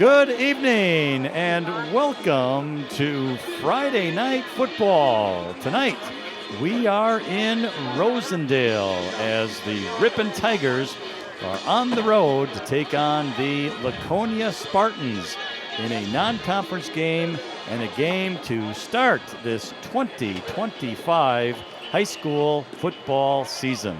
Good evening and welcome to Friday Night Football. Tonight we are in Rosendale as the Ripon Tigers are on the road to take on the Laconia Spartans in a non-conference game and a game to start this 2025 high school football season.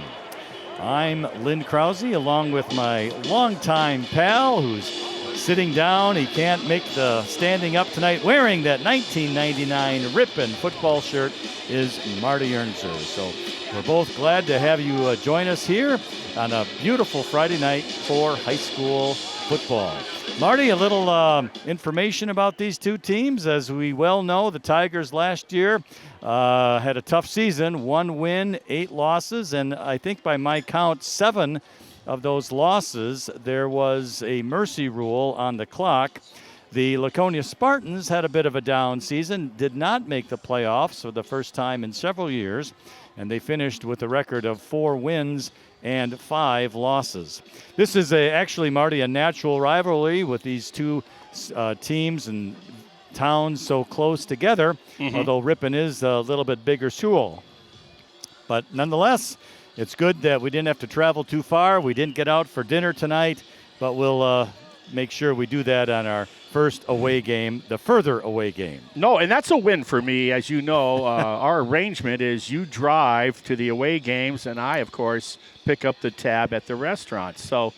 I'm Lynn Krause along with my longtime pal who's sitting down. He can't make the standing up tonight. Wearing that 1999 Ripon football shirt is Marty Ernzer. So we're both glad to have you join us here on a beautiful Friday night for high school football. Marty, a little information about these two teams. As we well know, the Tigers last year had a tough season, 1 win, 8 losses, and I think by my count, 7 of those losses, there was a mercy rule on the clock. The Laconia Spartans had a bit of a down season, did not make the playoffs for the first time in several years, and they finished with a record of 4 wins and 5 losses. This is actually, Marty, a natural rivalry with these two teams and towns so close together, although Ripon is a little bit bigger school. But nonetheless, it's good that we didn't have to travel too far. We didn't get out for dinner tonight, but we'll make sure we do that on our first away game, the further away game. No, and that's a win for me. As you know, our arrangement is you drive to the away games, and I, of course, pick up the tab at the restaurant. So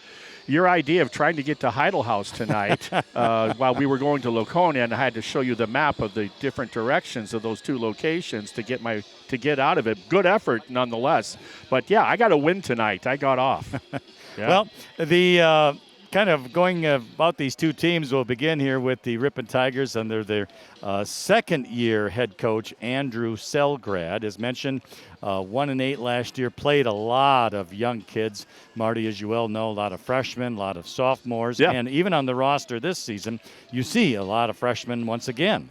your idea of trying to get to Heidel House tonight while we were going to Laconia, and I had to show you the map of the different directions of those two locations to get out of it. Good effort nonetheless. But, yeah, I got a win tonight. I got off. Yeah. Well, the kind of going about these two teams, we'll begin here with the Ripon Tigers under their second-year head coach, Andrew Selgrad. As mentioned, 1-8 last year, played a lot of young kids. Marty, as you well know, a lot of freshmen, a lot of sophomores, and even on the roster this season, you see a lot of freshmen once again.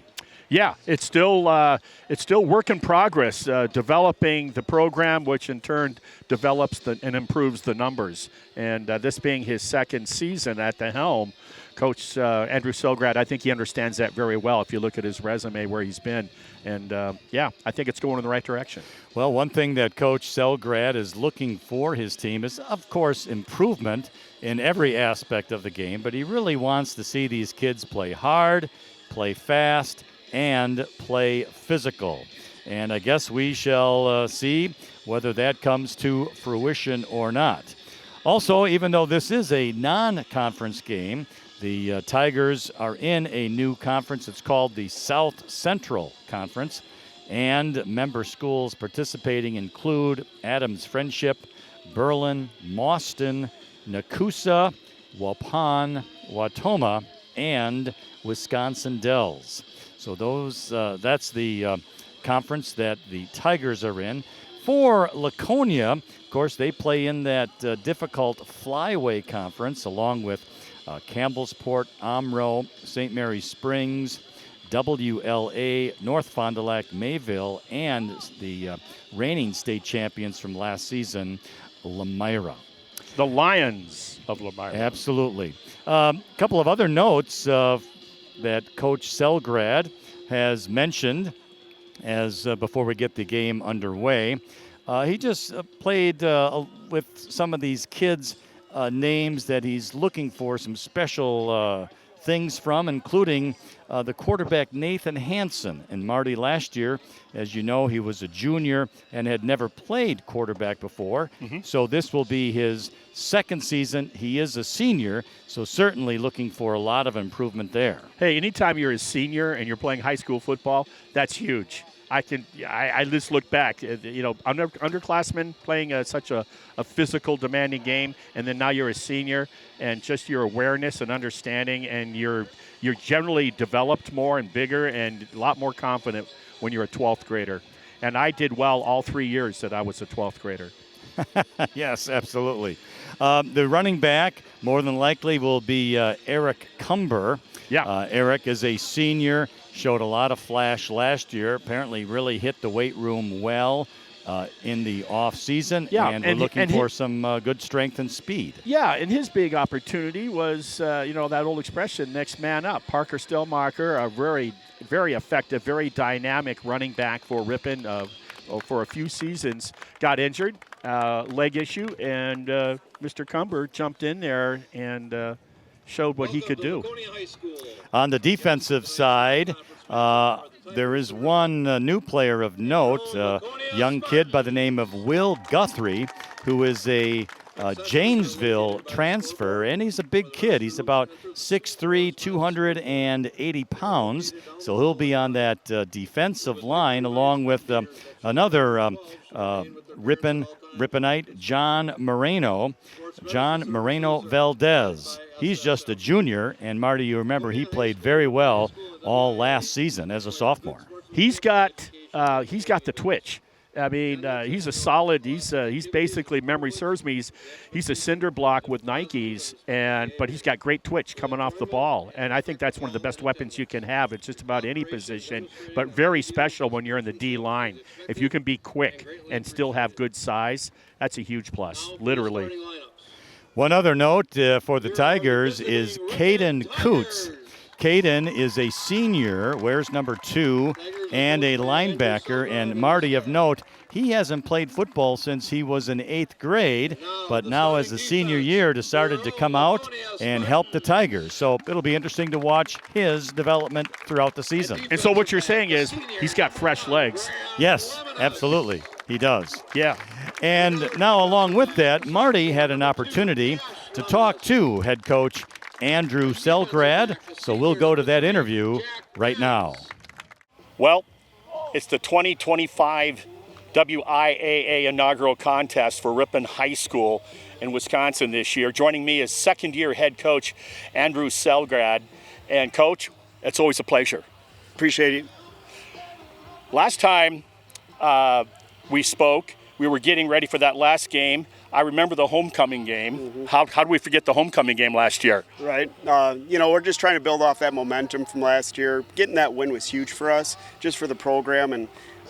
Yeah, it's still work in progress, developing the program, which in turn develops and improves the numbers. And this being his second season at the helm, Coach Andrew Selgrad, I think he understands that very well if you look at his resume where he's been. And, I think it's going in the right direction. Well, one thing that Coach Selgrad is looking for his team is, of course, improvement in every aspect of the game. But he really wants to see these kids play hard, play fast, and play physical. And I guess we shall see whether that comes to fruition or not. Also, even though this is a non-conference game, the Tigers are in a new conference. It's called the South Central Conference. And member schools participating include Adams Friendship, Berlin, Mauston, Nakusa, Waupun, Watoma, and Wisconsin Dells. So that's the conference that the Tigers are in. For Laconia, of course, they play in that difficult Flyway Conference along with Campbellsport, Omro, St. Mary's Springs, WLA, North Fond du Lac, Mayville, and the reigning state champions from last season, Lemira. The Lions of Lemira. Absolutely. A couple of other notes that Coach Selgrad has mentioned as before we get the game underway. He just played with some of these kids' names that he's looking for some special things from, including the quarterback Nathan Hansen. And Marty, last year, as you know, he was a junior and had never played quarterback before. So this will be his second season. He is a senior, so certainly looking for a lot of improvement there. Hey, anytime you're a senior and you're playing high school football, that's huge. I just look back, underclassmen playing such a physical, demanding game, and then now you're a senior, and just your awareness and understanding, and you're generally developed more and bigger and a lot more confident when you're a 12th grader. And I did well all 3 years that I was a 12th grader. Yes, absolutely. The running back, more than likely, will be Eric Cumber. Yeah. Eric is a senior, showed a lot of flash last year, apparently really hit the weight room well, in the off season, Yeah, and we're looking for some good strength and speed. Yeah, and his big opportunity was, that old expression, next man up. Parker Stellmacher, a very, very effective, very dynamic running back for Ripon for a few seasons, got injured, leg issue, and Mr. Cumber jumped in there and showed what he could do. On the defensive side, there is one new player of note, a young kid by the name of Will Guthrie, who is a Janesville transfer, and he's a big kid. He's about 6'3", 280 pounds, so he'll be on that defensive line along with another Riponite, John Moreno Valdez. He's just a junior, and Marty, you remember he played very well all last season as a sophomore. He's got the twitch. I mean, he's a solid. He's basically, memory serves me, he's a cinder block with Nikes, but he's got great twitch coming off the ball, and I think that's one of the best weapons you can have at just about any position. But very special when you're in the D line. If you can be quick and still have good size, that's a huge plus, literally. One other note for the Tigers is Caden Coots. Caden is a senior, wears number 2, and a linebacker. And Marty, of note, he hasn't played football since he was in 8th grade, but now as a senior year decided to come out and help the Tigers. So it'll be interesting to watch his development throughout the season. And so what you're saying is he's got fresh legs. Yes, absolutely. He does. Yeah. And now along with that, Marty had an opportunity to talk to head coach Andrew Selgrad, so we'll go to that interview right now. Well, it's the 2025 WIAA inaugural contest for Ripon High School in Wisconsin this year. Joining me is second-year head coach Andrew Selgrad. And Coach, it's always a pleasure. Appreciate it. Last time we spoke, we were getting ready for that last game. I remember the homecoming game. Mm-hmm. How do we forget the homecoming game last year? Right. We're just trying to build off that momentum from last year. Getting that win was huge for us, just for the program. And,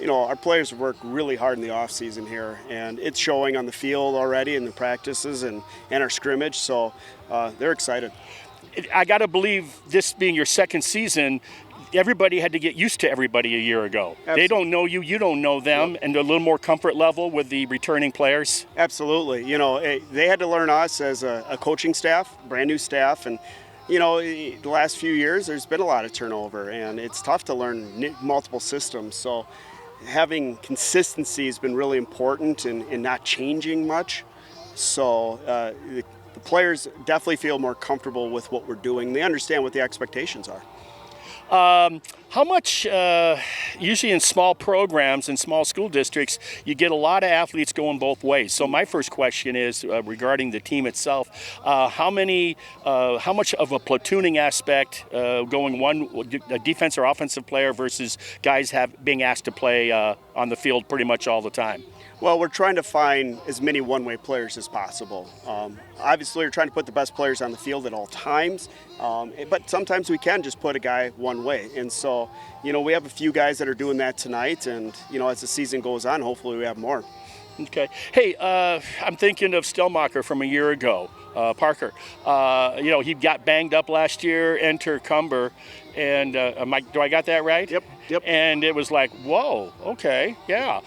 our players have worked really hard in the offseason here. And it's showing on the field already in the practices and our scrimmage. So they're excited. I got to believe this being your second season, everybody had to get used to everybody a year ago. Absolutely. They don't know you don't know them, and a little more comfort level with the returning players. Absolutely. They had to learn us as a coaching staff, brand new staff, and the last few years there's been a lot of turnover, and it's tough to learn multiple systems. So having consistency has been really important and not changing much. So the players definitely feel more comfortable with what we're doing. They understand what the expectations are. How much, usually in small programs and small school districts, you get a lot of athletes going both ways. So my first question is regarding the team itself. How much of a platooning aspect going a defense or offensive player versus guys being asked to play on the field pretty much all the time? Well, we're trying to find as many one-way players as possible. Obviously, we're trying to put the best players on the field at all times, but sometimes we can just put a guy one way. And so, we have a few guys that are doing that tonight, and, as the season goes on, hopefully we have more. Okay. Hey, I'm thinking of Stellmacher from a year ago, Parker. He got banged up last year, enter Cumber, and do I got that right? Yep. And it was like, whoa, okay, yeah.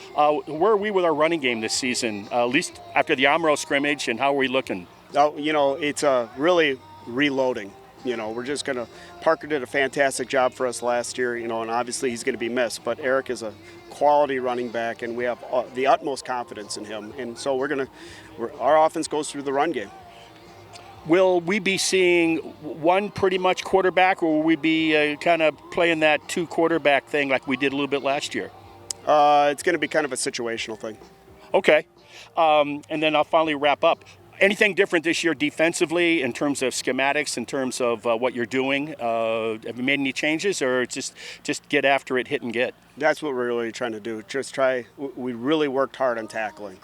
Where are we with our running game this season, at least after the Amro scrimmage, and how are we looking? It's really reloading. We're just going to – Parker did a fantastic job for us last year, and obviously he's going to be missed. But Eric is a quality running back, and we have the utmost confidence in him. And so our offense goes through the run game. Will we be seeing one pretty much quarterback, or will we be kind of playing that 2 quarterback thing like we did a little bit last year? It's going to be kind of a situational thing. Okay. And then I'll finally wrap up. Anything different this year defensively in terms of schematics, in terms of what you're doing? Have you made any changes, or just get after it, hit and get? That's what we're really trying to do. We really worked hard on tackling.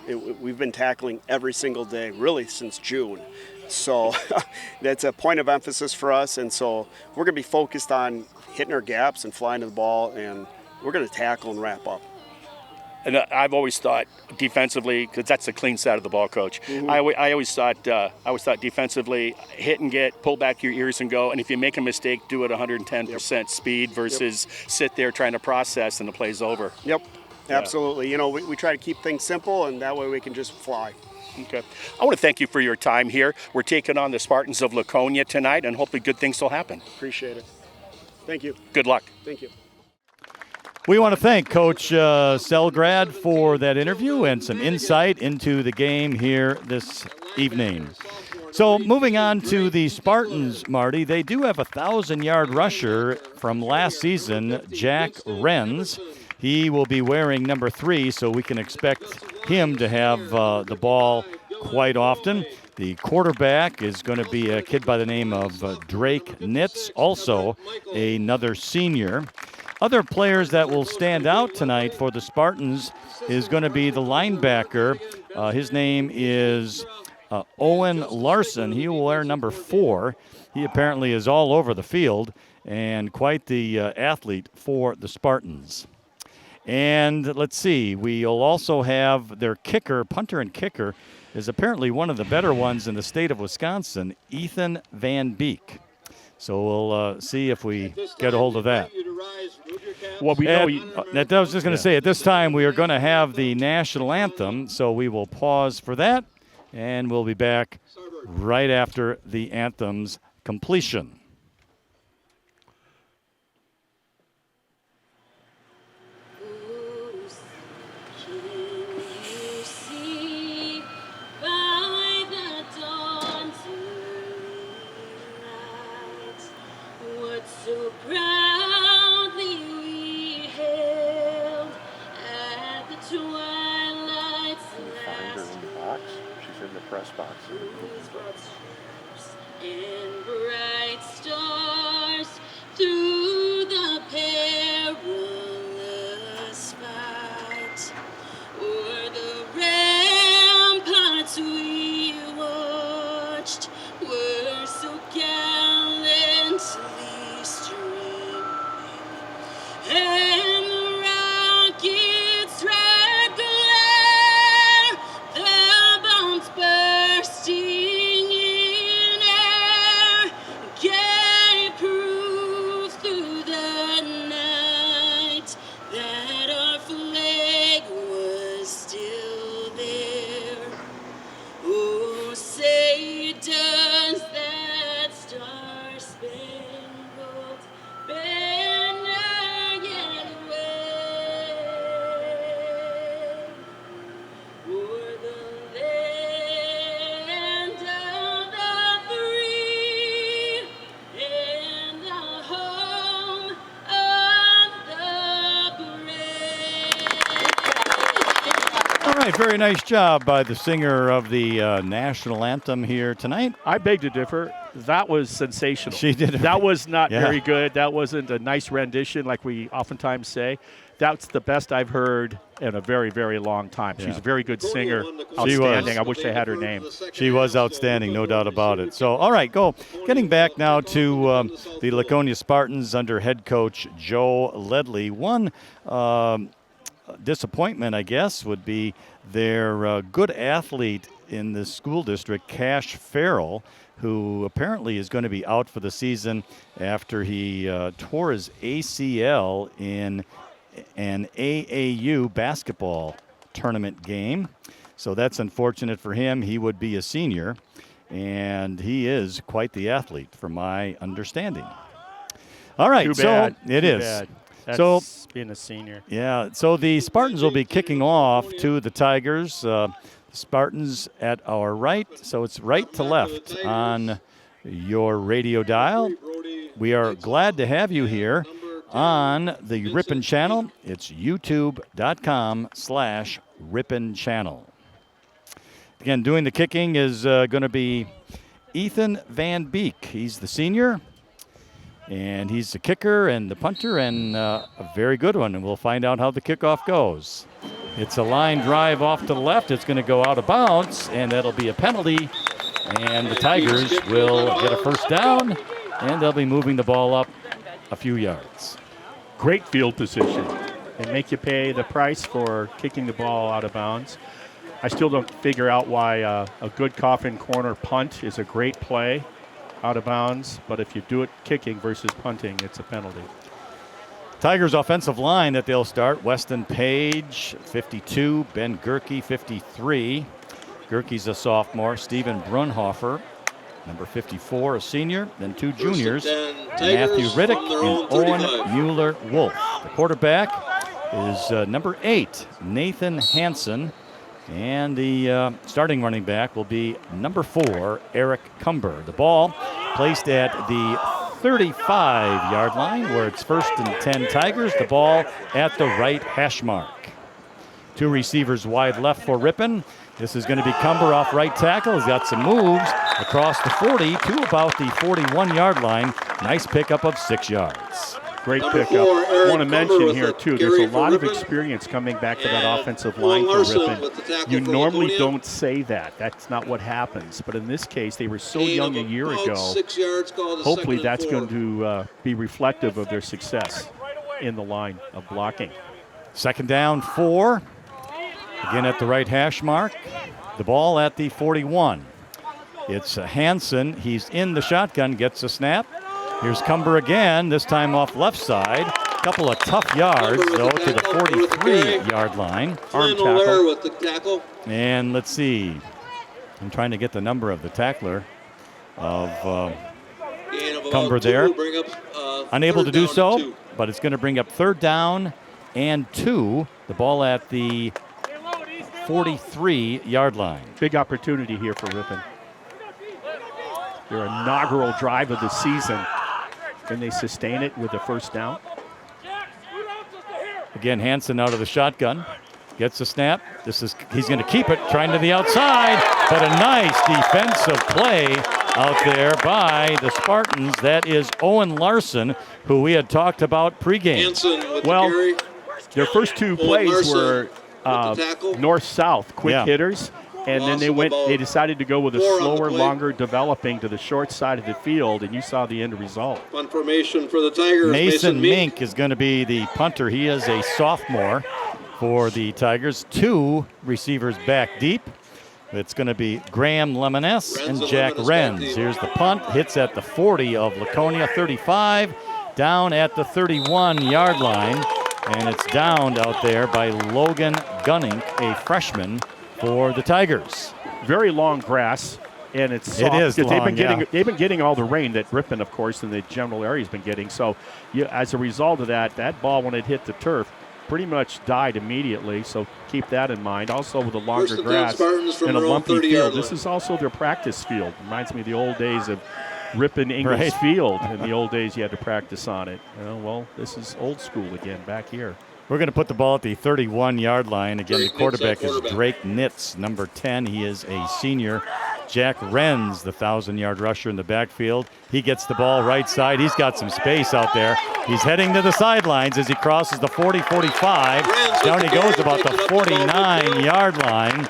We've been tackling every single day, really, since June. So that's a point of emphasis for us. And so we're going to be focused on hitting our gaps and flying to the ball, and we're going to tackle and wrap up. And I've always thought defensively, because that's the clean side of the ball, Coach. I always thought defensively, hit and get, pull back your ears and go. And if you make a mistake, do it 110% speed versus sit there trying to process and the play's over. Yep, absolutely. You know, we try to keep things simple, and that way we can just fly. Okay. I want to thank you for your time here. We're taking on the Spartans of Laconia tonight, and hopefully good things will happen. Appreciate it. Thank you. Good luck. Thank you. We want to thank Coach Selgrad for that interview and some insight into the game here this evening. So moving on to the Spartans, Marty, they do have a 1,000-yard rusher from last season, Jack Renz. He will be wearing number 3, so we can expect him to have the ball quite often. The quarterback is going to be a kid by the name of Drake Nitz, also another senior. Other players that will stand out tonight for the Spartans is going to be the linebacker. His name is Owen Larson. He will wear number 4. He apparently is all over the field and quite the athlete for the Spartans. And let's see, we'll also have their kicker, punter and kicker, is apparently one of the better ones in the state of Wisconsin, Ethan Van Beek. So we'll see if we get a hold of that. Well, we know I was just going to say, at this time, we are going to have the national anthem, so we will pause for that, and we'll be back right after the anthem's completion. So proudly we hailed at the twilight's last. She's in the press box. And bright stars through the perilous fight. O'er the ramparts we watched were so gallantly streaming, and the rocket's red glare, the bombs bursting in air, gave proof through the night that our flag was still there. Oh, say does that star-spangled banner yet wave o'er the land of the free and the home of the brave? All right, very nice job by the singer of the national anthem here tonight. I beg to differ. That was sensational. She did. That was not Yeah. very good. That wasn't a nice rendition like we oftentimes say. That's the best I've heard in a very, very long time. She's Yeah. a very good singer. She was. Outstanding. I wish I had her name. She was outstanding, no doubt about it. So, all right, getting back now to the Laconia Spartans under head coach Joe Ledley. One disappointment, I guess, would be their good athlete in the school district, Cash Farrell, who apparently is going to be out for the season after he tore his ACL in an AAU basketball tournament game. So that's unfortunate for him. He would be a senior, and he is quite the athlete, from my understanding. All right, Too so bad. it Too is. bad. That's So being a senior. yeah, so the Spartans will be kicking off to the Tigers. The Spartans at our right, so it's right to left on your radio dial. We are glad to have you here on the Ripon channel. It's youtube.com/Ripon channel. Again, doing the kicking is going to be Ethan Van Beek. He's the senior. And he's the kicker and the punter, and a very good one. And we'll find out how the kickoff goes. It's a line drive off to the left. It's going to go out of bounds, and that'll be a penalty. And the Tigers will get a first down, and they'll be moving the ball up a few yards. Great field position. and make you pay the price for kicking the ball out of bounds. I still don't figure out why a good coffin corner punt is a great play out of bounds, but if you do it kicking versus punting, it's a penalty. Tigers offensive line that they'll start. Weston Page, 52. Ben Gerke, 53. Gerke's a sophomore. Steven Brunhofer, number 54, a senior. Then two juniors, Matthew Riddick and Owen Mueller-Wolf. The quarterback is number 8, Nathan Hansen. And the starting running back will be number 4, Eric Cumber. The ball placed at the 35-yard line where it's 1st and 10 Tigers. The ball at the right hash mark. Two receivers wide left for Ripon. This is going to be Cumber off right tackle. He's got some moves across the 40 to about the 41-yard line. Nice pickup of 6 yards. Great pickup. I want to mention here, too, there's a lot of experience coming back to that offensive line for Ripon. You normally don't say that. That's not what happens. But in this case, they were so young a year ago. Hopefully that's going to be reflective of their success in the line of blocking. 2nd down, 4. Again at the right hash mark. The ball at the 41. It's Hansen. He's in the shotgun, gets a snap. Here's Cumber again, this time off left side. Couple of tough yards, though, to the 43-yard line. Arm tackle. And let's see. I'm trying to get the number of the tackler of Cumber there. Unable to do so, but it's going to bring up 3rd down and 2. The ball at the 43-yard line. Big opportunity here for Ripon. Their inaugural drive of the season. Can they sustain it with a 1st down? Again, Hansen out of the shotgun. Gets the snap. He's going to keep it, trying to the outside. But a nice defensive play out there by the Spartans. That is Owen Larson, who we had talked about pregame. Well, their first 2 plays were north-south, quick hitters. And then they decided to go with a slower, longer developing to the short side of the field, and you saw the end result. Punt formation for the Tigers. Mason Mink is going to be the punter. He is a sophomore for the Tigers. 2 receivers back deep. It's going to be Graham Lemoness and Jack Renz. Here's the punt. Hits at the 40 of Laconia, 35. Down at the 31-yard line. And it's downed out there by Logan Gunning, a freshman for the Tigers. Very long grass, and it's soft. It is long, they've been getting all the rain that Ripon, of course, in the general area has been getting. So as a result of that ball, when it hit the turf, pretty much died immediately. So keep that in mind. Also with the longer grass and a lumpy field. This is also their practice field. Reminds me of the old days of Ripon Ingalls Field. In the old days, you had to practice on it. Well, this is old school again back here. We're going to put the ball at the 31-yard line. Again, the quarterback is Drake Nitz, number 10. He is a senior. Jack Renz, the 1,000-yard rusher in the backfield. He gets the ball right side. He's got some space out there. He's heading to the sidelines as he crosses the 40-45. Down he goes about the 49-yard line.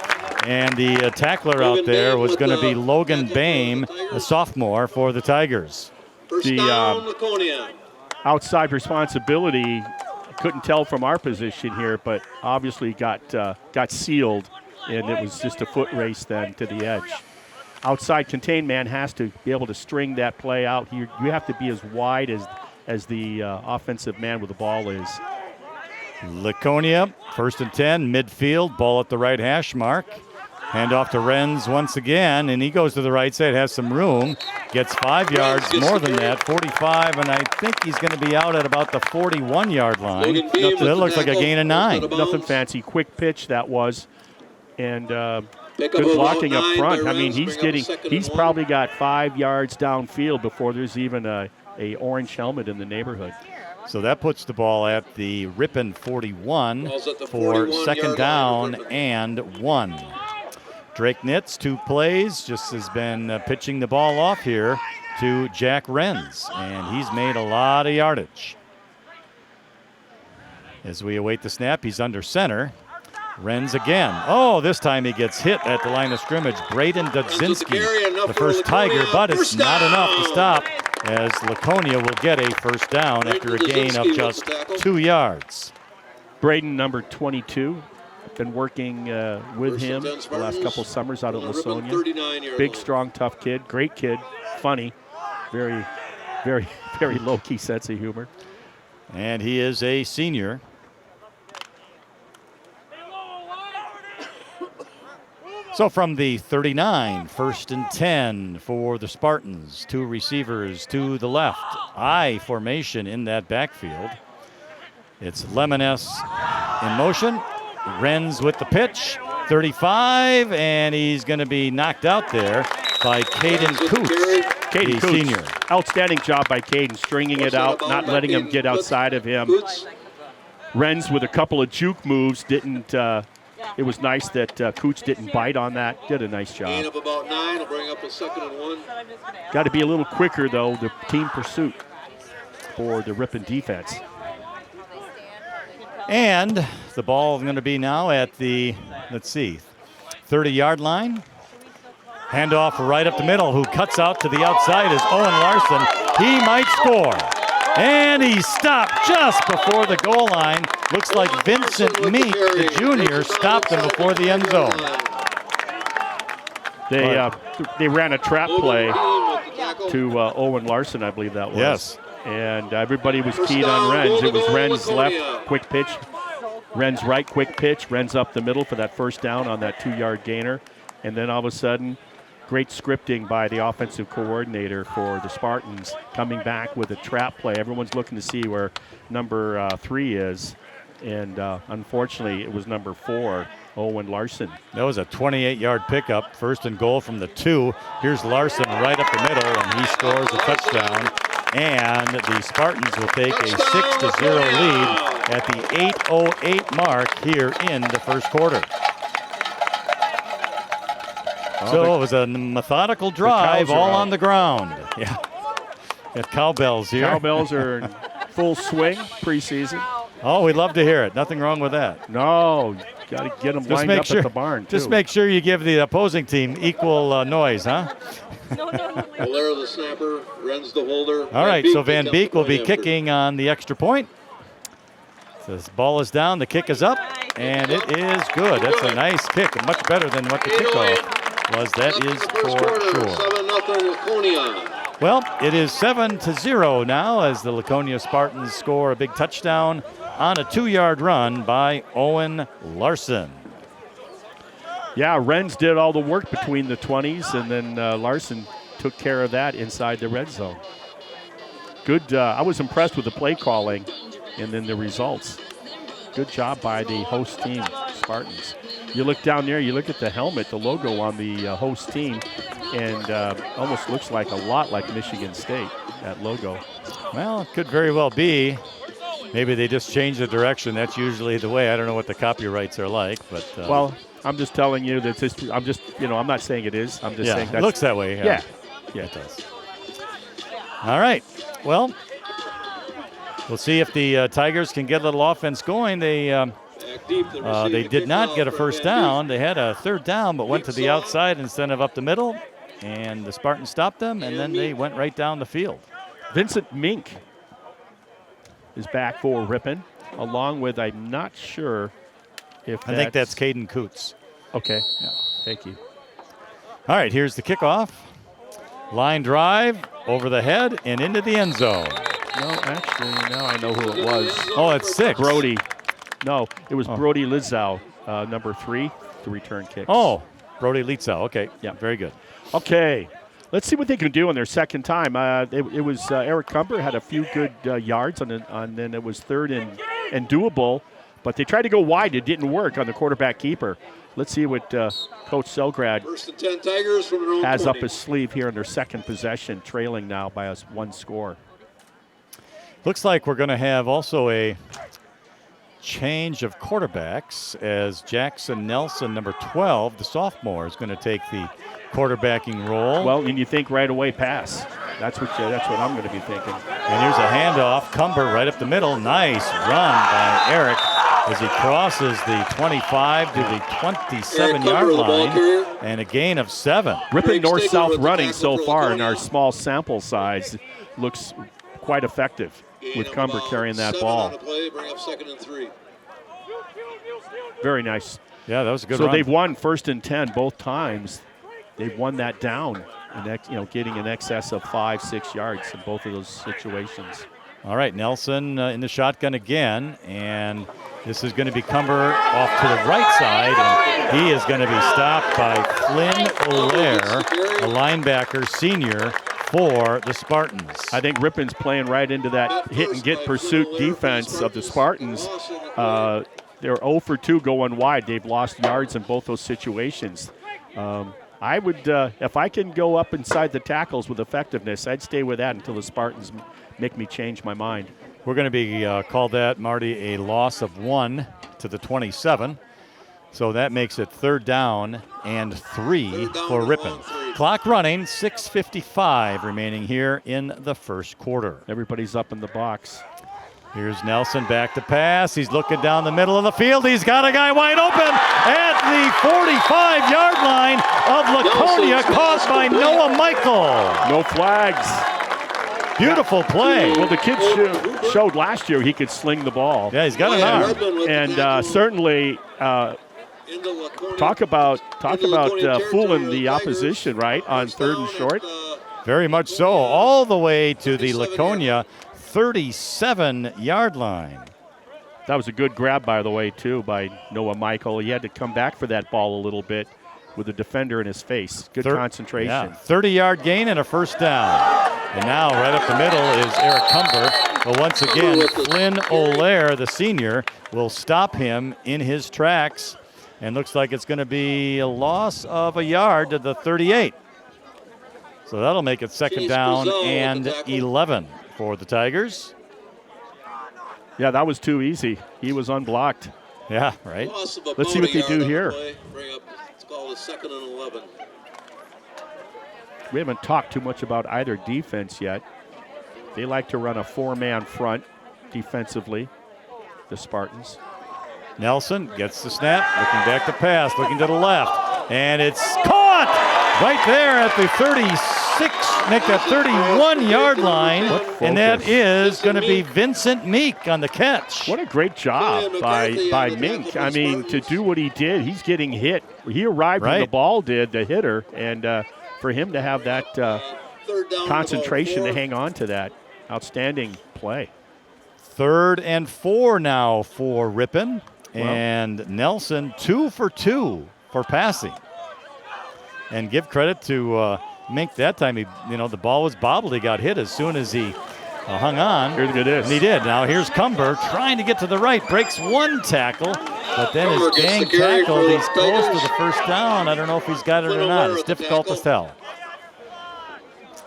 And the tackler out there was going to be Logan Bame, a sophomore for the Tigers. The outside responsibility, couldn't tell from our position here, but obviously got sealed, and it was just a foot race then to the edge. Outside contained man has to be able to string that play out. You have to be as wide as the offensive man with the ball is. Laconia, 1st and 10, midfield, ball at the right hash mark. Hand off to Renz once again, and he goes to the right side, has some room, gets 5 yards, more than that, 45, and I think he's going to be out at about the 41-yard line. That looks like a gain of 9. Nothing fancy, quick pitch that was, and good blocking up front. I mean, he's probably got 5 yards downfield before there's even a orange helmet in the neighborhood. So that puts the ball at the Ripon 41 for 2nd down and 1. Drake Nitz, 2 plays, just has been pitching the ball off here to Jack Renz, and he's made a lot of yardage. As we await the snap, he's under center. Renz again. Oh, this time he gets hit at the line of scrimmage. Braden Dudzinski, the first Tiger, but it's not enough to stop as Laconia will get a 1st down after a gain of just 2 yards. Braden, number 22. Been working with First and him 10 the last Spartans. couple summers out at On the Ripon Laconia. 39-yard Big, line. strong, tough kid. Great kid. Funny. Very, very, very low-key sense of humor. And he is a senior. So from the 39, 1st and 10 for the Spartans. 2 receivers to the left. I formation in that backfield. It's Lemoness in motion. Renz with the pitch. 35, and he's going to be knocked out there by Caden Coots, Caden the Coots. senior. Outstanding job by Caden, stringing it out, not letting him get outside of him. Coots. Renz with a couple of juke moves didn't. It was nice that Coots didn't bite on that. Did a nice Gain job. of about 9. Will bring up a 2nd and 1. Got to be a little quicker though. The team pursuit for the Ripon defense. And the ball is going to be now at the, 30-yard line. Handoff right up the middle. Who cuts out to the outside is Owen Larson. He might score. And he stopped just before the goal line. Looks like Vincent Meek, the junior, stopped him before the end zone. They ran a trap play to Owen Larson, I believe that was. Yes. And everybody was keyed on Renz. It was Renz left, quick pitch. Renz right, quick pitch. Renz up the middle for that first down on that 2-yard gainer. And then all of a sudden, great scripting by the offensive coordinator for the Spartans, coming back with a trap play. Everyone's looking to see where number 3 is. And unfortunately, it was number 4, Owen Larson. That was a 28-yard pickup. 1st and goal from the 2. Here's Larson right up the middle, and he scores a touchdown. And the Spartans will take a 6-0 lead at the 8:08 mark here in the first quarter. So it was a methodical drive, all on the ground. Yeah. Got cowbells here. Cowbells are in full swing preseason. Oh, we'd love to hear it. Nothing wrong with that. No, got to get them lined up at the barn, Just too. make sure you give the opposing team equal noise, huh? Valera the snapper, Renz the holder. All right, so Van picks up Beek the will be point after. kicking on the extra point. So this ball is down, the kick is up, and it is good. That's a nice kick, much better than what the kickoff was. That is for sure. 7-0 Laconia. Well, it is 7-0 now as the Laconia Spartans score a big touchdown on a 2-yard run by Owen Larson. Yeah, Renz did all the work between the 20s, and then Larson took care of that inside the red zone. Good. I was impressed with the play calling and then the results. Good job by the host team, Spartans. You look down there, you look at the helmet, the logo on the host team, and almost looks like a lot like Michigan State, that logo. Well, it could very well be. Maybe they just changed the direction. That's usually the way. I don't know what the copyrights are like, but well, I'm just telling you that this. I'm just, I'm not saying it is. I'm just saying that it looks that way. Yeah, it does. All right. Well, we'll see if the Tigers can get a little offense going. They did not get a first down. They had a 3rd down, but went to the outside instead of up the middle, and the Spartans stopped them, and then they went right down the field. Vincent Mink is back for Ripon, along with, I'm not sure if I think that's Caden Coots. Okay. Yeah. Thank you. All right, here's the kickoff. Line drive over the head and into the end zone. No, actually, now I know who it was. Oh, it's 6. Brody. No, it was Brody Lizow, number 3, the return kick. Oh, Brody Lizow. Okay, yeah, very good. Okay, let's see what they can do on their second time. It was Eric Cumber had a few good yards on then it was 3rd and doable, but they tried to go wide. It didn't work on the quarterback keeper. Let's see what Coach Selgrad 1st and 10 Tigers from their own has 20. up his sleeve here in their second possession, trailing now by us 1 score. Looks like we're going to have also a change of quarterbacks as Jackson Nelson, number 12, the sophomore, is going to take the quarterbacking role. Well, and you think right away pass. That's what I'm going to be thinking. And here's a handoff. Cumber right up the middle. Nice run by Eric as he crosses the 25 to the 27-yard line, and a gain of 7. Ripon north-south running so far in our small sample size looks quite effective with Cumber carrying that ball. On the play, bring up 2nd and 3. Very nice. Yeah, that was a good So run. they've won 1st and 10 both times. They've won that down, and getting in excess of 5-6 yards in both of those situations. All right, Nelson in the shotgun again, and this is going to be Cumber off to the right side, and he is going to be stopped by Flynn O'Lear, a linebacker senior for the Spartans. I think Ripon's playing right into that hit-and-get pursuit defense of the Spartans. They're 0 for 2 going wide. They've lost yards in both those situations. I would, if I can go up inside the tackles with effectiveness, I'd stay with that until the Spartans make me change my mind. We're going to be called that, Marty, a loss of 1 to the 27. So that makes it 3rd down and 3 for Ripon. Clock running, 6:55 remaining here in the first quarter. Everybody's up in the box. Here's Nelson back to pass. He's looking down the middle of the field. He's got a guy wide open at the 45-yard line of Laconia, caught by Noah Michael. No flags. Beautiful play. Well, the kid showed last year he could sling the ball. Yeah, he's got an arm. And certainly talk about fooling the opposition, right, on 3rd and short. Very much so. All the way to the Laconia 37-yard line. That was a good grab, by the way, too, by Noah Michael. He had to come back for that ball a little bit with the defender in his face. Good concentration. Yeah, 30-yard gain and a 1st down. And now right up the middle is Eric Cumber. But once again, Flynn O'Lear, the senior, will stop him in his tracks. And looks like it's going to be a loss of a yard to the 38. So that'll make it 2nd down and 11 for the Tigers. Yeah, that was too easy. He was unblocked. Yeah, right. Let's see what they do here. It's called a 2nd and 11. We haven't talked too much about either defense yet. They like to run a 4-man front defensively, the Spartans. Nelson gets the snap, looking back to pass, looking to the left, and it's caught right there at the 31-yard line, and that is going to be Vincent Meek on the catch. What a great job by Mink. I mean, to do what he did, he's getting hit. He arrived when the ball did, the hitter, and for him to have that concentration to hang on to that, outstanding play. 3rd and 4 now for Ripon. And Nelson 2 for 2 for passing. And give credit to Mink that time. The ball was bobbled. He got hit as soon as he hung on. Here it is. And he did. Now here's Cumber trying to get to the right. Breaks one tackle, but then his gang tackled. He's close to the 1st down. I don't know if he's got it or not. It's difficult to tell.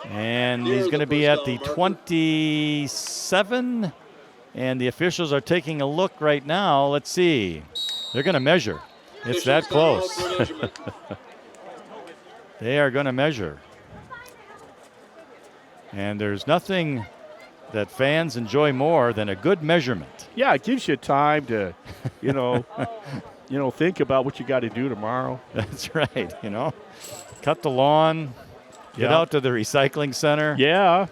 And he's going to be at the 27. And the officials are taking a look right now. Let's see. They're going to measure. It's that close. They are going to measure. And there's nothing that fans enjoy more than a good measurement. Yeah, it gives you time to, think about what you got to do tomorrow. That's right, Cut the lawn, get out to the recycling center. Yeah.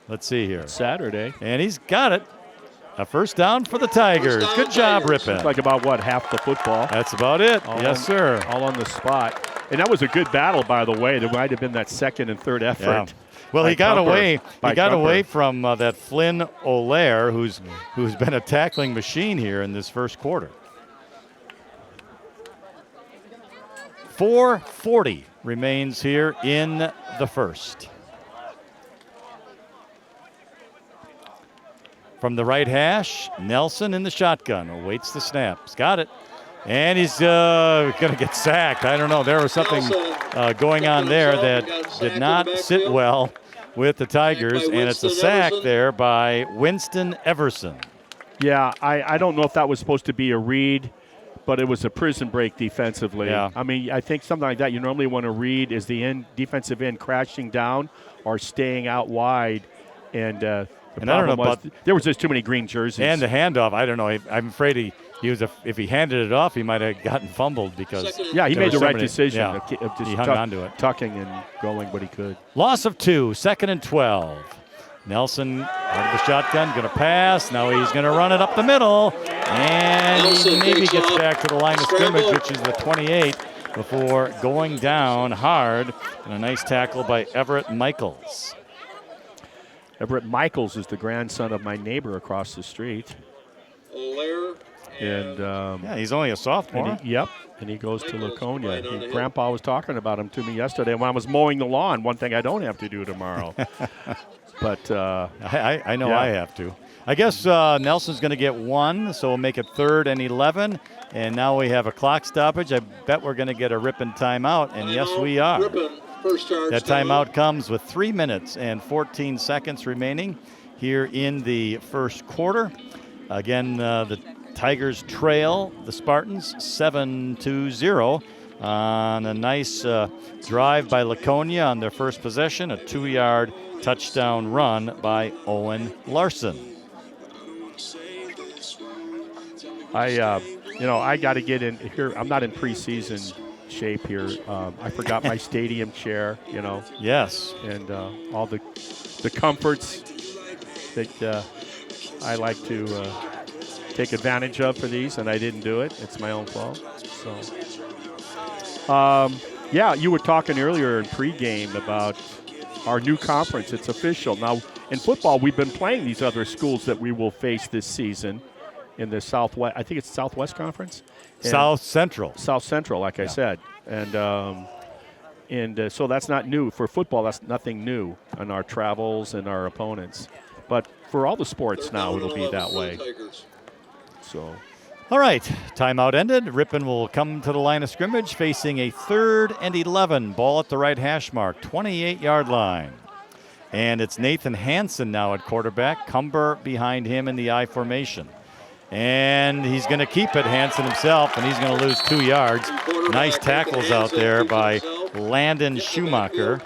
Let's see here. Saturday. And he's got it. A 1st down for the Tigers. Good job, Ripon. Like about, half the football. That's about it. Yes, sir. All on the spot. And that was a good battle, by the way. There might have been that 2nd and 3rd effort. Yeah. Well, he got away. He got away from that Flynn O'Lear, who's been a tackling machine here in this first quarter. 4:40 remains here in the first. From the right hash, Nelson in the shotgun awaits the snap. He's got it. And he's going to get sacked. I don't know. There was something going on there that did not sit well with the Tigers, and it's a sack there by Winston Everson. Yeah, I don't know if that was supposed to be a read, but it was a prison break defensively. Yeah. I mean, I think something like that you normally want to read is the defensive end crashing down or staying out wide. And I don't know about there was just too many green jerseys. And the handoff, I don't know. I'm afraid if he handed it off, he might have gotten fumbled because he made the right decision of just he hung on to it, tucking and going what he could. Loss of 2, 2nd and 12. Nelson out of the shotgun, going to pass. Now he's going to run it up the middle. And he Nelson maybe takes gets off. back to the line of scrimmage, Scramble. which is the 28, before going down hard. And a nice tackle by Everett Michaels. Everett Michaels is the grandson of my neighbor across the street. Lair And Yeah, he's only a sophomore. and he goes to Laconia. Right on the hip. Grandpa was talking about him to me yesterday when I was mowing the lawn. One thing I don't have to do tomorrow. But I know Yeah. I have to. I guess Nelson's going to get one, so we'll make it 3rd and 11. And now we have a clock stoppage. I bet we're going to get a Ripon timeout, and yes, we are. Ripon, first charge. That timeout comes with 3 minutes and 14 seconds remaining here in the first quarter. Again, the Tigers trail the Spartans 7-0 on a nice drive by Laconia on their first possession, a 2-yard touchdown run by Owen Larson. I got to get in here. I'm not in preseason shape here. I forgot my stadium chair, Yes. and all the comforts that I like to take advantage of for these, and I didn't do it. It's my own fault. So, you were talking earlier in pregame about our new conference. It's official now. In football, we've been playing these other schools that we will face this season in the Southwest. I think it's Southwest Conference. And South Central. South Central, like I said, and so that's not new for football. That's nothing new on our travels and our opponents. But for all the sports now, it'll be that way. So, All right, timeout ended. Ripon will come to the line of scrimmage facing a 3rd and 11. Ball at the right hash mark, 28-yard line. And it's Nathan Hansen now at quarterback. Cumber behind him in the I formation. And he's going to keep it, Hansen himself, and he's going to lose 2 yards. Nice tackles out there by Landon Schumacher.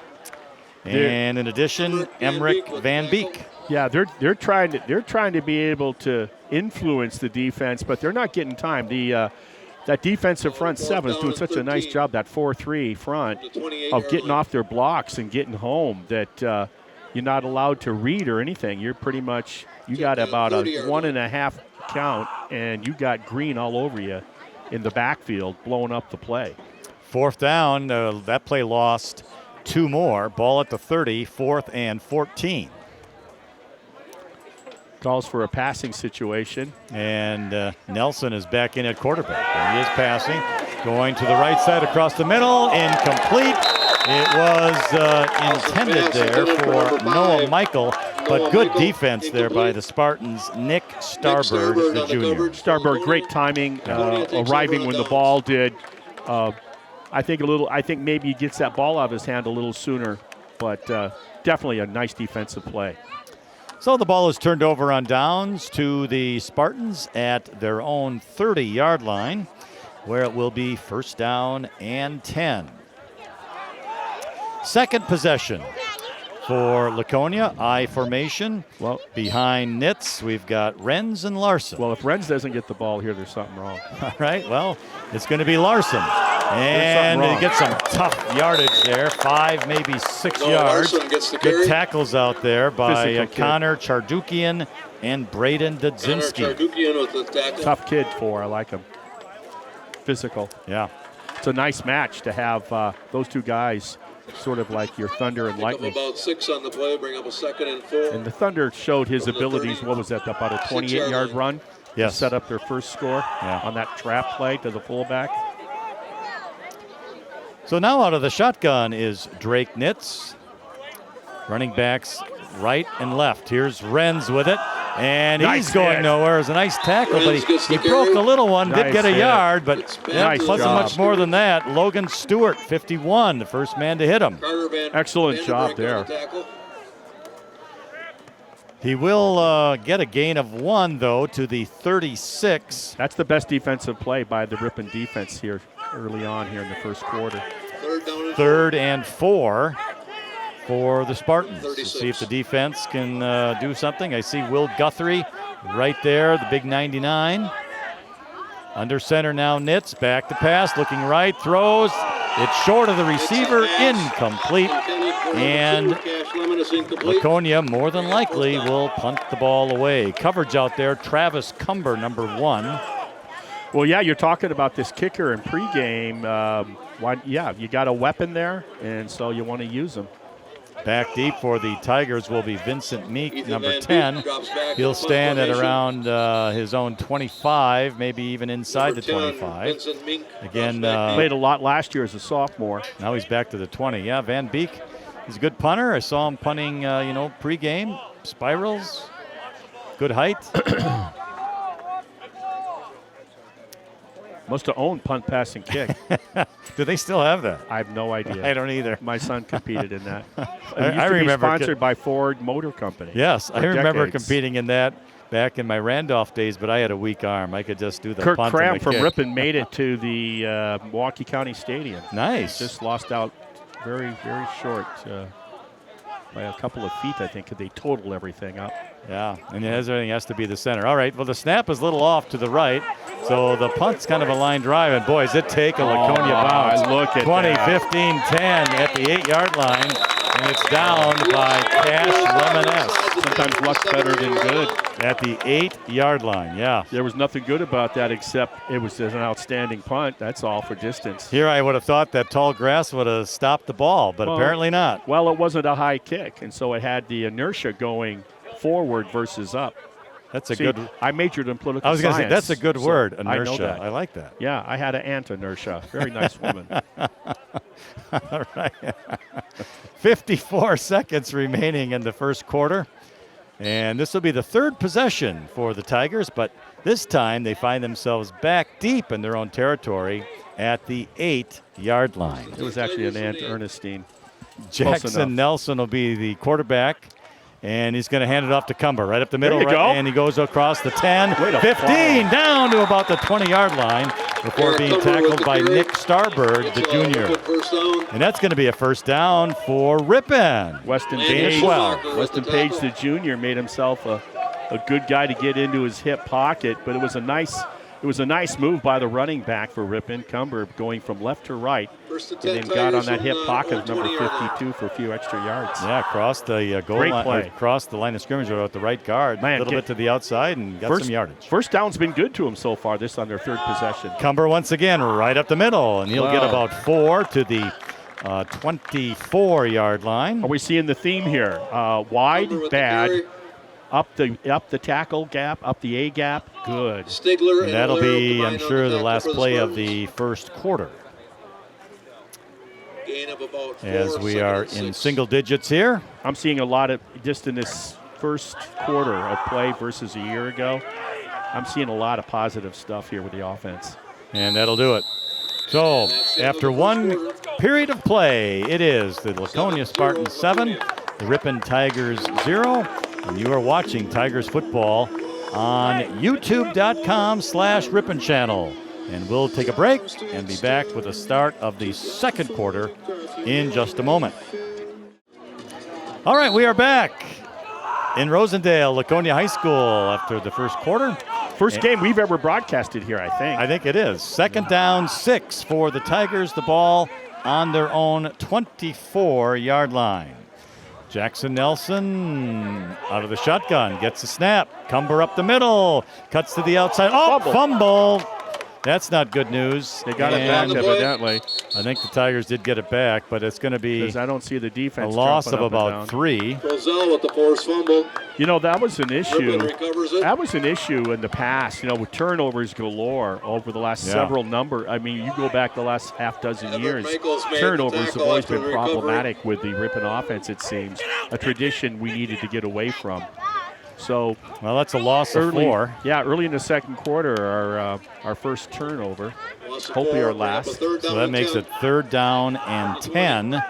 And in addition, Emmerich Van Beek. yeah, they're trying to be able to influence the defense, but they're not getting time. That defensive front seven is doing such a nice job, that 4-3 front, of getting off their blocks and getting home that you're not allowed to read or anything. You're pretty much, you got about a 1.5 count, and you got green all over you in the backfield blowing up the play. 4th down, that play lost 2 more. Ball at the 30, 4th and 14. Calls for a passing situation. And Nelson is back in at quarterback. And he is passing, going to the right side across the middle, incomplete. It was intended there for Noah Michael, but good defense there by the Spartans. Nick Starberg, the junior. Starberg, great timing, arriving when the ball did. I think maybe he gets that ball out of his hand a little sooner, but definitely a nice defensive play. So the ball is turned over on downs to the Spartans at their own 30-yard line, where it will be 1st down and 10. Second possession for Laconia, I formation. Well, behind Nitz, we've got Renz and Larson. Well, if Renz doesn't get the ball here, there's something wrong. All right, well, it's going to be Larson. And he gets some tough yardage there, 5, maybe 6 yards. Larson gets the Good carry. tackles out there by Physical kid. Connor Chardukian and Braden Dudzinski. Chardukian with the tackle. Tough kid I like him. Physical. Yeah. It's a nice match to have those two guys, sort of like your Thunder and Pick up Lightning. about 6 on the play, bring up a 2nd and 4. And the Thunder showed his From the abilities. 30. What was that? About a 6-yard 28-yard line. run. Yes. To set up their first score on that trap play to the fullback. So now out of the shotgun is Drake Nitz. Running backs right and left. Here's Renz with it. And Nice he's going hit. nowhere. It was a nice tackle, Renz but gets he the broke carry. a little one, did Nice get a hit. yard, but It's yeah, Nice wasn't job. much more than that. Logan Stewart, 51, the first man to hit him. Carter Van Excellent Vandenbrink job on there. the tackle. He will get a gain of 1, though, to the 36. That's the best defensive play by the Ripon defense here early on here in the first quarter. 3rd down and 3rd and 4 for the Spartans. Let's 36. see if the defense can do something. I see Will Guthrie right there, the big 99. Under center now, Nitz, back to pass, looking right, throws. It's short of the receiver, incomplete. And Clement is incomplete. Laconia more than likely will punt the ball away. Coverage out there, Travis Cumber, number 1. Well, yeah, you're talking about this kicker in pregame. You got a weapon there, and so you want to use him. Back deep for the Tigers will be Vincent Meek, Ethan number Van 10. Beek drops back He'll in punt stand at formation. around his own 25, maybe even inside Number the 10, 25. Vincent Mink Again, drops back Played a lot last year as a sophomore. now he's back to the 20. Yeah, Van Beek, he's a good punter. I saw him punting, pregame, spirals, good height. Must have owned punt, pass, and kick. Do they still have that? I have no idea. I don't either. My son competed in that. It I used to remember be sponsored by Ford Motor Company. Yes, for I remember decades. competing in that back in my Randolph days, but I had a weak arm. I could just do the Kurt punt Cram and the from kick. Ripon made it to the Milwaukee County Stadium. Nice. Just lost out very, very short by a couple of feet, I think, 'cause they totaled everything up. Yeah, and everything has to be the center. All right, well, the snap is a little off to the right, so the punt's kind of a line drive, and boy, does it take a Laconia bounce. Look at 20, that. 15, 10 at the 8-yard line, and it's down by Cash Lemoness Sometimes luck's better than good. at the 8-yard line. Yeah. There was nothing good about that except it was an outstanding punt. That's all for distance. Here I would have thought that tall grass would have stopped the ball, but Well, apparently not. Well, it wasn't a high kick, and so it had the inertia going forward versus up. That's a See, good. I majored in political I was going to say science, that's a good so word, I know inertia. that. I like that. Yeah, I had an aunt, Inertia. Very nice woman. All right. 54 seconds remaining in the first quarter. And this will be the third possession for the Tigers, but this time they find themselves back deep in their own territory at the 8-yard line. It was actually an Aunt Ernestine. enough. Jackson Nelson will be the quarterback, and he's going to hand it off to Cumber right up the middle. There you right, go. And he goes across the 10, Way to 15, fall. down to about the 20-yard line before being tackled by Nick Starbird, the junior. First down. And that's going to be a first down for Ripon. Weston And Page, Swell. Weston Page, the junior, made himself a good guy to get into his hip pocket, but it was a nice move by the running back for Ripon. Cumber going from left to right, First and and 10 then got on Tigers that from hip the pocket of number 20-yard line. 52 for a few extra yards. Yeah, crossed the goal Great line, play. or crossed the line of scrimmage with the right guard, Man, a little bit to the outside, and got some yardage. First down's been good to him so far. This on their third possession. Cumber once again right up the middle, and he'll get Wow. about 4 to the 24-yard line. Are we seeing the theme here? Wide, Cumber with the bad. carry. Up the tackle gap, up the A gap, good. Stigler And that'll Valero be, combined I'm on sure, the tackle last for play of Spartans. the first quarter, Gain of about 4, as we second are and in 6. single digits here. I'm seeing a lot of, just in this first quarter of play versus a year ago, I'm seeing a lot of positive stuff here with the offense. And that'll do it. So, after one period of play, it is the Laconia Spartans 7, the Ripon Tigers 0, and you are watching Tigers football on youtube.com/Ripon channel. And we'll take a break and be back with the start of the second quarter in just a moment. All right, we are back in Rosendale, Laconia High School after the first quarter. First game we've ever broadcasted here, I think. I think it is. Second down, 6 for the Tigers. The ball on their own 24-yard line. Jackson Nelson out of the shotgun, gets the snap. Cumber up the middle, cuts to the outside. Oh, fumble. That's not good news. They got it And back, evidently, I think the Tigers did get it back, but it's going to be because I don't see the a defense loss jumping of up and about down. 3. Roselle with the forced fumble. You know, that was an issue. Ripon recovers it. That was an issue in the past, with turnovers galore over the last several number. I mean, you go back the last half dozen Everett years, Michaels made the turnovers have tackle always after been the recovery. problematic with the Ripon offense, it seems. A tradition we needed to get away from. So Well, that's a loss of 4. early in the second quarter, our first turnover. Loss of Hopefully 4, our bring up a last. third down So that and makes 10. it third down and 10.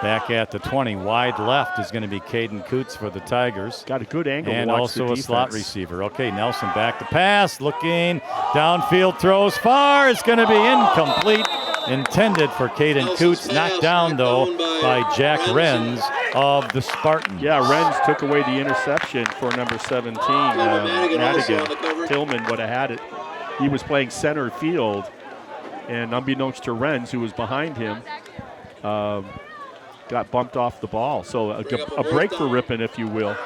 Back at the 20. Wide left is going to be Caden Coots for the Tigers. Got a good angle And to watch also the a slot defense. receiver. Okay, Nelson back to pass. Looking. Downfield throws far. It's going to be incomplete. Intended for Caden Nelson's Coots. pass Knocked down, though, knocked down by by Jack Renz. Renz of the Spartans. Yeah, Renz took away the interception for number 17. Madigan also on the Madigan. coverage. Tillman would have had it. He was playing center field, and unbeknownst to Renz, who was behind him, got bumped off the ball. So a break for Ripon, if you will.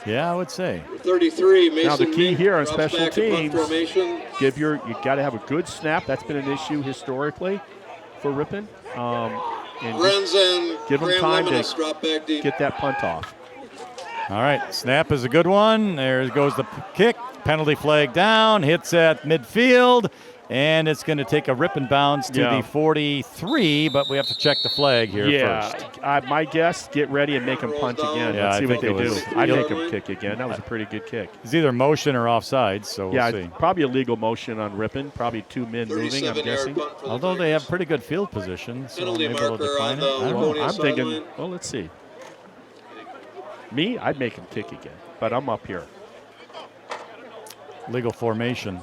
Yeah, I would say. 33, Mason. Now the key here on drops special back to punt teams, formation. you got to have a good snap. That's been an issue historically for Ripon. And Renz and give them Graham time Lemonis to drop back deep. get that punt off. All right, snap is a good one. There goes the kick. Penalty flag down, hits at midfield, and it's going to take a Ripon bounce to the 43, but we have to check the flag here first. My guess, get ready and make them punt again. Yeah, Let's see I what think they it do. was- I'd make them kick again. That was a pretty good kick. It's either motion or offside, so we'll see. Probably a legal motion on Ripon. Probably 2 men moving, I'm 37-yard guessing. punt for the Although they have Tigers. pretty good field position, so Penalty maybe they'll marker decline on it. the I don't know. Laconia I'm thinking, sideline. well, let's see. Me, I'd make him kick again, but I'm up here. Legal formation.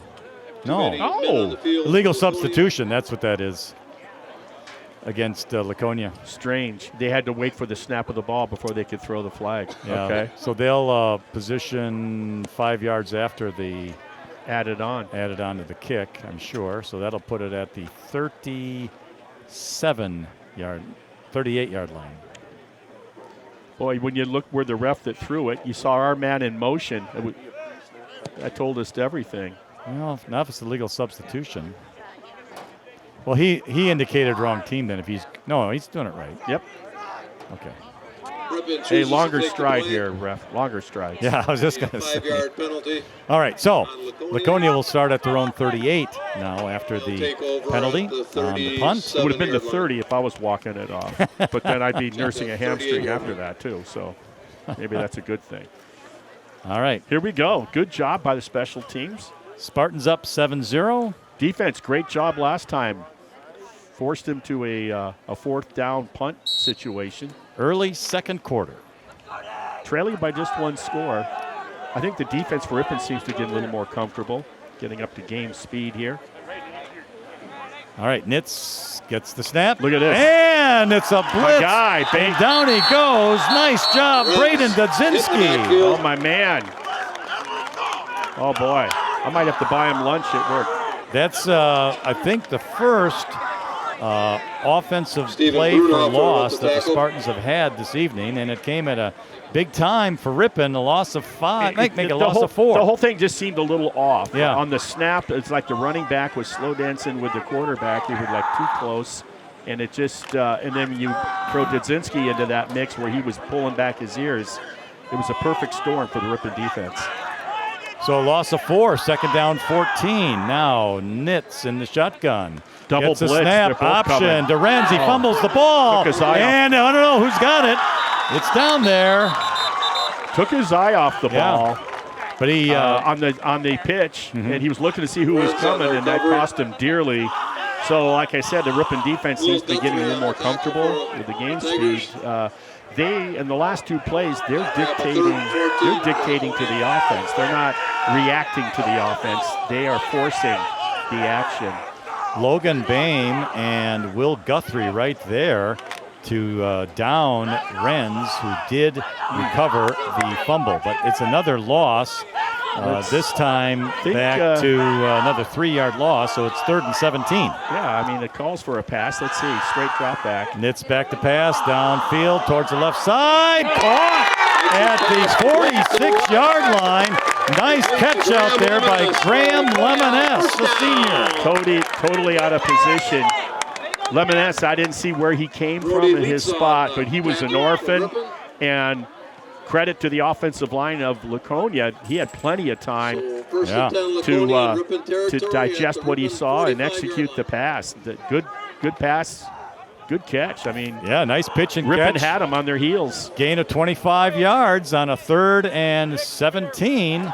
Too many No, men on the field illegal for Laconia. substitution. That's what that is against Laconia. Strange. They had to wait for the snap of the ball before they could throw the flag. Yeah. Okay. So they'll position 5 yards after the Added on. added on to the kick, I'm sure. So that'll put it at the 38-yard line. Boy, when you look where the ref that threw it, you saw our man in motion. That told us everything. Well, now if it's a legal substitution. Well, he indicated wrong team then. He's doing it right. Yep. Okay. Ripon A chooses to longer take the stride play. here, ref. Longer stride. Yeah, I was just going to say. 5-yard penalty. All right, so On Laconia. Laconia will start at their own 38 now after the Take over penalty at the on the punt. It would have been the 7-yard line. 30 if I was walking it off. But then I'd be nursing a hamstring 38-yard after that, too. So maybe that's a good thing. All right, Here we go. Good job by the special teams. Spartans up 7-0. Defense, great job last time. Forced him to a fourth down punt situation. Early second quarter. Trailing by just one score. I think the defense for Ripon seems to get a little more comfortable, getting up to game speed here. All right, Nitz gets the snap. Look at this. And it's a blitz. guy, and down he goes. Nice job, Braden Hit the Dudzinski. backfield. Oh, my man. Oh, boy. I might have to buy him lunch at work. That's, I think, the first offensive Stephen play for Brunhofer loss with the that the tackle. Spartans have had this evening, and it came at a big time for Ripon, a loss of 5. Make a loss of 4. The whole thing just seemed a little off. Yeah. On the snap, it's like the running back was slow dancing with the quarterback. They were like too close. And it just, and then you throw Dudzinski into that mix where he was pulling back his ears. It was a perfect storm for the Ripon defense. So a loss of 4, second down 14. Now Nitz in the shotgun. Double Gets a blitz. snap They're both option. coming. Dorenzi Oh. fumbles the ball. Took his eye off. And I don't know who's got it. It's down there. Took his eye off the Yeah. ball But he, on the pitch, and he was looking to see who was coming, and that cost him dearly. So, like I said, the Ripon defense seems to be getting a little more comfortable with the game speed. They, in the last 2 plays, they're dictating to the offense. They're not reacting to the offense. They are forcing the action. Logan Boehm and Will Guthrie right there to down Renz, who did recover the fumble. But it's another loss, this time think, back to another 3-yard loss, so it's 3rd and 17. Yeah, I mean, it calls for a pass. Let's see, straight drop back. Nitz back to pass, downfield towards the left side, caught at the 46-yard line. Nice catch out there by Graham Lemoness, the senior. Totally out of position. Lemoness, I didn't see where he came from in his spot, but he was an orphan. And credit to the offensive line of Laconia. He had plenty of time So first Yeah. and 10, Laconia in Ripon to territory digest at the what he Ripon saw and 45 execute yard the pass. Good pass, good catch. I mean, Yeah, nice pitch and Ripon catch. had him on their heels. Gain of 25 yards on a 3rd and 17.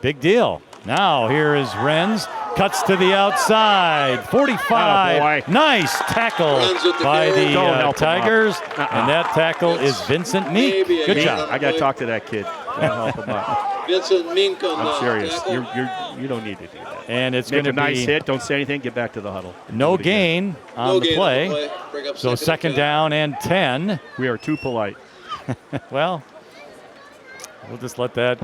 Big deal. Now here is Renz. Cuts to the outside. 45. Attaboy. Nice tackle Renz at the by carry. the Don't help him Tigers. up. And that tackle is Vincent Meek. Maybe a Good gain job. on I got to talk to that kid. Don't help him up. Vincent Mink on I'm the serious. tackle. You don't need to do that. And it's Make going to a nice be hit. Don't say anything. Get back to the huddle. no Do it again. gain on No the gain play. Bring up So second and 10. down and 10. We are too polite. Well, we'll just let that.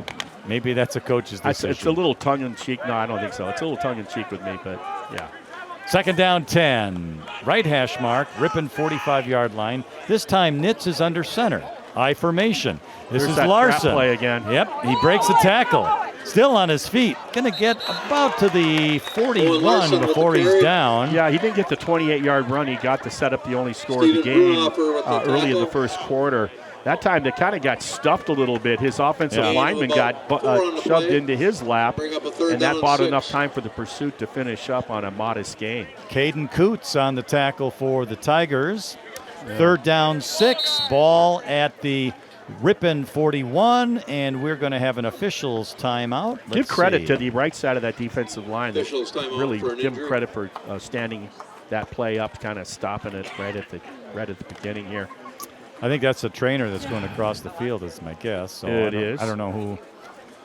Maybe that's a coach's decision. It's a little tongue-in-cheek. No, I don't think so. It's a little tongue-in-cheek with me, but yeah. Second down 10. Right hash mark, Ripon 45-yard line. This time Nitz is under center. I formation. This There's is that Larson. trap play again. Yep, he breaks the tackle. Still on his feet. Going to get about to the 41 before he's down. Yeah, he didn't get the 28-yard run he got to set up the only score of the game early in the first quarter. That time they kind of got stuffed a little bit. His offensive lineman got shoved into his lap, and that bought enough time for the pursuit to finish up on a modest gain. Caden Coots on the tackle for the Tigers. Third down 6, ball at the Ripon 41, and we're going to have an officials timeout. Give credit to the right side of that defensive line. Really give them credit for standing that play up, kind of stopping it right at the beginning here. I think that's a trainer that's going across the field, is my guess. So It is. I don't know who.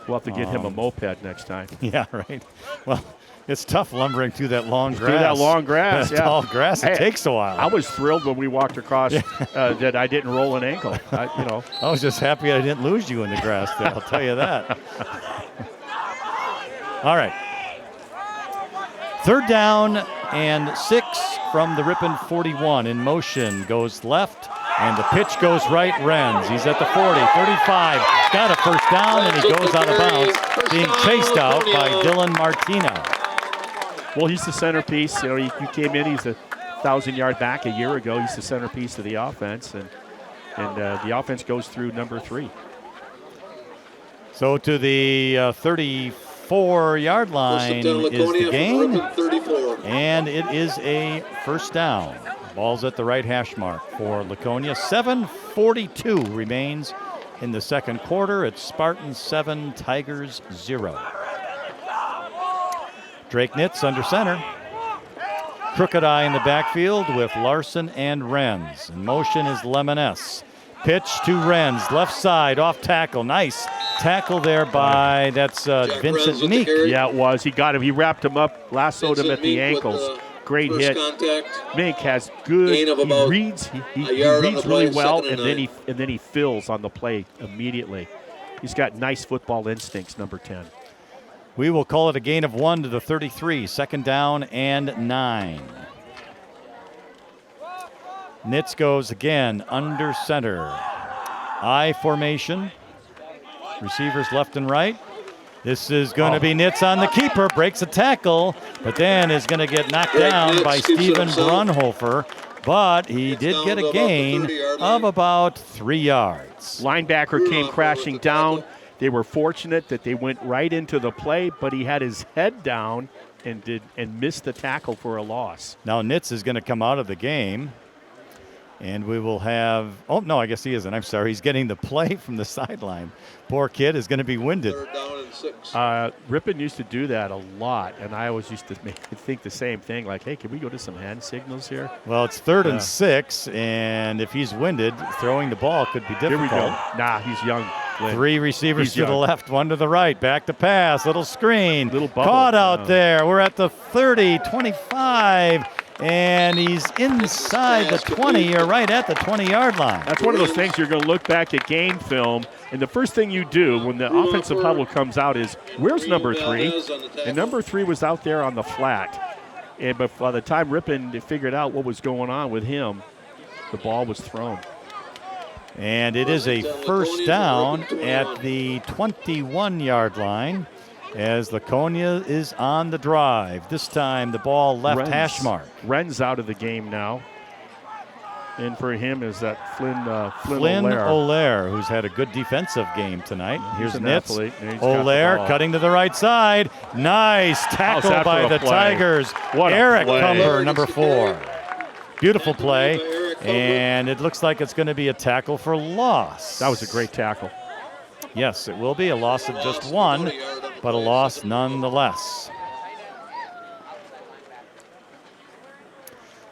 We'll have to get him a moped next time. Yeah, right. Well, it's tough lumbering through that long grass. Through that long grass, that tall grass. It takes a while. I was thrilled when we walked across that I didn't roll an ankle. I was just happy I didn't lose you in the grass there, I'll tell you that. All right. Third down and 6 from the Ripon 41. In motion, goes left, and the pitch goes right. Renz, he's at the 40, 35, got a first down, and he goes out of bounds, being chased out by Dylan Martina. Well, he's the centerpiece. You know, he came in, he's a 1,000-yard back a year ago. He's the centerpiece of the offense, and the offense goes through number 3. So to the 34-yard line is the gain, and it is a first down. Ball's at the right hash mark for Laconia. 7:42 remains in the second quarter. It's Spartans 7, Tigers 0. Drake Nitz under center. Crooked eye in the backfield with Larson and Renz. In motion is Lemoness. Pitch to Renz, left side, off tackle. Nice tackle there by, that's Vincent Meek. Yeah, it was. He got him. He wrapped him up, lassoed him at the ankles. Great hit. Mink has good. He reads really well, and then he fills on the play immediately. He's got nice football instincts, number 10. We will call it a gain of 1 to the 33. Second down and 9. Nitz goes again under center. I formation. Receivers left and right. This is going to be Nitz on the keeper. Breaks a tackle, but then is going to get knocked down by Steven Brunhofer. But he did get a gain of about 3 yards. Linebacker came crashing down. They were fortunate that they went right into the play, but he had his head down and missed the tackle for a loss. Now Nitz is going to come out of the game. And we will have, oh, no, I guess he isn't. I'm sorry. He's getting the play from the sideline. Poor kid is going to be winded. Third down and 6. Ripon used to do that a lot, and I always used to think the same thing, like, hey, can we go to some hand signals here? Well, it's 3rd and 6, and if he's winded, throwing the ball could be difficult. Here we go. Nah, he's young. Lynn. 3 receivers to the left, 1 to the right. Back to pass, little screen. Little bubble. Caught out there. We're at the 30, 25. And he's inside the 20, or right at the 20-yard line. That's one of those things you're going to look back at game film, and the first thing you do when the offensive huddle comes out is, where's number 3? And number 3 was out there on the flat. But by the time Ripon figured out what was going on with him, the ball was thrown. And it is a first down at the 21-yard line, as Laconia is on the drive. This time the ball left hash mark. Ren's out of the game now. And for him is that Flynn Olaire, who's had a good defensive game tonight. Here's Nitz. Olaire cutting to the right side. Nice tackle by the Tigers. Eric Cumber, number 4. Beautiful play. And it looks like it's going to be a tackle for loss. That was a great tackle. Yes, it will be a loss of just 1, but a loss nonetheless.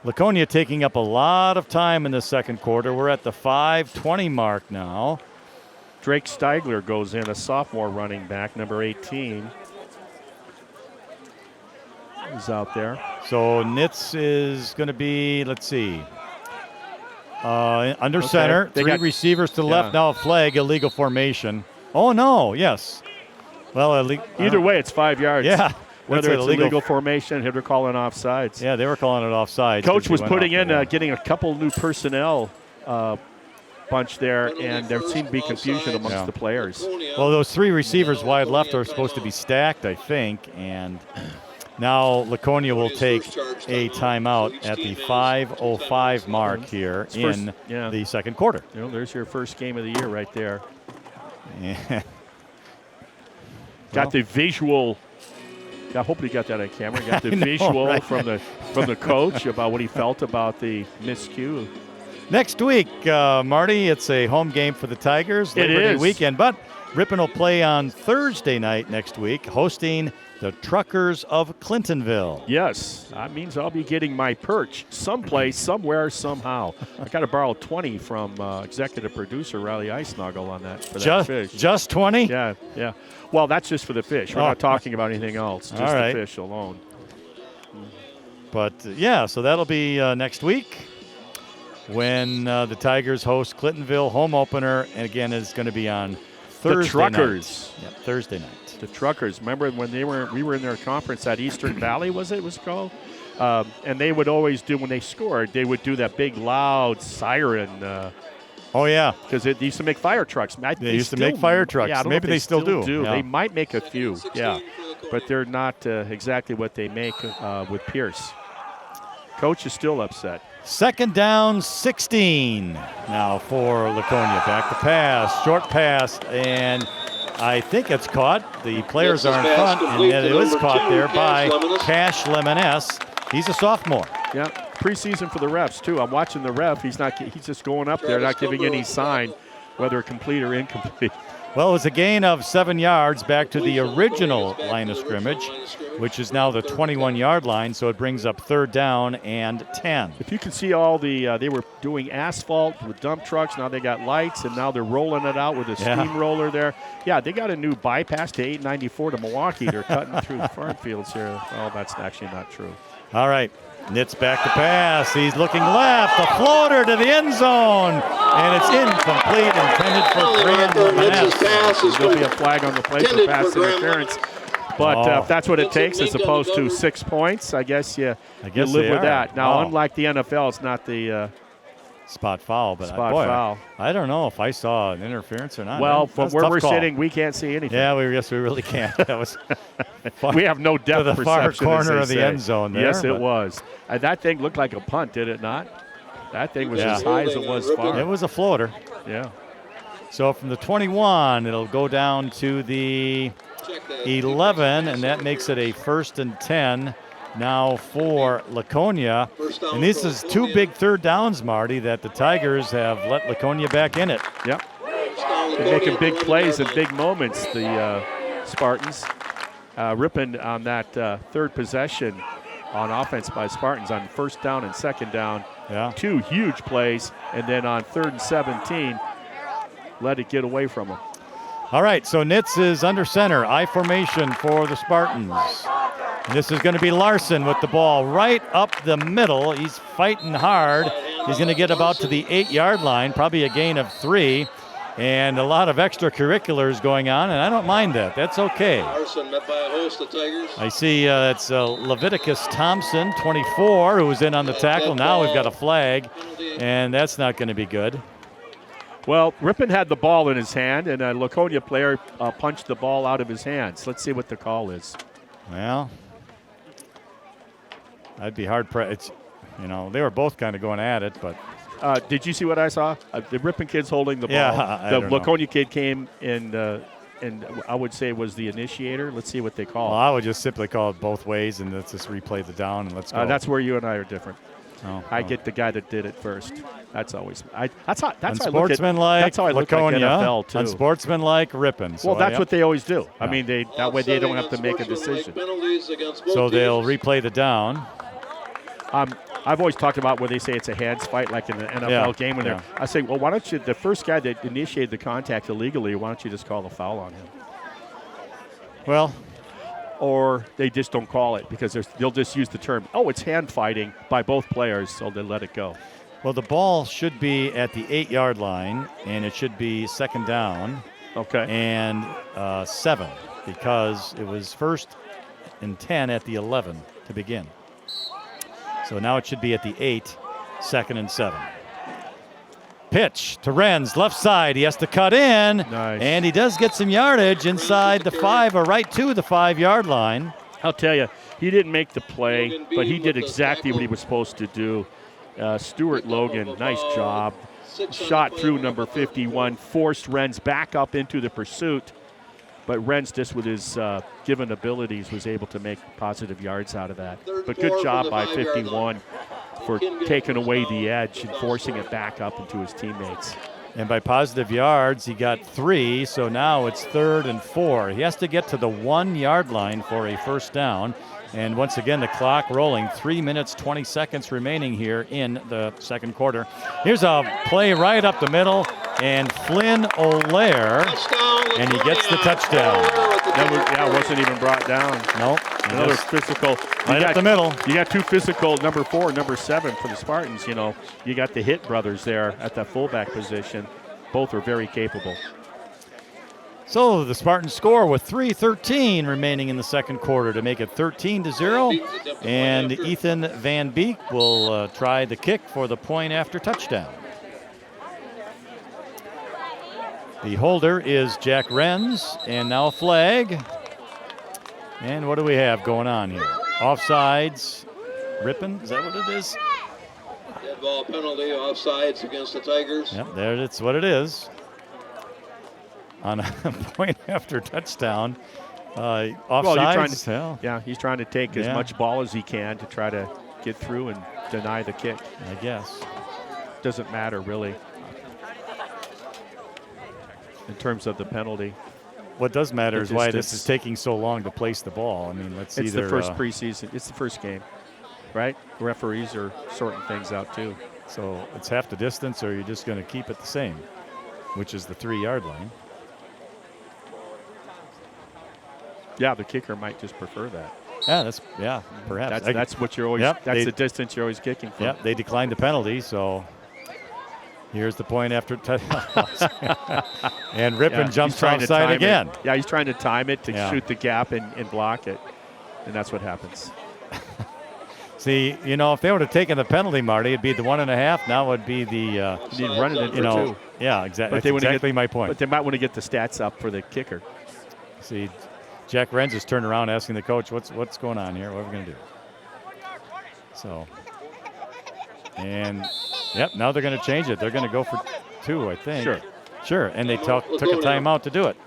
Laconia taking up a lot of time in the second quarter. We're at the 5:20 mark now. Drake Steigler goes in, a sophomore running back, number 18. He's out there. So Nitz is going to be, let's see, under center. 3 receivers to the left. Now a flag, illegal formation. Oh, no, yes. Well, either way, it's 5 yards. Yeah. whether say it's the illegal formation, they're calling offsides. Yeah, they were calling it offsides. Coach was Went putting off in, the- getting a couple new personnel bunch there, and there seemed to be confusion amongst Yeah. the players. Well, those 3 receivers wide left are supposed to be stacked, I think, and now Laconia will take a timeout at the 5:05 mark here in the second quarter. You know, there's your first game of the year right there. Yeah. Got the visual. I hope you got that on camera. Got the I know, visual right? from the coach about what he felt about the miscue. Next week, Marty, it's a home game for the Tigers. It Labor Day is. weekend, but Ripon will play on Thursday night next week, hosting the Truckers of Clintonville. Yes, that means I'll be getting my perch someplace, somewhere, somehow. I got to borrow 20 from executive producer Riley Eisnagel on that for that fish. Just 20? Yeah. Well, that's just for the fish. We're not talking about anything else. Just All right. the fish alone. But, yeah, so that'll be next week when the Tigers host Clintonville home opener. And, again, it's going to be on Thursday The Truckers. night. Yeah, Thursday night. The Truckers. Remember when we were in their conference at Eastern Valley, was called? And they would always do, when they scored, they would do that big, loud siren. Oh, yeah. Because they used to make fire trucks. They used to make fire trucks. Yeah, I don't know Maybe if they still do. Yeah. They might make a few, yeah. But they're not exactly what they make with Pierce. Coach is still upset. Second down, 16 now for Laconia. Back to pass, short pass, and I think it's caught. The players are in front, and yet it was caught there by Cash Lemoness. He's a sophomore. Yeah, preseason for the refs too. I'm watching the ref. He's just going up there, not giving any sign, whether complete or incomplete. Well, it was a gain of 7 yards back to the original line of scrimmage, which is now the 21-yard line, so it brings up third down and 10. If you can see all the, they were doing asphalt with dump trucks. Now they got lights, and now they're rolling it out with a steamroller there. Yeah, they got a new bypass to 894 to Milwaukee. They're cutting through the farm fields here. Oh, that's actually not true. All right, Nitz back to pass. He's looking left, a floater to the end zone, and it's incomplete, intended for Graham Lemoness. There'll be a flag on the play for pass interference. But if that's what it takes, as opposed to 6 points, I guess you live with that. Now, unlike the NFL, it's not the spot foul, but foul. I don't know if I saw an interference or not. Well, from where we're sitting, we can't see anything. Yeah, we really can't. That was we have no depth to the far perception, corner of the end zone there. Yes, it was. That thing looked like a punt, did it not? That thing was as high as it was far. It was a floater. Yeah. So from the 21, it'll go down to the 11, and that makes it a 1st and 10 now for Laconia. And this is 2 big third downs, Marty, that the Tigers have let Laconia back in it. Yep. They're making big plays and big moments, the Spartans. Ripon on that third possession on offense by Spartans on first down and second down. Yeah. 2 huge plays, and then on 3rd and 17, let it get away from them. All right, so Nitz is under center, I formation for the Spartans. And this is going to be Larson with the ball right up the middle. He's fighting hard. He's going to get about to the 8-yard line, probably a gain of 3. And a lot of extracurriculars going on, and I don't mind that. That's okay. Larson met by a host of Tigers. I see it's Leviticus Thompson, 24, who was in on the tackle. Now we've got a flag, and that's not going to be good. Well, Ripon had the ball in his hand, and a Laconia player punched the ball out of his hands. Let's see what the call is. Well, I'd be hard pressed. They were both kind of going at it, but. Did you see what I saw? The Ripon kid's holding the ball. Yeah, the Laconia kid came and I would say was the initiator. Let's see what they call. Well, I would just simply call it both ways, and let's just replay the down and let's go. That's where you and I are different. I get the guy that did it first. That's always. That's how I look at Unsportsmanlike That's how I look at Laconia, NFL too. unsportsmanlike Ripon. Well, that's what they always do. I mean, that way they don't have to make a decision. So they'll replay the down. I've always talked about where they say it's a hands fight, like in the NFL game. When I say, well, why don't you, the first guy that initiated the contact illegally, why don't you just call the foul on him? Well, or they just don't call it because they'll just use the term, it's hand fighting by both players, so they let it go. Well, the ball should be at the 8-yard line, and it should be second down. Okay. And 7, because it was first and 10 at the 11 to begin. So now it should be at the 8, 2nd and 7. Pitch to Renz, left side. He has to cut in. Nice. And he does get some yardage inside the 5 or right to the 5-yard line. I'll tell you, he didn't make the play, but he did exactly what he was supposed to do. Stuart Logan, nice job. Shot through number 51, forced Renz back up into the pursuit. But Renz, just with his given abilities, was able to make positive yards out of that. But good job by 51 for taking away the edge and forcing it back up into his teammates. And by positive yards, he got 3, so now it's 3rd and 4. He has to get to the 1-yard line for a first down. And once again, the clock rolling. 3 minutes, 20 seconds remaining here in the second quarter. Here's a play right up the middle, and Flynn O'Lear, and he gets the touchdown. That wasn't even brought down. Nope. Another physical. Right up the middle. You got 2 physical, number 4, number 7 for the Spartans. You know, you got the Hit brothers there at that fullback position. Both are very capable. So the Spartans score with 3:13 remaining in the second quarter to make it 13-0. And Ethan Van Beek will try the kick for the point after touchdown. The holder is Jack Renz, and now a flag. And what do we have going on here? Offsides. Ripon, is that what it is? Dead ball penalty, offsides against the Tigers. Yep, there it's what it is. On a point after touchdown. Offsides. Well, he's trying to take as much ball as he can to try to get through and deny the kick. I guess. Doesn't matter, really, in terms of the penalty. What does matter is why this is taking so long to place the ball. I mean, it's the first preseason. It's the first game, right? Referees are sorting things out, too. So it's half the distance, or you're just going to keep it the same, which is the 3-yard line. Yeah, the kicker might just prefer that. Yeah, perhaps. That's what you're always. That's the distance you're always kicking from. Yeah, they declined the penalty, so here's the point after and Ripon jumps offside again. Yeah, he's trying to time it to shoot the gap and block it, and that's what happens. See, if they would have taken the penalty, Marty, it'd be the 1.5. Now it would be the running it for 2. Yeah, exactly. That's exactly my point. But they might want to get the stats up for the kicker. See, Jack Renz is turned around asking the coach, what's going on here? What are we going to do? So, and, now they're going to change it. They're going to go for 2, I think. Sure, and they took a timeout to do it.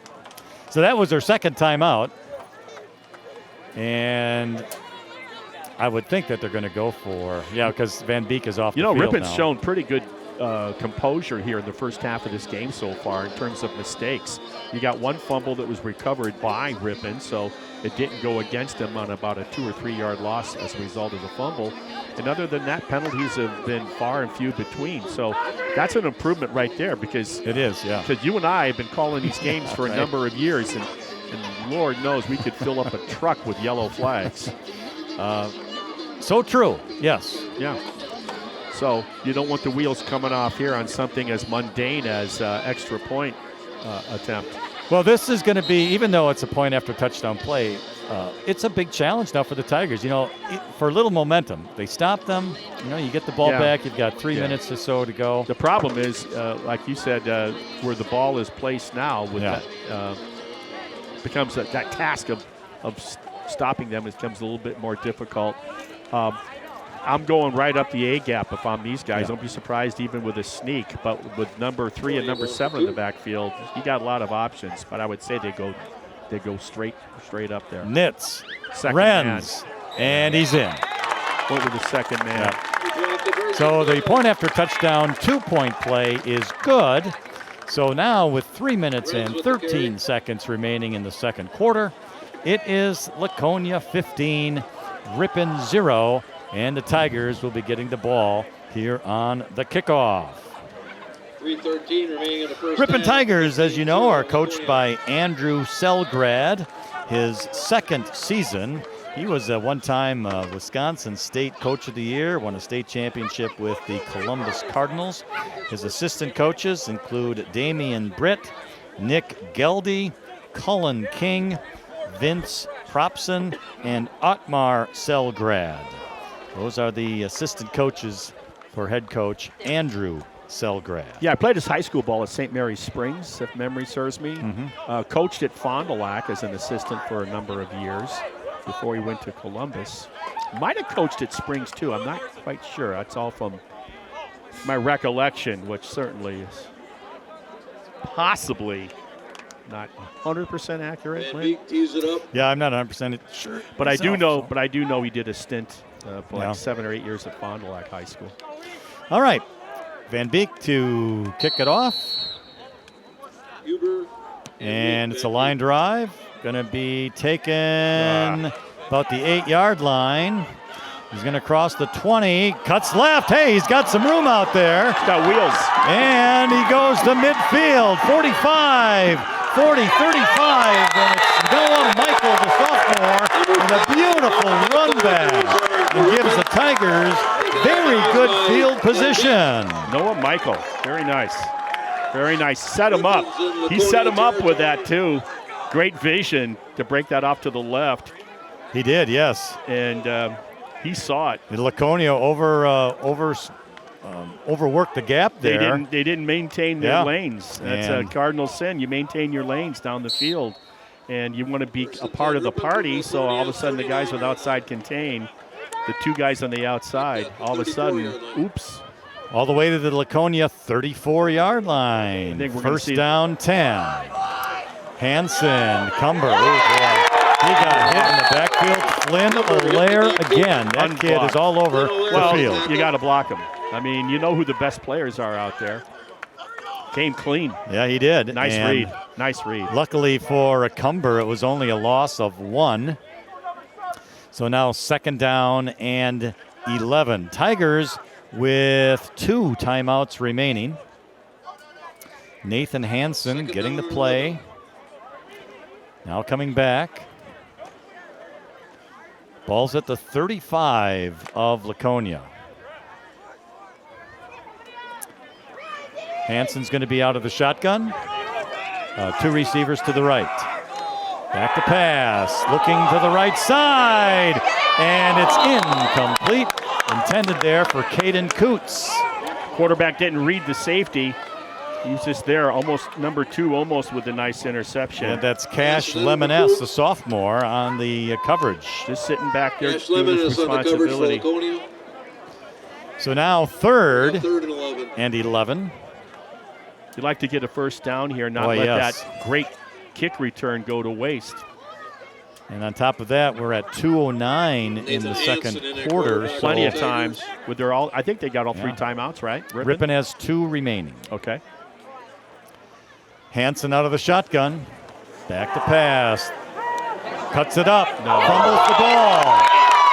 So that was their second timeout. And I would think that they're going to go for, because Van Beek is off the field Ripon's now. shown pretty good composure here in the first half of this game so far in terms of mistakes. You got one fumble that was recovered by Ripon, so it didn't go against him on about a 2 or 3 yard loss as a result of the fumble. And other than that, penalties have been far and few between. So that's an improvement right there, because it is, because you and I have been calling these games for a number of years, and Lord knows we could fill up a truck with yellow flags. So true. Yes. Yeah. So you don't want the wheels coming off here on something as mundane as extra point attempt. Well, this is going to be, even though it's a point after touchdown play, it's a big challenge now for the Tigers. For a little momentum, they stop them. You get the ball back. You've got 3 minutes or so to go. The problem is, like you said, where the ball is placed now, with that becomes that task of stopping them. It becomes a little bit more difficult. I'm going right up the A gap if I'm these guys. Don't be surprised even with a sneak. But with number 3 and number 7 in the backfield, you got a lot of options. But I would say they go straight up there. Nitz, second Renz, and he's in. Went with the second man. So the point after touchdown 2-point play is good. So now with 3 minutes and 13 seconds remaining in the second quarter, it is Laconia 15, Ripon 0. And the Tigers will be getting the ball here on the kickoff. 3:13 remaining in the first Ripon half. Tigers, as you know, are coached by Andrew Selgrad, his second season. He was a one-time Wisconsin State Coach of the Year, won a state championship with the Columbus Cardinals. His assistant coaches include Damian Britt, Nick Geldy, Cullen King, Vince Propson and Otmar Selgrad. Those are the assistant coaches for head coach Andrew Selgrad. Yeah, I played his high school ball at St. Mary's Springs, if memory serves me. Coached at Fond du Lac as an assistant for a number of years before he went to Columbus. Might have coached at Springs, too. I'm not quite sure. That's all from my recollection, which certainly is possibly not 100% accurate. Van Beek tees it up. Yeah, I'm not 100% sure. But I do myself, know he did a stint for Yeah. like 7 or 8 years at Fond du Lac High School. All right. Van Beek to kick it off. Huber. And it's a line drive. Going to be taken about the 8-yard line. He's going to cross the 20. Cuts left. Hey, he's got some room out there. He's got wheels. And he goes to midfield. 45, 40, 35. And it's Noah Michael, the sophomore, with a beautiful run back. And gives the Tigers very good field position. Noah Michael, very nice. Very nice. Set him up. He set him up with that, too. Great vision to break that off to the left. He did, yes. And he saw it. And Laconia overworked the gap there. They didn't maintain their lanes. That's a cardinal sin. You maintain your lanes down the field, and you want to be a part of the party. So all of a sudden, the guys with outside contain, the two guys on the outside, all of a sudden, oops. All the way to the Laconia 34-yard line. I think we're gonna First see down 10. Hanson, Cumber. He got hit in the backfield. Flynn Allaire again. That kid is all over the field. You got to block him. I mean, you know who the best players are out there. Came clean. Yeah, he did. Nice And read. Nice read. Luckily for Cumber, it was only a loss of 1. So now second down and 11. Tigers with 2 timeouts remaining. Nathan Hanson getting the play. Now coming back. Ball's at the 35 of Laconia. Hanson's going to be out of the shotgun. 2 receivers to the right. Back to pass, looking to the right side, and it's incomplete. Intended there for Caden Coots. Quarterback didn't read the safety. He's just there, almost number 2, almost with a nice interception. And that's Cash Lemoness, the sophomore, on the coverage. Just sitting back there Cash doing Lemon his is on the coverage for responsibility. Laconia. So now third Third and 11. and 11. You'd like to get a first down here, not let that great kick return go to waste. And on top of that, we're at 2:09 in the second quarter. So Plenty of times. With their all, I think they got all 3 timeouts, right? Ripon has 2 remaining. Okay. Hanson out of the shotgun. Back to pass. Cuts it up. Fumbles the ball.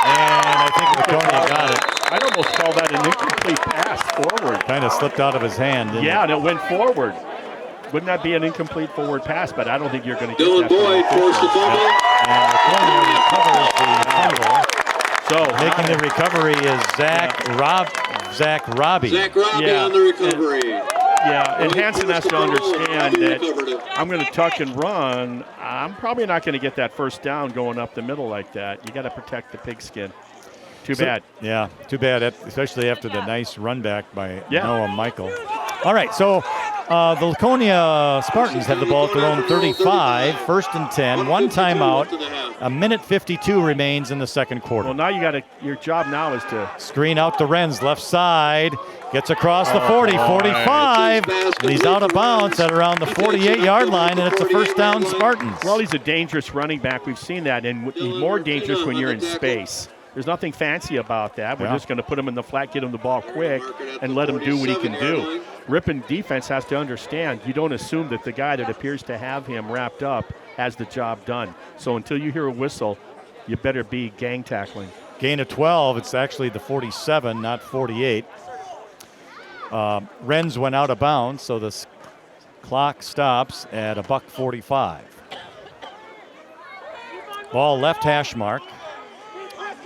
And I think Laconia got it. I'd almost call that an incomplete pass forward. Kind of slipped out of his hand. Didn't Yeah, it? and it went forward. Wouldn't that be an incomplete forward pass? But I don't think you're going to get Dylan that. Boyd forced the fumble. And Laconia recovers the fumble. So Making the recovery is Zach Robbie. Zach Robbie Yeah. on the recovery. yeah, and Hanson has to understand He that recovered it. I'm going to tuck and run. I'm probably not going to get that first down going up the middle like that. You got to protect the pigskin. Too bad. Yeah, too bad, especially after the nice run back by Yeah. Noah Michael. All right, so the Laconia Spartans have the ball at their own 35, first and 10, 1 timeout. A minute 52 remains in the second quarter. Well, now you got to. Your job now is to. Screen out to Renz, left side, gets across the 40, 45, and he's out of bounds at around the 48-yard line, and it's a first down Spartans. Well, he's a dangerous running back. We've seen that, and he's more dangerous when you're in space. There's nothing fancy about that. We're just going to put him in the flat, get him the ball quick, and let him do what he can do. Ripon defense has to understand you don't assume that the guy that appears to have him wrapped up has the job done. So until you hear a whistle, you better be gang tackling. Gain of 12. It's actually the 47, not 48. Renz went out of bounds, so the clock stops at $1:45. Ball left hash mark.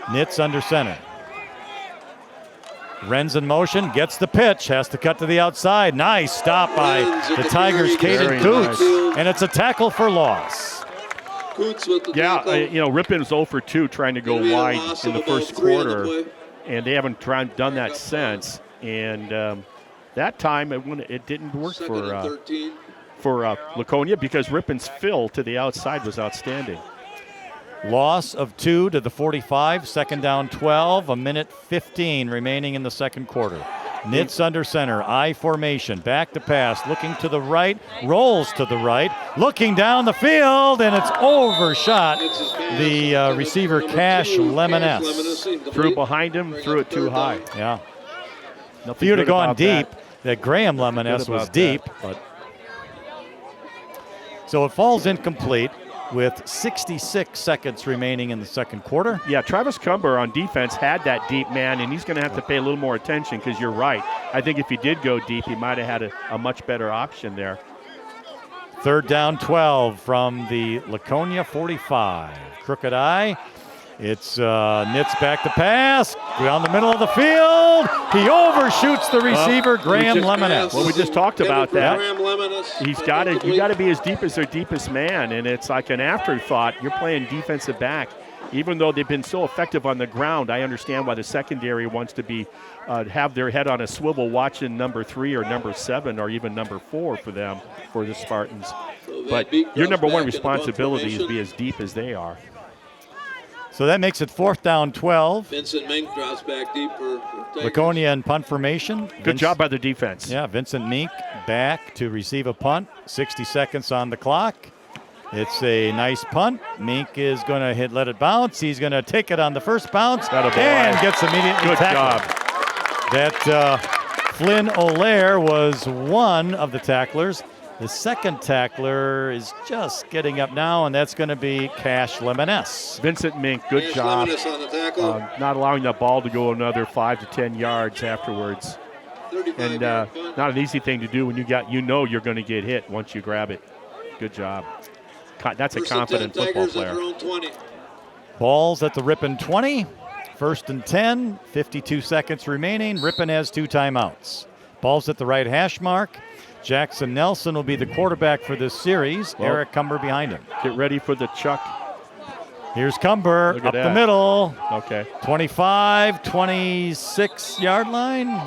Nitz under center. Renz in motion, gets the pitch, has to cut to the outside. Nice stop by the Tigers' Caden Coots, and it's a tackle for loss. Coots with the Yeah, tackle. Ripon's 0 for 2 trying to go Gonna be a wide loss in of the about first 3 on the quarter, play. and they haven't done that since. And that time it didn't work Second and 13. for Laconia because Ripon's fill to the outside was outstanding. Loss of 2 to the 45, second down 12, a minute 15 remaining in the second quarter. Nitz under center, I formation, back to pass, looking to the right, rolls to the right, looking down the field, and it's overshot the receiver Cash Lemoness. Threw behind him, threw it too high. Yeah. Nothing If you'd have good gone about deep, that. Graham Nothing good Lemoness was about deep, that. but so it falls incomplete with 66 seconds remaining in the second quarter. Yeah, Travis Cumber on defense had that deep man, and he's going to have to pay a little more attention because you're right. I think if he did go deep, he might have had a much better option there. Third down 12 from the Laconia 45. Crooked eye. It's Nitz back to pass. Down the middle of the field. He overshoots the receiver, Graham Lemoness. Well, we just talked about that. Graham Lemoness. You got to be as deep as their deepest man, and it's like an afterthought. You're playing defensive back. Even though they've been so effective on the ground, I understand why the secondary wants to be have their head on a swivel watching number 3 or number 7 or even number 4 for them, for the Spartans. But your number one responsibility is be as deep as they are. So that makes it fourth down 12. Vincent Mink drops back deep for Tigers. Laconia in punt formation. Good job by the defense. Yeah, Vincent Mink back to receive a punt. 60 seconds on the clock. It's a nice punt. Mink is going to let it bounce. He's going to take it on the first bounce and gets immediately Good tackled. job. That Flynn Olaire was one of the tacklers. The second tackler is just getting up now, and that's going to be Cash Lemoness. Vincent Mink, good Cash job. Lemoness on the tackle. Not allowing the ball to go another 5 to 10 yards afterwards. And 35-yard punt. not an easy thing to do when you're going to get hit once you grab it. Good job. That's a First and confident 10 football Tigers at player. their own 20. Ball's at the Ripon 20. First and 10, 52 seconds remaining. Ripon has 2 timeouts. Ball's at the right hash mark. Jackson Nelson will be the quarterback for this series. Well, Eric Cumber behind him. Get ready for the Chuck. Here's Cumber Look at up the that. middle. Okay. 25, 26 yard line.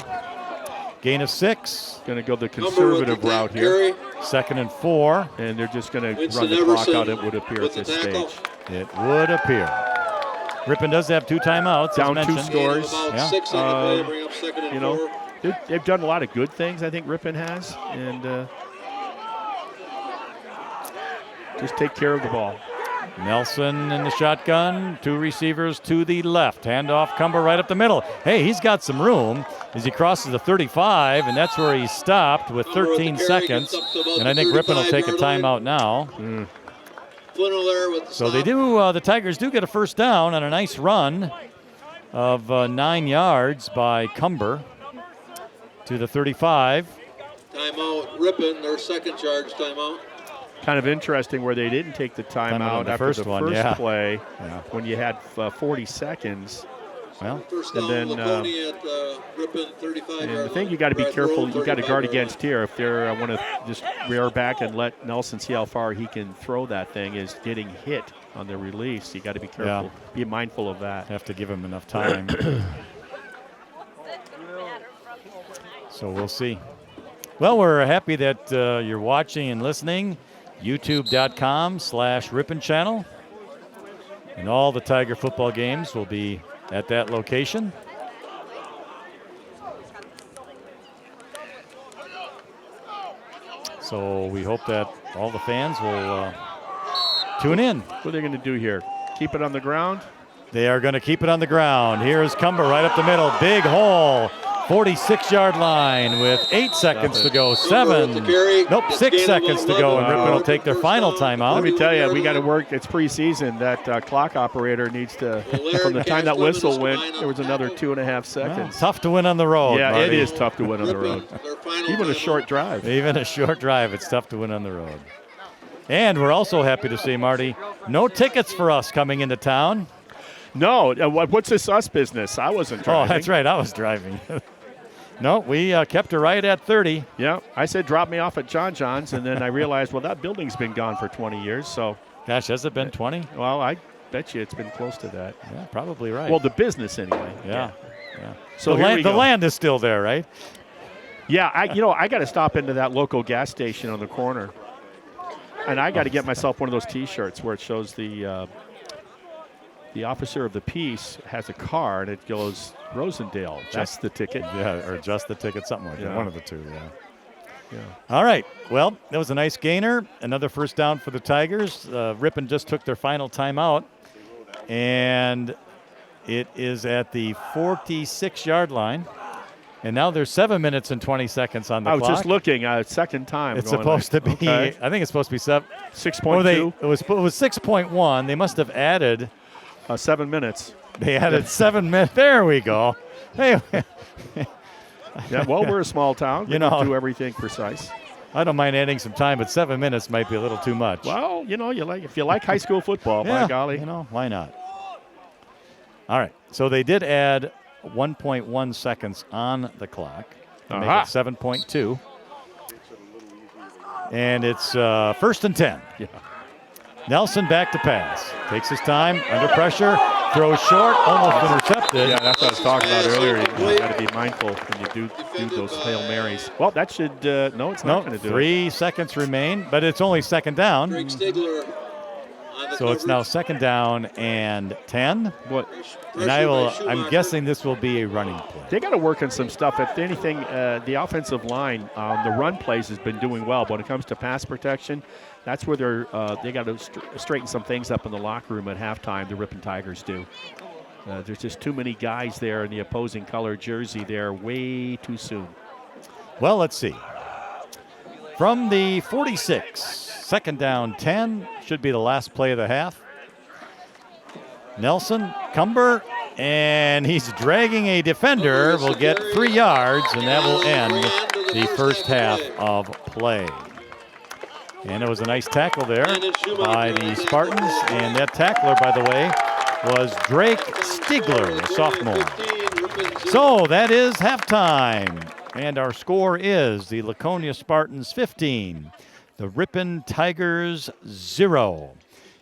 Gain of 6. Going to go the Cumber with conservative the route here. carry. Second and 4. And they're just going to Winston run the clock Everson out, it would appear, with at the this tackle. stage. It would appear. Ripon does have 2 timeouts. Down as 2 mentioned. scores. About Yeah. 6 on the play, bring up second and 4. They've done a lot of good things, I think Ripon has. And just take care of the ball. Nelson in the shotgun. 2 receivers to the left. Handoff, Cumber right up the middle. Hey, he's got some room as he crosses the 35, and that's where he stopped with 13 seconds. And I think Ripon will take a timeout now. Flynn Olaire with the So they stop. do. The Tigers do get a first down on a nice run of 9 yards by Cumber to the 35. Timeout. Ripon, their second charge timeout. Kind of interesting where they didn't take the Timeout on timeout the after first the one, first yeah. play Yeah. when you had 40 seconds. Well, First And down, then, Laconia at the Ripon 35-yard And line. the thing you got to be Or at their careful, own you got to 35-yard guard line. against here. If they're, I want to just rear back and let Nelson see how far he can throw that thing, is getting hit on the release. You got to be careful, be mindful of that. have to give him enough time. So we'll see. Well, we're happy that you're watching and listening. YouTube.com/Ripon channel. And all the Tiger football games will be at that location. So we hope that all the fans will tune in. What are they going to do here? Keep it on the ground? They are going to keep it on the ground. Here is Cumber right up the middle. Big hole. 46-yard line with 8 seconds to go. 7. Nope, 6 seconds to go. And Ripon will take their final timeout. Let me tell you, we got to work. It's preseason. That clock operator needs to, from the time that whistle went, there was another 2.5 seconds. Tough to win on the road. Yeah, Marty. it is tough to win on the road. Even a short drive. Even a short drive, it's tough to win on the road. And we're also happy to see, Marty, no tickets for us coming into town. No, what's this us business? I wasn't driving. Oh, that's right. I was driving. No, we kept her right at 30. Yeah, I said drop me off at John John's, and then I realized, well, that building's been gone for 20 years. So, Gosh, has it been 20? well, I bet you it's been close to that. Yeah, probably right. Well, the business anyway. yeah. So the, here we the go. land is still there, right? Yeah, I got to stop into that local gas station on the corner, and I got to get myself one of those T-shirts where it shows the officer of the peace has a card. It goes Rosendale. That's the ticket. Yeah, or just the ticket, something like that. Yeah. One of the two, yeah. All right. Well, that was a nice gainer. Another first down for the Tigers. Ripon just took their final timeout, and it is at the 46-yard line. And now there's 7 minutes and 20 seconds on the I clock. was just looking. Second time. It's going supposed like, to be. okay. I think it's supposed to be 6.2. It was 6.1. They must have added. 7 minutes. They added 7 minutes. There we go. Hey, Yeah. Well, we're a small town. We You know. don't do everything precise. I don't mind adding some time, but 7 minutes might be a little too much. Well, if you like high school football, yeah, by golly. why not? All right. So they did add 1.1 seconds on the clock to make Aha. it 7.2. And it's first and 10. Yeah. Nelson back to pass. Takes his time, under pressure, throws short, almost intercepted. Yeah, that's what I was talking about earlier. You got to be mindful when you do those Hail Marys. Well, that should no, it's not going to do 3 seconds remain, but it's only second down. Greg Stigler on the So it's now coverage. second down and 10. it. What And I'm guessing this will be a running play. they got to work on some stuff. If anything, the offensive line on the run plays has been doing well, but when it comes to pass protection, that's where they got to straighten some things up in the locker room at halftime. The Ripon Tigers do. There's just too many guys there in the opposing color jersey there way too soon. Well, let's see. From the 46, second down 10, should be the last play of the half. Nelson, Cumber, and he's dragging a defender. Will get 3 yards, and that will end the first half of play. And it was a nice tackle there by the Spartans. And that tackler, by the way, was Drake Stigler, a sophomore. So that is halftime. And our score is the Laconia Spartans 15, the Ripon Tigers 0.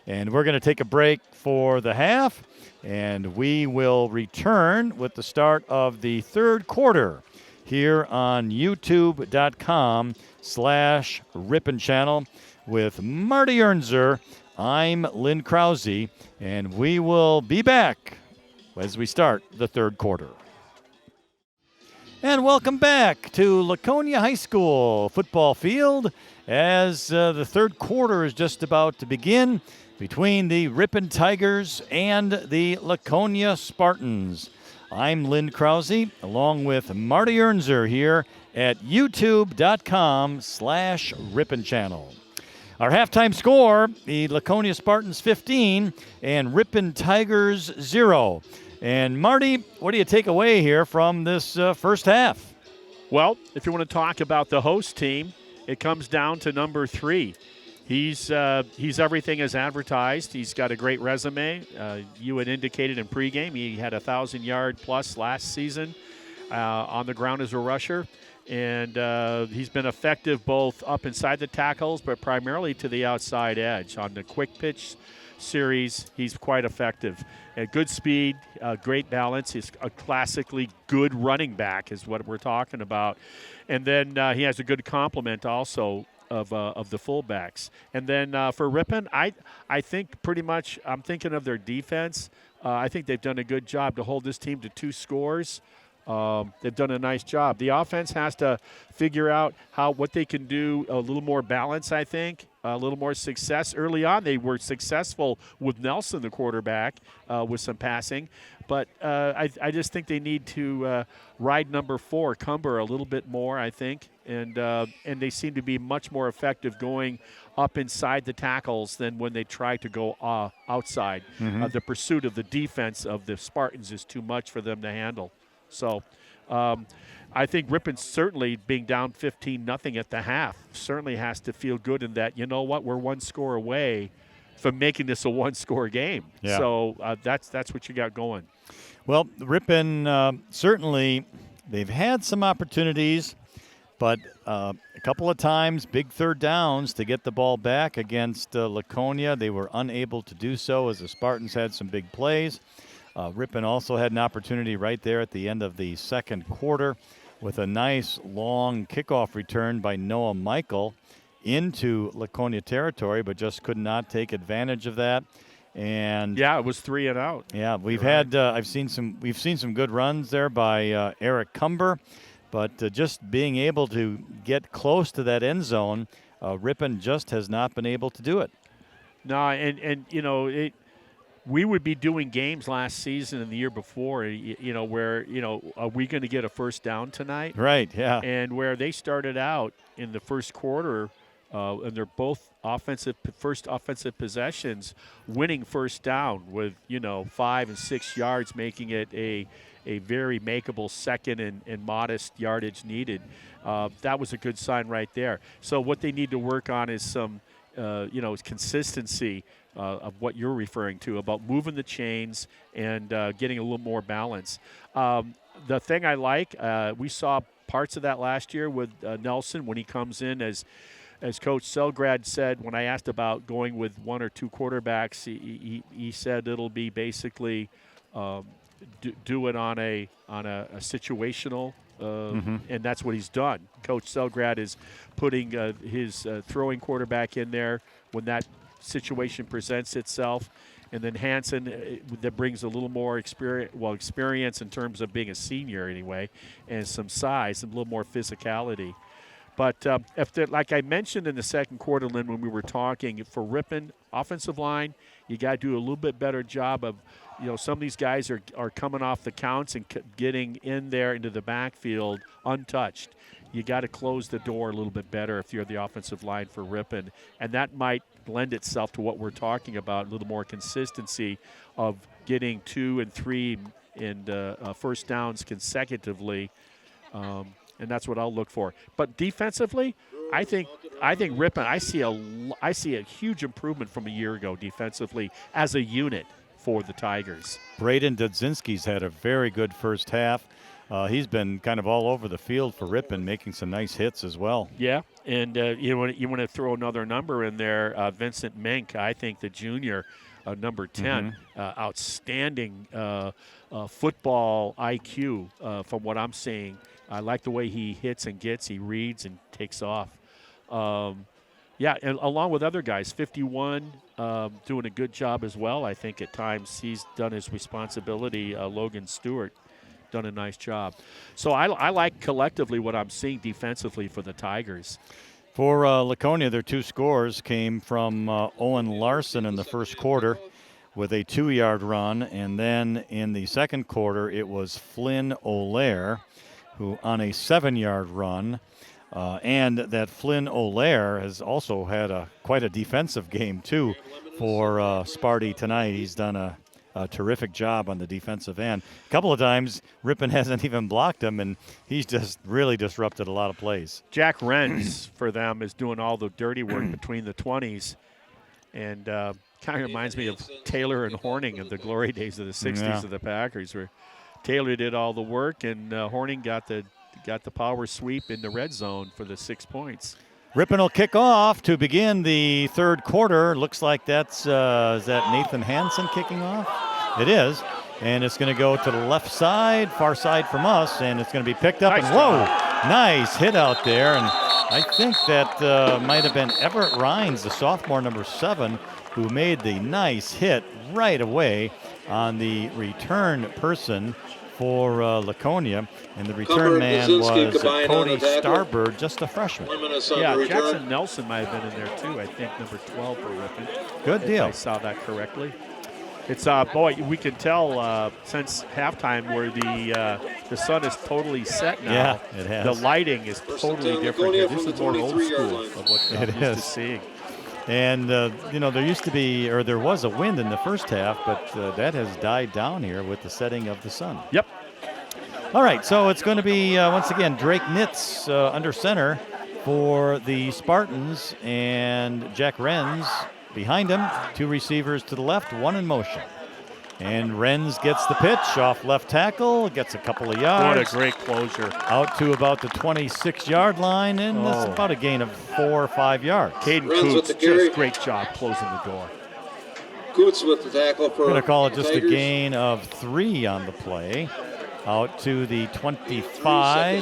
And we're going to take a break for the half. And we will return with the start of the third quarter here on youtube.com/Ripon channel with Marty Ernzer. I'm Lynn Krause, and we will be back as we start the third quarter. And welcome back to Laconia High School football field as the third quarter is just about to begin between the Ripon Tigers and the Laconia Spartans. I'm Lynn Krause, along with Marty Ernzer here at youtube.com/Ripon channel. Our halftime score, the Laconia Spartans 15 and Ripon Tigers 0. And Marty, what do you take away here from this first half? Well, if you want to talk about the host team, it comes down to number 3. He's everything as advertised. He's got a great resume. You had indicated in pregame he had 1,000-yard plus last season on the ground as a rusher. And he's been effective both up inside the tackles, but primarily to the outside edge. On the quick pitch series, he's quite effective. Good speed, great balance. He's a classically good running back is what we're talking about. And then he has a good complement also of the fullbacks. And then for Ripon, I think pretty much I'm thinking of their defense. I think they've done a good job to hold this team to 2 scores. They've done a nice job. The offense has to figure out what they can do, a little more balance, I think, a little more success. Early on, they were successful with Nelson, the quarterback, with some passing. But I just think they need to ride number 4, Cumber, a little bit more, I think. And they seem to be much more effective going up inside the tackles than when they try to go outside. The pursuit of the defense of the Spartans is too much for them to handle. So I think Ripon certainly being down 15-0 at the half certainly has to feel good in that, you know what, we're 1 score away from making this a 1-score game. Yeah. So that's what you got going. Well, Ripon certainly they've had some opportunities, but a couple of times, big third downs to get the ball back against Laconia. They were unable to do so as the Spartans had some big plays. Ripon also had an opportunity right there at the end of the second quarter with a nice long kickoff return by Noah Michael into Laconia territory, but just could not take advantage of that. And Yeah, it was 3 and out. yeah, we've had we've seen some good runs there by Eric Cumber, but just being able to get close to that end zone, Ripon just has not been able to do it. No, and you know, we would be doing games last season and the year before, you know, where, you know, are we going to get a first down tonight? Right, yeah. And where they started out in the first quarter, and they're both first offensive possessions, winning first down with, you know, 5 and 6 yards, making it a very makeable second and modest yardage needed. That was a good sign right there. So what they need to work on is some, you know, consistency of what you're referring to about moving the chains and getting a little more balance. The thing I like, we saw parts of that last year with Nelson when he comes in as Coach Selgrad said, when I asked about going with 1 or 2 quarterbacks, he said it'll be basically do it on a situational, and that's what he's done. Coach Selgrad is putting his throwing quarterback in there when that situation presents itself, and then Hansen that brings a little more experience in terms of being a senior anyway, and some size and a little more physicality. But like I mentioned in the second quarter, Lynn, when we were talking, for Ripon offensive line, you got to do a little bit better job of, you know, some of these guys are coming off the counts and getting in there into the backfield untouched. You got to close the door a little bit better if you're the offensive line for Ripon, and that might lend itself to what we're talking about, a little more consistency of getting 2 and 3 and first downs consecutively. And that's what I'll look for. But defensively, I think Ripon, I see a huge improvement from a year ago defensively as a unit for the Tigers. Braden Dudzinski's had a very good first half. He's been kind of all over the field for Ripon, making some nice hits as well. Yeah, and you want to throw another number in there, Vincent Mink, I think the junior, number 10, outstanding football IQ from what I'm seeing. I like the way he hits and gets, he reads and takes off. Yeah, and along with other guys, 51 doing a good job as well. I think at times he's done his responsibility. Logan Stewart done a nice job. So I like collectively what I'm seeing defensively for the Tigers. For Laconia, their 2 scores came from Owen Larson in the first quarter with a 2-yard run, and then in the second quarter it was Flynn O'Lair who on a 7-yard run. And that Flynn O'Lair has also had quite a defensive game, too, for Sparty tonight. He's done a terrific job on the defensive end. A couple of times, Ripon hasn't even blocked him, and he's just really disrupted a lot of plays. Jack Renz, for them, is doing all the dirty work between the 20s. And kind of reminds me of Taylor and Horning of the glory days of the 60s of the Packers, where Taylor did all the work, and Horning got the power sweep in the red zone for the 6 points. Ripon will kick off to begin the third quarter. Looks like that's is that Nathan Hansen kicking off? It is, and it's going to go to the left side, far side from us, and it's going to be picked up. Nice and whoa, nice hit out there, and I think that might have been Everett Rhines, the sophomore, number 7, who made the nice hit right away on the return person for Laconia, and the return man was Cody Starbird, just a freshman. Yeah, Jackson Nelson might have been in there too, I think, number 12 for Ripon. Good deal. If I saw that correctly. It's boy, we can tell since halftime where the sun is totally set now. Yeah, it has. The lighting is totally different here. This is more old school of what I'm used to seeing. And, you know, there was a wind in the first half, but that has died down here with the setting of the sun. Yep. All right, so it's going to be, once again, Drake Nitz under center for the Spartans, and Jack Renz behind him. 2 receivers to the left, 1 in motion. And Renz gets the pitch off left tackle, gets a couple of yards. What a great closure. Out to about the 26-yard line, and that's about a gain of 4 or 5 yards. Caden Runs with Coots, the carry. just great job closing the door. Coots with the tackle for We're going to call it just a Tigers. gain of 3 on the play. Out to the 25.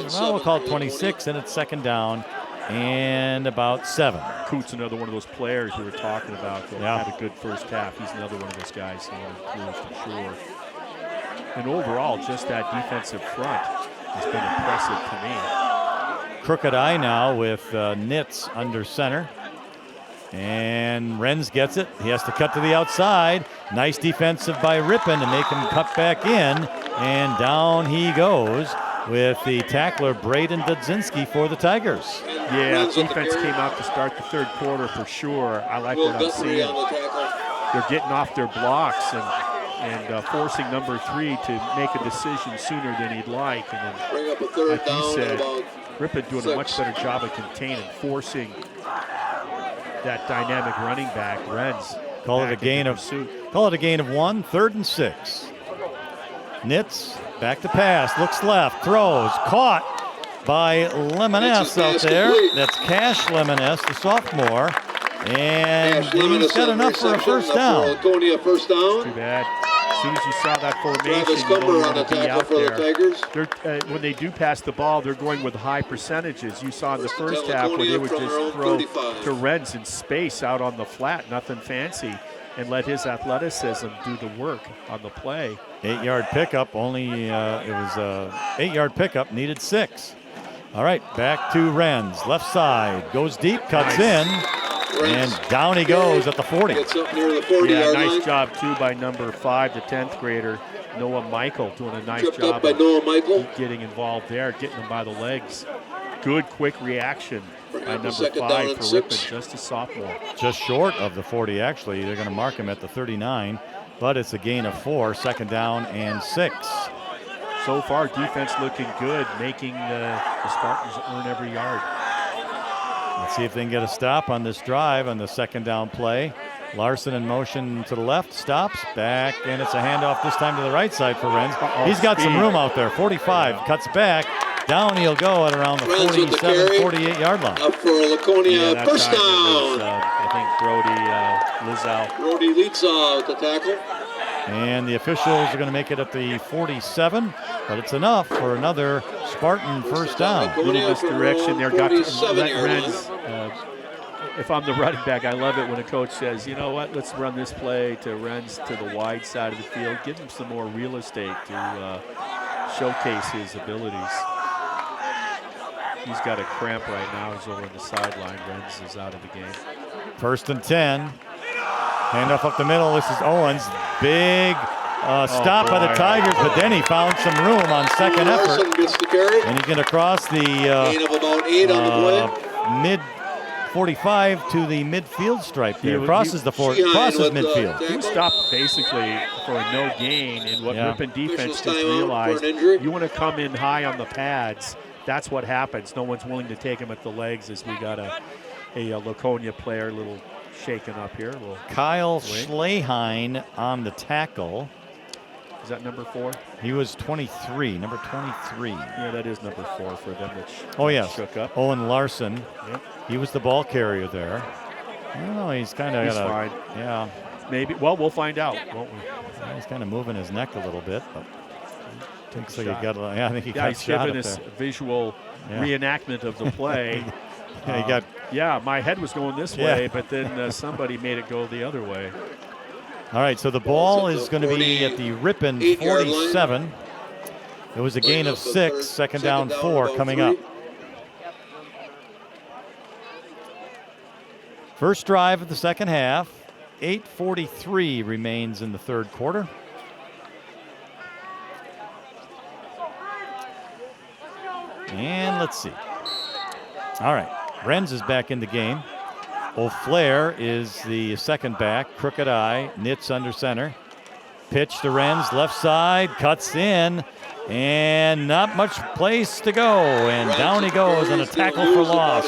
seconds, Well, we'll call it seven, 26, and it's second down and about 7. Coots, another one of those players we were talking about that Yeah. had a good first half. He's another one of those guys who improves for sure. And overall, just that defensive front has been impressive to me. Crooked eye now with Nitz under center. And Renz gets it. He has to cut to the outside. Nice defensive by Ripon to make him cut back in. And down he goes with the tackler Braden Dudzinski for the Tigers. Yeah, Runs with the defense carry. came out to start the third quarter for sure. I like Will what I'm Guthrie seeing. on the tackle. They're getting off their blocks and forcing number 3 to make a decision sooner than he'd like. And then, Bring up a third like you down said, about Ripon doing a much 6. better job of containing, forcing that dynamic running back, Renz. Call it back a gain into of pursuit. 1, 3rd and 6. Nitz back to pass, looks left, throws, caught by Lemoness out pass there. complete. That's Cash Lemoness, the sophomore. And Cash he's Lemoness got on enough for a reception, first enough down. for Laconia first down. Too bad. As soon as you saw that formation, Travis you know Cumber you're on the going to be tackle out for the there. Tigers. They're, when they do pass the ball, they're going with high percentages. You saw in the First and first 10, half where Laconia they would from their own just throw 35. to Renz in space out on the flat, nothing fancy, and let his athleticism do the work on the play. 8-yard pickup, only it was a 8-yard pickup, needed 6. All right, back to Renz, left side, goes deep, cuts in, and down he goes at the 40. Gets up near the Yeah, 40-yard line. nice job too by number 5, the 10th grader, Noah Michael, doing a nice Tripped up job by of Noah Michael. getting involved there, getting them by the legs. Good, quick reaction Bring by up a number second 5 down and for 6. Ripon, just a sophomore. Just short of the 40, actually. They're going to mark him at the 39, but it's a gain of 4, second down and 6. So far, defense looking good, making the Spartans earn every yard. Let's see if they can get a stop on this drive on the second down play. Larson in motion to the left, stops, back, and it's a handoff this time to the right side for Renz. He's got some speed. room out there, 45, cuts back, down he'll go at around the Renz with the 47, carry. 48-yard line. Up for Laconia. that First time it was, down. I think Brody Lizal. Brody Leitza with the tackle. And the officials are going to make it at the 47, but it's enough for another Spartan first down. Little misdirection there. Got to let 47-yard Renz. If I'm the running back, I love it when a coach says, you know what, let's run this play to Renz to the wide side of the field. Give him some more real estate to showcase his abilities. He's got a cramp right now. He's over on the sideline. Renz is out of the game. First and 10. Handoff up the middle. This is Owens. Big stop by the boy. Tigers, but then he found some room on second Larson effort. gets the carry. And he's going to cross the Gain of about 8 on the play. mid 45 to the midfield stripe there. He- Crosses the Sheehan crosses with the midfield. tackle. He was stopped basically for a no gain, and what Yeah. Ripon defense Officials just timeout for realized, an injury. you want to come in high on the pads. That's what happens. No one's willing to take him at the legs as we got a Laconia player a little shaken up here. Well, Kyle Wait. Schlehine on the tackle. is that number 4? He was 23, number 23. Yeah, that is number 4 for them that Oh, yes. shook up. Owen Larson. Yep. He was the ball carrier there. I don't know, he's kind of He's fine. Yeah, Maybe. Well, we'll find out, won't we? he's kind of moving his neck a little bit, but looks like he shot. got. Yeah, I think he Yeah, got he's shot giving up us there. visual Yeah. reenactment of the play. Yeah, he got. Yeah, my head was going this Yeah. way, but then somebody made it go the other way. All right, so the ball at is the going to be at the Ripon 48-yard line. 47. It was a gain of Up the 6, third- second down 4 about coming 3. up. First drive of the second half. 8:43 remains in the third quarter. And let's see. All right, Renz is back in the game. O'Flair is the second back. Crooked eye, Nitz under center. Pitch to Renz, left side, cuts in, and not much place to go. And down he goes on a tackle for loss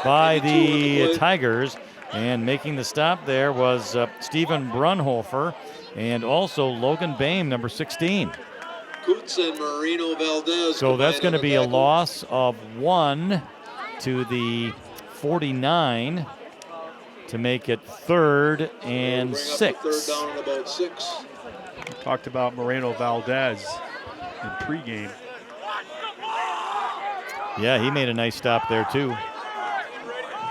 by the Tigers. And making the stop there was Stephen Brunhofer and also Logan Boehm, number 16. Coots and Marino Valdez. So that's going to be a tackle. loss of 1 to the 49 to make it 3rd and Bring up the 6. third down and about 6. We talked about Moreno Valdez in pregame. Yeah, he made a nice stop there too,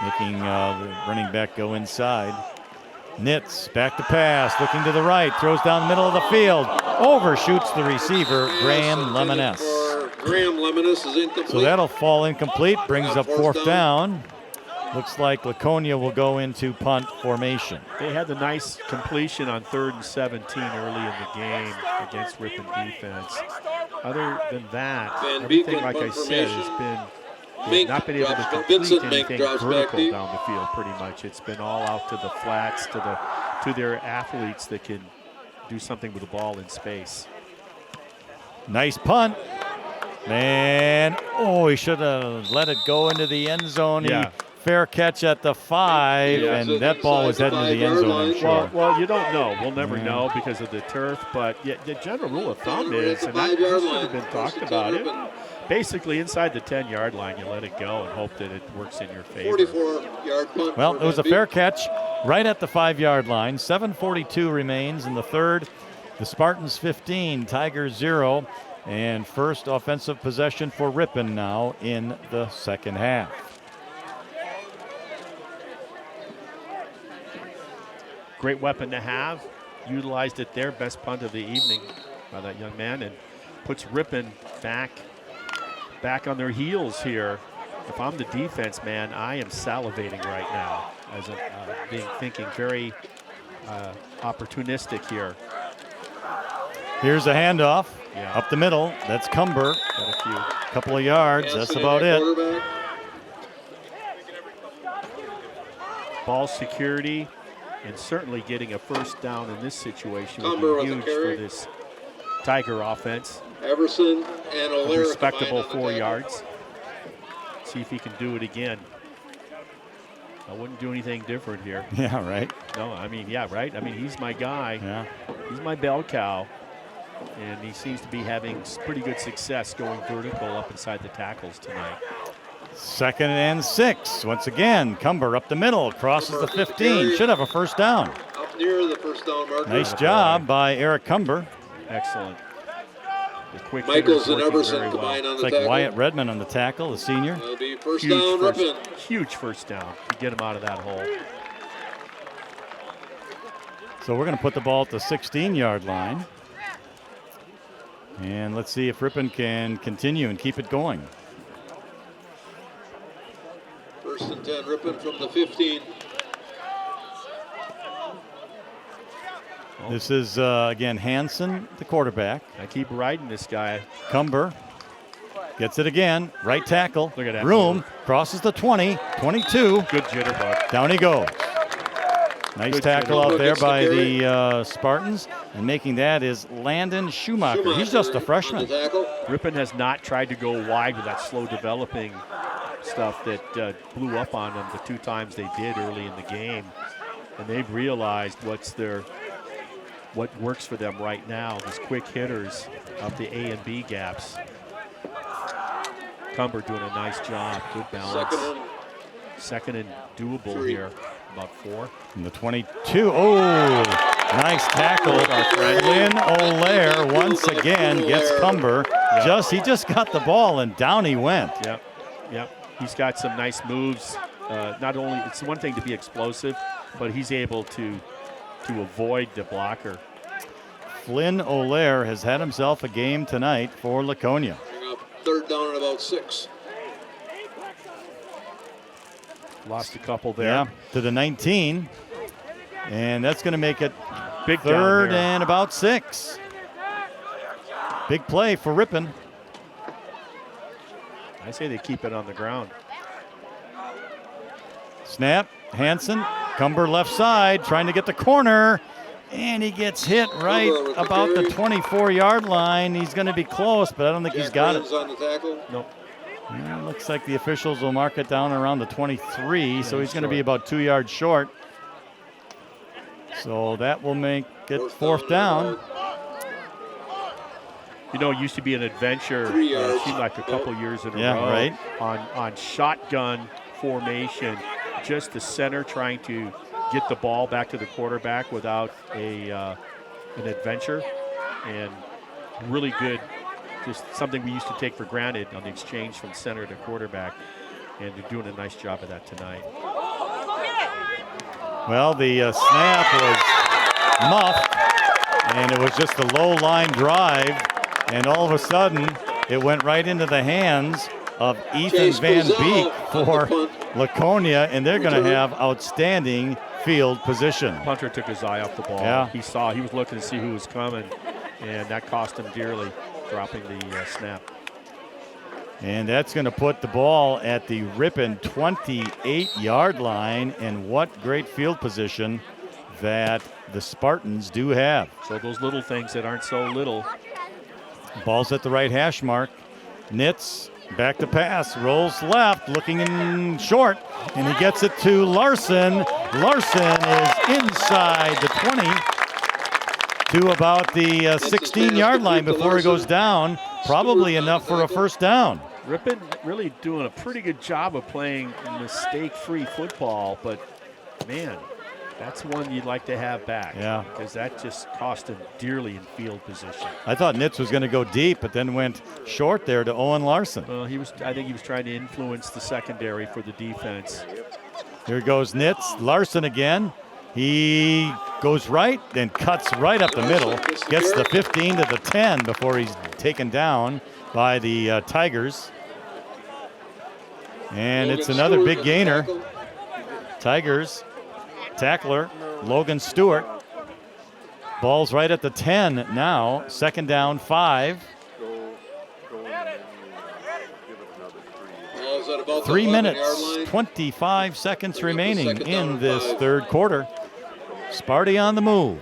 making the running back go inside. Nitz back to pass, looking to the right, throws down the middle of the field, overshoots the receiver, Graham Lemoness. Graham Lemoness is incomplete. So that'll fall incomplete, brings up 4th down. Looks like Laconia will go into punt formation. They had the nice completion on 3rd and 17 early in the game against Ripon defense. Other than that, Van everything, Beeken, like I punt said, formation. has been Mink not been able to drops- complete Vincent Mink anything drops back vertical deep. down the field pretty much. It's been all out to the flats, to their athletes that can do something with the ball in space. Nice punt. Man, oh, he should have let it go into the end zone. Yeah. Fair catch at the 5, Yeah, and so that ball was inside heading the to the end 5-yard zone, I'm line. sure. Well, you don't know. We'll never Yeah. know because of the turf. But yeah, the general rule of thumb We're at is, the and that 5-yard should line. have been talked First and about 10 it. Ripon. Basically, inside the 10-yard line, you let it go and hope that it works in your favor. 44-yard punt. Well, for it was a Van fair Beeken. catch right at the 5-yard line. 7:42 remains in the 3rd. The Spartans 15, Tigers 0, and first offensive possession for Ripon now in the second half. Great weapon to have. Utilized it there. Best punt of the evening by that young man, and puts Ripon back on their heels here. If I'm the defense, man, I am salivating right now as thinking very opportunistic here. Here's a handoff Yeah. up the middle. That's Cumber. Got a few. Couple of yards. That's Hanson about at it. quarterback. Ball security, and certainly getting a first down in this situation Cumber would with be the huge carry. for this Tiger offense. Everson and A O'Leary respectable combined on the 4 tackle. yards. See if he can do it again. I wouldn't do anything different here. Yeah, right. No, I mean, yeah, right? I mean, he's my guy. Yeah. He's my bell cow. And he seems to be having pretty good success going vertical up inside the tackles tonight. 2nd and 6. Once again, Cumber up the middle, crosses the 15. Should have a first down. Up near the first down marker. Nice job by Eric Cumber. Excellent. The quick Michaels hitters and working Everson very well. combined on It's the like tackle. Wyatt Redmond on the tackle, the senior. It'll be first down, Ripon. Huge first down to get him out of that hole. So we're going to put the ball at the 16-yard line. And let's see if Ripon can continue and keep it going. First and 10, Ripon from the 15. This is, again, Hanson, the quarterback. I keep riding this guy. Cumber gets it again. Right tackle. Look at that Room. move. Crosses the 20, 22. Good jitterbug. Down he goes. Nice Good tackle out Cumber there gets the by carry. the Spartans. And making that is Landon Schumacher. He's just a on freshman. the tackle. Ripon has not tried to go wide with that slow developing stuff that blew up on them the 2 times they did early in the game. And they've realized what works for them right now, these quick hitters up the A and B gaps. Cumber doing a nice job, good balance. Second and doable 3. here, about 4. From the 22. Oh, nice tackle. Flynn O'Leary once again gets Cumber. He just got the ball and down he went. Yep. He's got some nice moves. Not only, it's one thing to be explosive, but he's able to avoid the blocker. Flynn O'Leary has had himself a game tonight for Laconia. Bring up third down and about 6. Lost a couple there. Yeah, to the 19. And that's going to make it Big down 3rd here. and about 6. Big play for Ripon. I say they keep it on the ground. Snap, Hanson, Cumber left side, trying to get the corner, and he gets hit right Cumber with the about the carry. 24-yard line. He's going to be close, but I don't think he's Jack got Williams it. on the tackle. Nope. Yeah, looks like the officials will mark it down around the 23, so he's going to be short. about 2 yards short. So that will make it fourth down. You know, it used to be an adventure, 3 yards. seemed like a couple years in a Yeah, row right. on shotgun formation. Just the center trying to get the ball back to the quarterback without an adventure, and really good. Just something we used to take for granted on the exchange from center to quarterback, and they're doing a nice job of that tonight. Well, the snap was muffed, and it was just a low line drive, and all of a sudden it went right into the hands of Ethan Chase Van Gazelle Beek on the for punt. Laconia, and they're going to Return. have outstanding field position. Punter took his eye off the ball. Yeah. He was looking to see who was coming, and that cost him dearly, dropping the snap. And that's going to put the ball at the Ripon 28-yard line, and what great field position that the Spartans do have. So those little things that aren't so little. Ball's at the right hash mark. Nitz back to pass, rolls left, looking in short, and he gets it to Larson. Larson is inside the 20 to about the 16-yard line before he goes down. Probably enough for a first down. Ripon really doing a pretty good job of playing mistake-free football, but man, that's one you'd like to have back. Yeah. Because that just cost him dearly in field position. I thought Nitz was going to go deep, but then went short there to Owen Larson. Well, I think he was trying to influence the secondary for the defense. Here goes Nitz. Larson again. He goes right, then cuts right up the middle. Gets the 15 to the 10 before he's taken down by the Tigers. And it's another big gainer. Tigers tackler Logan Stewart. Ball's right at the 10 now. Second down, 5. 3 minutes, 25 seconds remaining in this third quarter. Sparty on the move.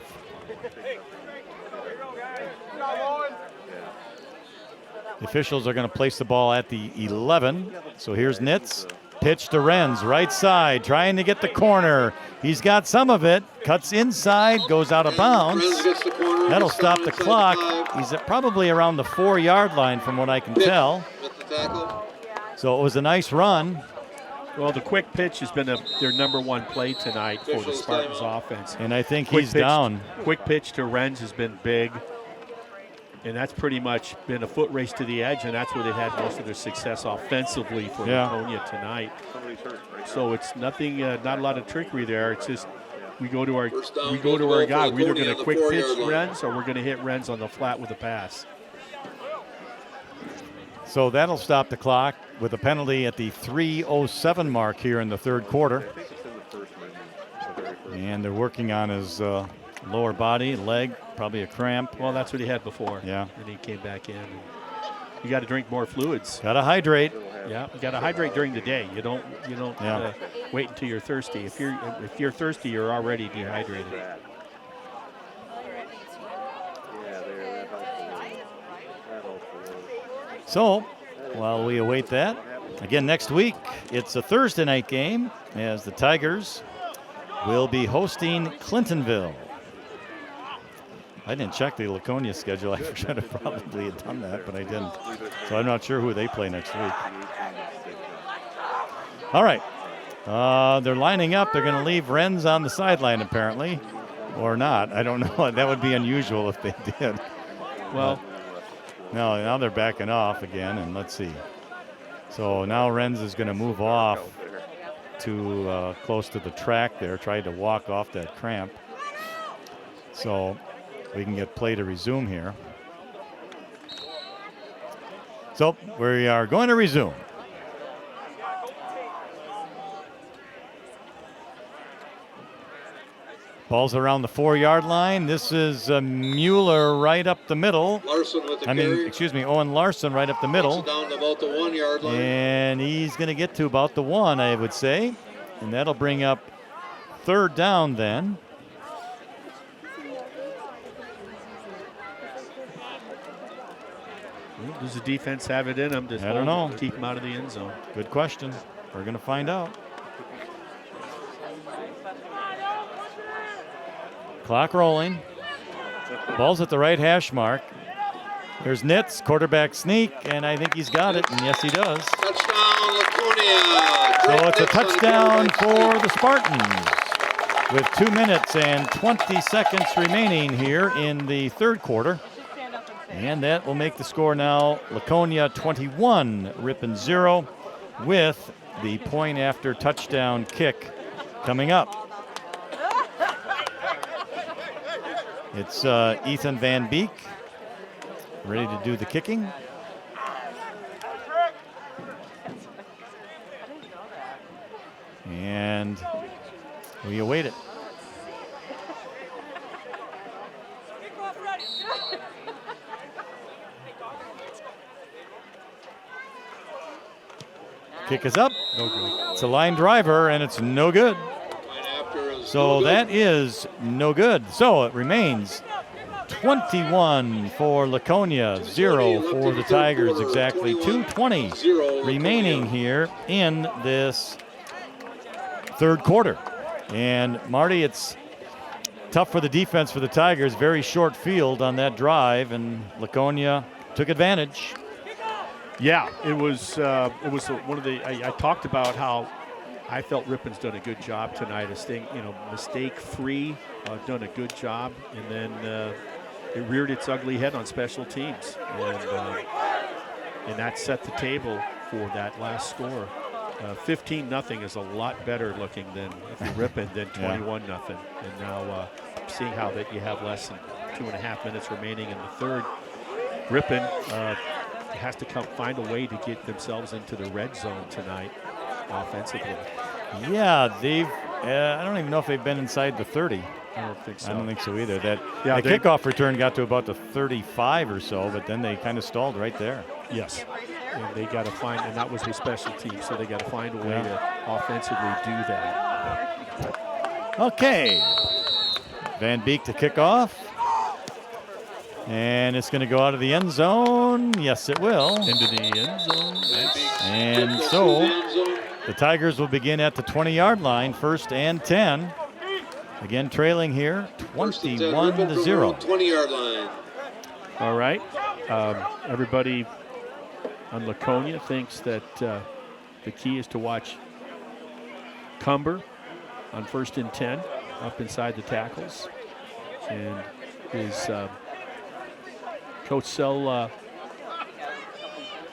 The officials are going to place the ball at the 11. So here's Nitz. Pitch to Renz, right side, trying to get the corner. He's got some of it. Cuts inside, goes out of bounds. That'll stop the clock. He's at probably around the 4-yard line from what I can tell. So it was a nice run. Well, the quick pitch has been their number one play tonight for the Spartans offense. And I think Quick he's pitch- down. Quick pitch to Renz has been big. And that's pretty much been a foot race to the edge, and that's where they had most of their success offensively for Yeah. Laconia tonight. So it's nothing, not a lot of trickery there. It's just we go to our guy. We're either going to quick pitch Renz, or we're going to hit Renz on the flat with a pass. So that'll stop the clock with a penalty at the 3:07 mark here in the third quarter. And they're working on his lower body, leg, probably a cramp. Well, that's what he had before. Yeah. And he came back in. You got to drink more fluids. Got to hydrate. Yeah, you got to hydrate during the day. You don't Yeah. wait until you're thirsty. If you're thirsty, you're already dehydrated. So while we await that, again next week, it's a Thursday night game as the Tigers will be hosting Clintonville. I didn't check the Laconia schedule. I should have probably had done that, but I didn't. So I'm not sure who they play next week. All right. They're lining up. They're going to leave Renz on the sideline apparently, or not. I don't know. That would be unusual if they did. Well, No, now they're backing off again, and let's see. So now Renz is going to move off to close to the track there, trying to walk off that cramp. So we can get play to resume here. So we are going to resume. Ball's around the 4-yard line. This is Mueller right up the middle. Larson with the I mean, carry. excuse me, Owen Larson right up the middle. Down to about the 1-yard line. And he's going to get to about the 1, I would say. And that'll bring up third down then. Does the defense have it in them to I don't know. keep them out of the end zone? Good question. We're going to find out. Clock rolling. Ball's at the right hash mark. There's Nitz, quarterback sneak, and I think he's got it, and yes, he does. Touchdown, Laconia. So it's a Nick on the touchdown quarterback for the Spartans with 2 minutes and 20 seconds remaining here in the third quarter. And that will make the score now Laconia 21, Ripon 0, with the point after touchdown kick coming up. It's Ethan Van Beek ready to do the kicking. And we await it. Kick is up. No good. It's a line driver, and it's no good. Right after is So no good. that is no good. So it remains 21 for Laconia, 0 for the Tigers, exactly 2:20 remaining here in this third quarter. And Marty, it's tough for the defense for the Tigers. Very short field on that drive, and Laconia took advantage. Yeah, it was one of the. I talked about how I felt Ripon's done a good job tonight of staying, mistake-free, done a good job, and then it reared its ugly head on special teams, and that set the table for that last score. 15-0 is a lot better looking than if you're Ripon than 21-0. And now seeing how that you have less than 2.5 minutes remaining in the third, Ripon has to find a way to get themselves into the red zone tonight offensively. Yeah, they've. I don't even know if they've been inside the 30. I don't think so. I don't think so either. The they- kickoff return got to about the 35 or so, but then they kind of stalled right there. Yes. And they got to find, and that was with special teams, so they got to find a way to offensively do that. Okay. Van Beek to kick off. And it's going to go out of the end zone. Yes, it will. Into the end zone. And so the Tigers will begin at the 20-yard line, 1st and 10. Again, trailing here, 21-0. 20-yard line. All right. Everybody on Laconia thinks that the key is to watch Cumber on 1st and 10 up inside the tackles. And his Coach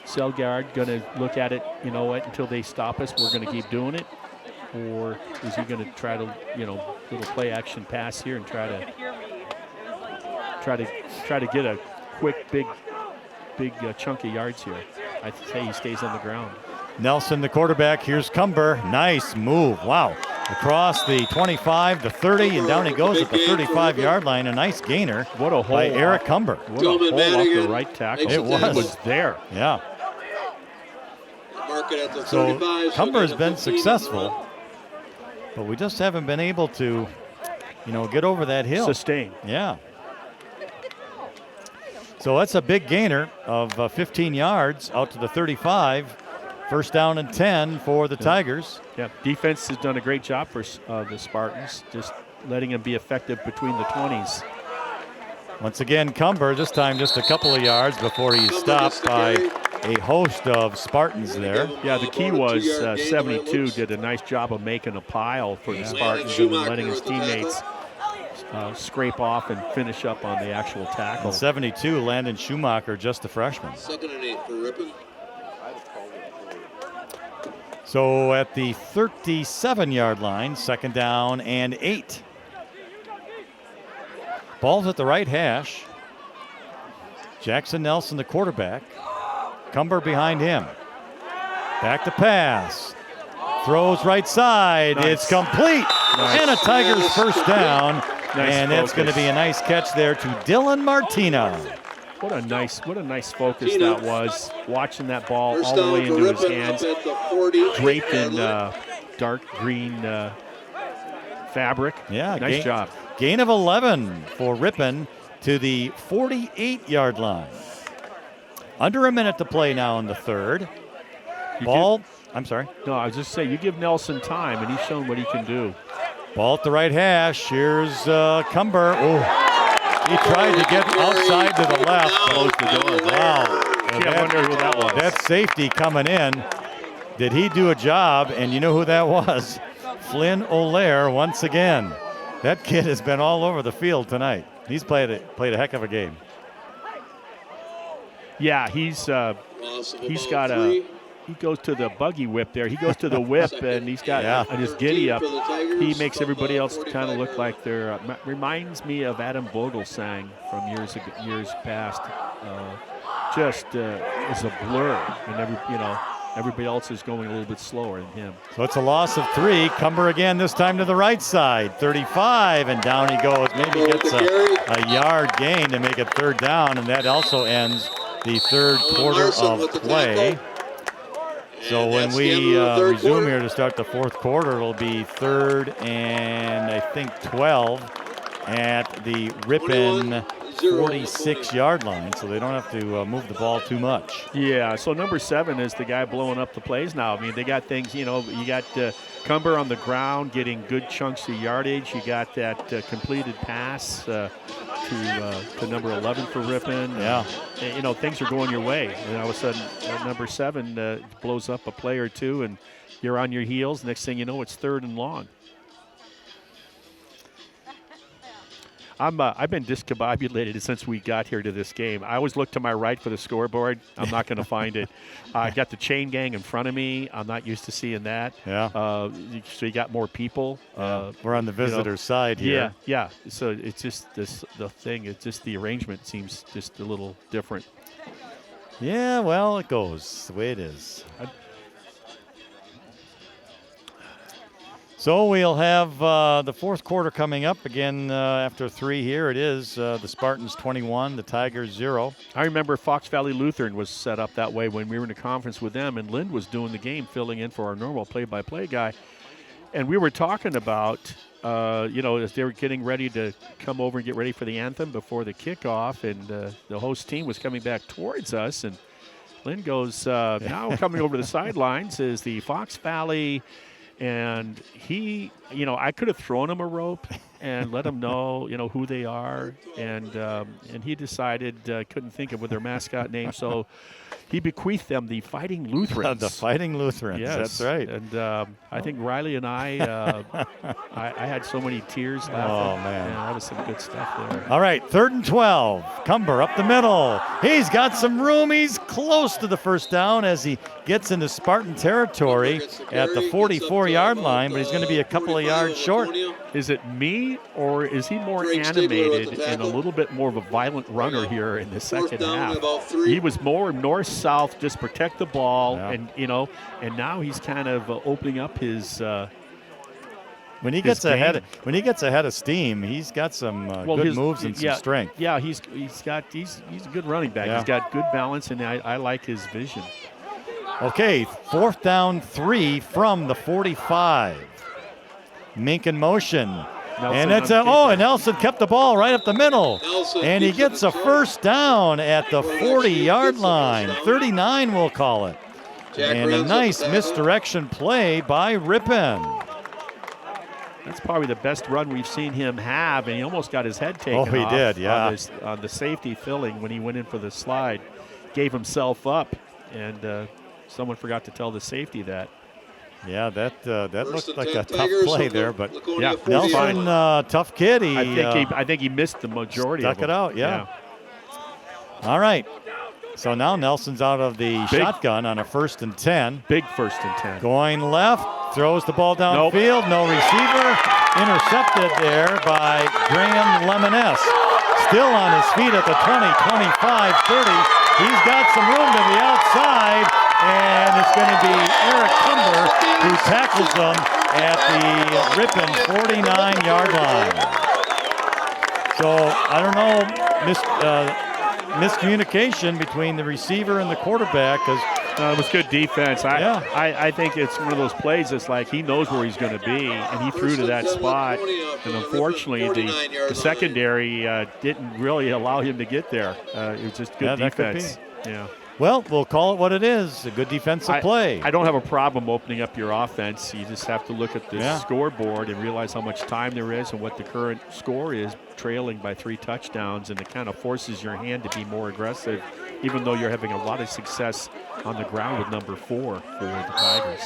Selgard going to look at it, you know what, until they stop us, we're going to keep doing it? Or is he going to try to, little play action pass here and try to get a quick, big chunk of yards here? I'd say he stays on the ground. Nelson, the quarterback. Here's Cumber. Nice move. Wow. Across the 25, the 30, and down he goes at the 35-yard line. A nice gainer. What a hole by Eric Cumber. What a hole off the right tackle. It was there. Yeah. Mark it at the So 35. Cumber has been successful, but we just haven't been able to, get over that hill. Sustain. Yeah. So that's a big gainer of 15 yards out to the 35. 1st down and 10 for the Tigers. Yeah, defense has done a great job for the Spartans, just letting them be effective between the 20s. Once again, Cumber, this time just a couple of yards before he's stopped by a host of Spartans there. Yeah, the key was 72 did a nice job of making a pile for the Spartans and letting his teammates scrape off and finish up on the actual tackle. And 72, Landon Schumacher, just a freshman. 2nd and 8 for Ripon. So at the 37-yard line, 2nd down and 8. Ball's at the right hash. Jackson Nelson, the quarterback. Cumber behind him. Back to pass. Throws right side. Nice. It's complete. Nice. And a Tigers 1st down. Nice and that's going to focus. be a nice catch there to Dylan Martina. What a nice focus that was. Watching that ball First all the down way for into his Ripon hands, up at the 40. draped in dark green fabric. Yeah, nice job. Gain of 11 for Ripon to the 48-yard line. Under a minute to play now in the third. Ball, I'm sorry. No, I was just saying, you give Nelson time, and he's shown what he can do. Ball at the right hash. Here's Cumber. Oh, he tried to get outside to the left. Closed the door. Wow. Gee, I wonder who that was. That safety coming in. Did he do a job? And you know who that was? Flynn O'Lear once again. That kid has been all over the field tonight. He's played a heck of a game. Yeah, he's got a. He goes to the buggy whip there. He goes to the whip, and he's got his giddy up. He makes everybody else kind of look like they're. Reminds me of Adam Vogelsang from years past. Just is a blur, and everybody else is going a little bit slower than him. So it's a loss of 3. Cumber again, this time to the right side. 35, and down he goes. Maybe gets a yard gain to make it third down, and that also ends the third quarter of play. So when we resume here to start the fourth quarter, it'll be 3rd and I think 12 at the Ripon 46-yard line, so they don't have to move the ball too much. Yeah, so number 7 is the guy blowing up the plays now. I mean, they got things, you got Cumber on the ground getting good chunks of yardage. You got that completed pass to number 11 for Ripon. Yeah. Things are going your way. And all of a sudden, number 7 blows up a play or two, and you're on your heels. Next thing you know, it's 3rd and long. I've been discombobulated since we got here to this game. I always look to my right for the scoreboard. I'm not going to find it. I got the chain gang in front of me. I'm not used to seeing that. Yeah. So you got more people. We're on the visitor side here. Yeah. So it's just the thing. It's just the arrangement seems just a little different. Yeah, well, it goes the way it is. So we'll have the fourth quarter coming up again after 3 here. It is the Spartans 21, the Tigers 0. I remember Fox Valley Lutheran was set up that way when we were in a conference with them, and Lind was doing the game, filling in for our normal play-by-play guy. And we were talking about, as they were getting ready to come over and get ready for the anthem before the kickoff, and the host team was coming back towards us, and Lind goes, now coming over the sidelines is the Fox Valley. And he, I could have thrown him a rope and let him know, who they are. And he decided, couldn't think of their mascot name. So he bequeathed them the Fighting Lutherans. The Fighting Lutherans, yes. That's right. And I think Riley and I had so many tears laughing. Oh, man. Yeah, that was some good stuff there. All right, 3rd and 12. Cumber up the middle. He's got some room. He's close to the first down as he gets into Spartan territory at the 44-yard line, but he's going to be a couple of yards short. Is it me, or is he more animated and a little bit more of a violent runner here in the second half? He was more north-south, just protect the ball, and now he's kind of opening up his. When he gets ahead of steam, he's got some good moves and some strength. Yeah, he's a good running back. Yeah. He's got good balance, and I like his vision. Okay, 4th down 3 from the 45. Mink in motion. And Nelson kept the ball right up the middle. And he gets a first down at the 40-yard line. 39, we'll call it. And a nice misdirection play by Ripon. That's probably the best run we've seen him have, and he almost got his head taken off. Oh, he did, yeah. On the safety filling when he went in for the slide. Gave himself up, and someone forgot to tell the safety that. Yeah, that looked like a tough play there, but yeah, Nelson, tough kid. I think he missed the majority of them. Stuck it out, yeah. All right. So now Nelson's out of the shotgun on a 1st and 10. Big 1st and 10. Going left, throws the ball downfield. No receiver. Intercepted there by Graham Lemoness. Still on his feet at the 20, 25, 30. He's got some room to the outside. And it's going to be Eric Cumber who tackles them at the Ripon 49-yard line. So, I don't know, miscommunication between the receiver and the quarterback. It was good defense. I think it's one of those plays that's like he knows where he's going to be, and he threw to that spot. And unfortunately, the secondary didn't really allow him to get there. It was just good defense. Yeah. Well, we'll call it what it is, a good defensive play. I don't have a problem opening up your offense. You just have to look at the scoreboard and realize how much time there is and what the current score is, trailing by 3 touchdowns, and it kind of forces your hand to be more aggressive, even though you're having a lot of success on the ground with number 4 for the Tigers.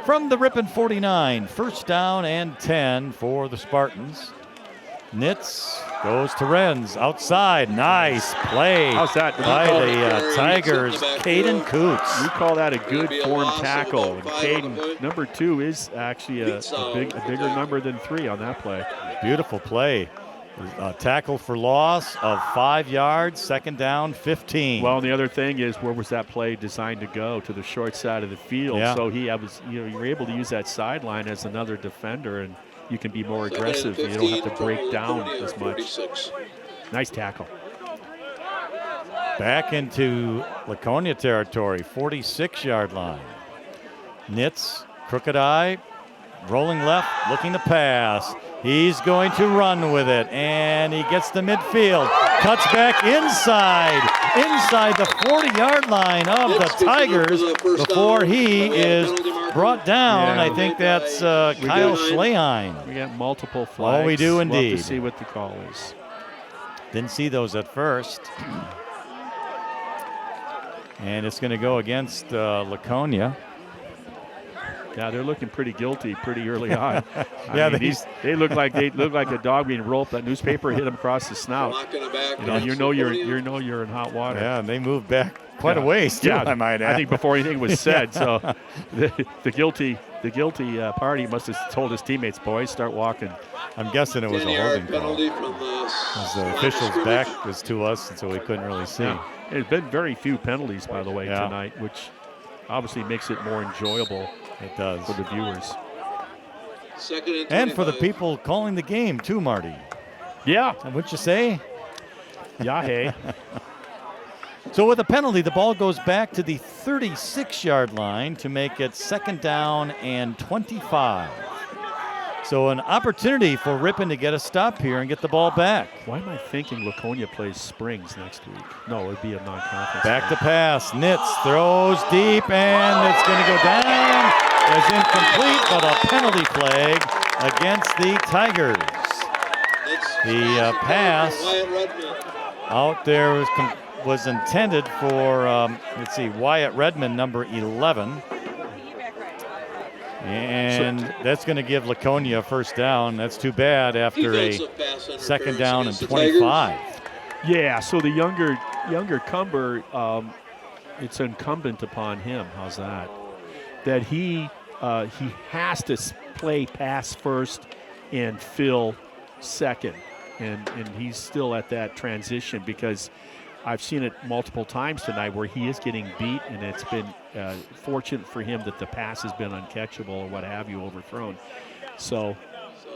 From the Ripon 49, first down and 10 for the Spartans. Nitz goes to Renz outside. Nice play How's that? by the Tigers, Caden Coots. We call that a good form tackle. And Caden, number 2, is actually a bigger number than 3 on that play. Beautiful play. Tackle for loss of 5 yards, second down, 15. Well, and the other thing is, where was that play designed to go? To the short side of the field. Yeah. So you're able to use that sideline as another defender, and you can be more aggressive. You don't have to break down as much. Nice tackle. Back into Laconia territory, 46-yard line. Nitz, crooked eye, rolling left, looking to pass. He's going to run with it, and he gets to midfield. Cuts back inside the 40-yard line of the Tigers before he is brought down. Yeah. I think that's Kyle Schleheim. We got multiple flags. Oh, we do We'll indeed. have to see what the call is. Didn't see those at first. And it's going to go against Laconia. Yeah, they're looking pretty guilty pretty early on. Yeah, they look like a dog being rolled. That newspaper hit him across the snout. You know you're in hot water. Yeah, and they moved back quite a ways too, I might add. I think before anything was said. So the guilty party must have told his teammates, boys, start walking. I'm guessing it was a holding call. As the official's back was to us, and so we couldn't really see. Yeah. There's been very few penalties, by the way, Yeah. tonight, which obviously makes it more enjoyable. It does. For the viewers. And for the people calling the game, too, Marty. Yeah. What'd you say? Yeah, hey. So with a penalty, the ball goes back to the 36-yard line to make it second down and 25. So an opportunity for Ripon to get a stop here and get the ball back. Why am I thinking Laconia plays Springs next week? No, it would be a non-conference. Back to pass. Nitz throws deep, and it's going to go down as incomplete, but a penalty flag against the Tigers. The pass out there was intended for, Wyatt Redmond, number 11. And that's going to give Laconia a first down. That's too bad after a second down and 25. Yeah, so the younger Cumber, it's incumbent upon him. How's that? That he has to play pass first and fill second. And he's still at that transition, because I've seen it multiple times tonight where he is getting beat, and it's been fortunate for him that the pass has been uncatchable or what have you, overthrown. So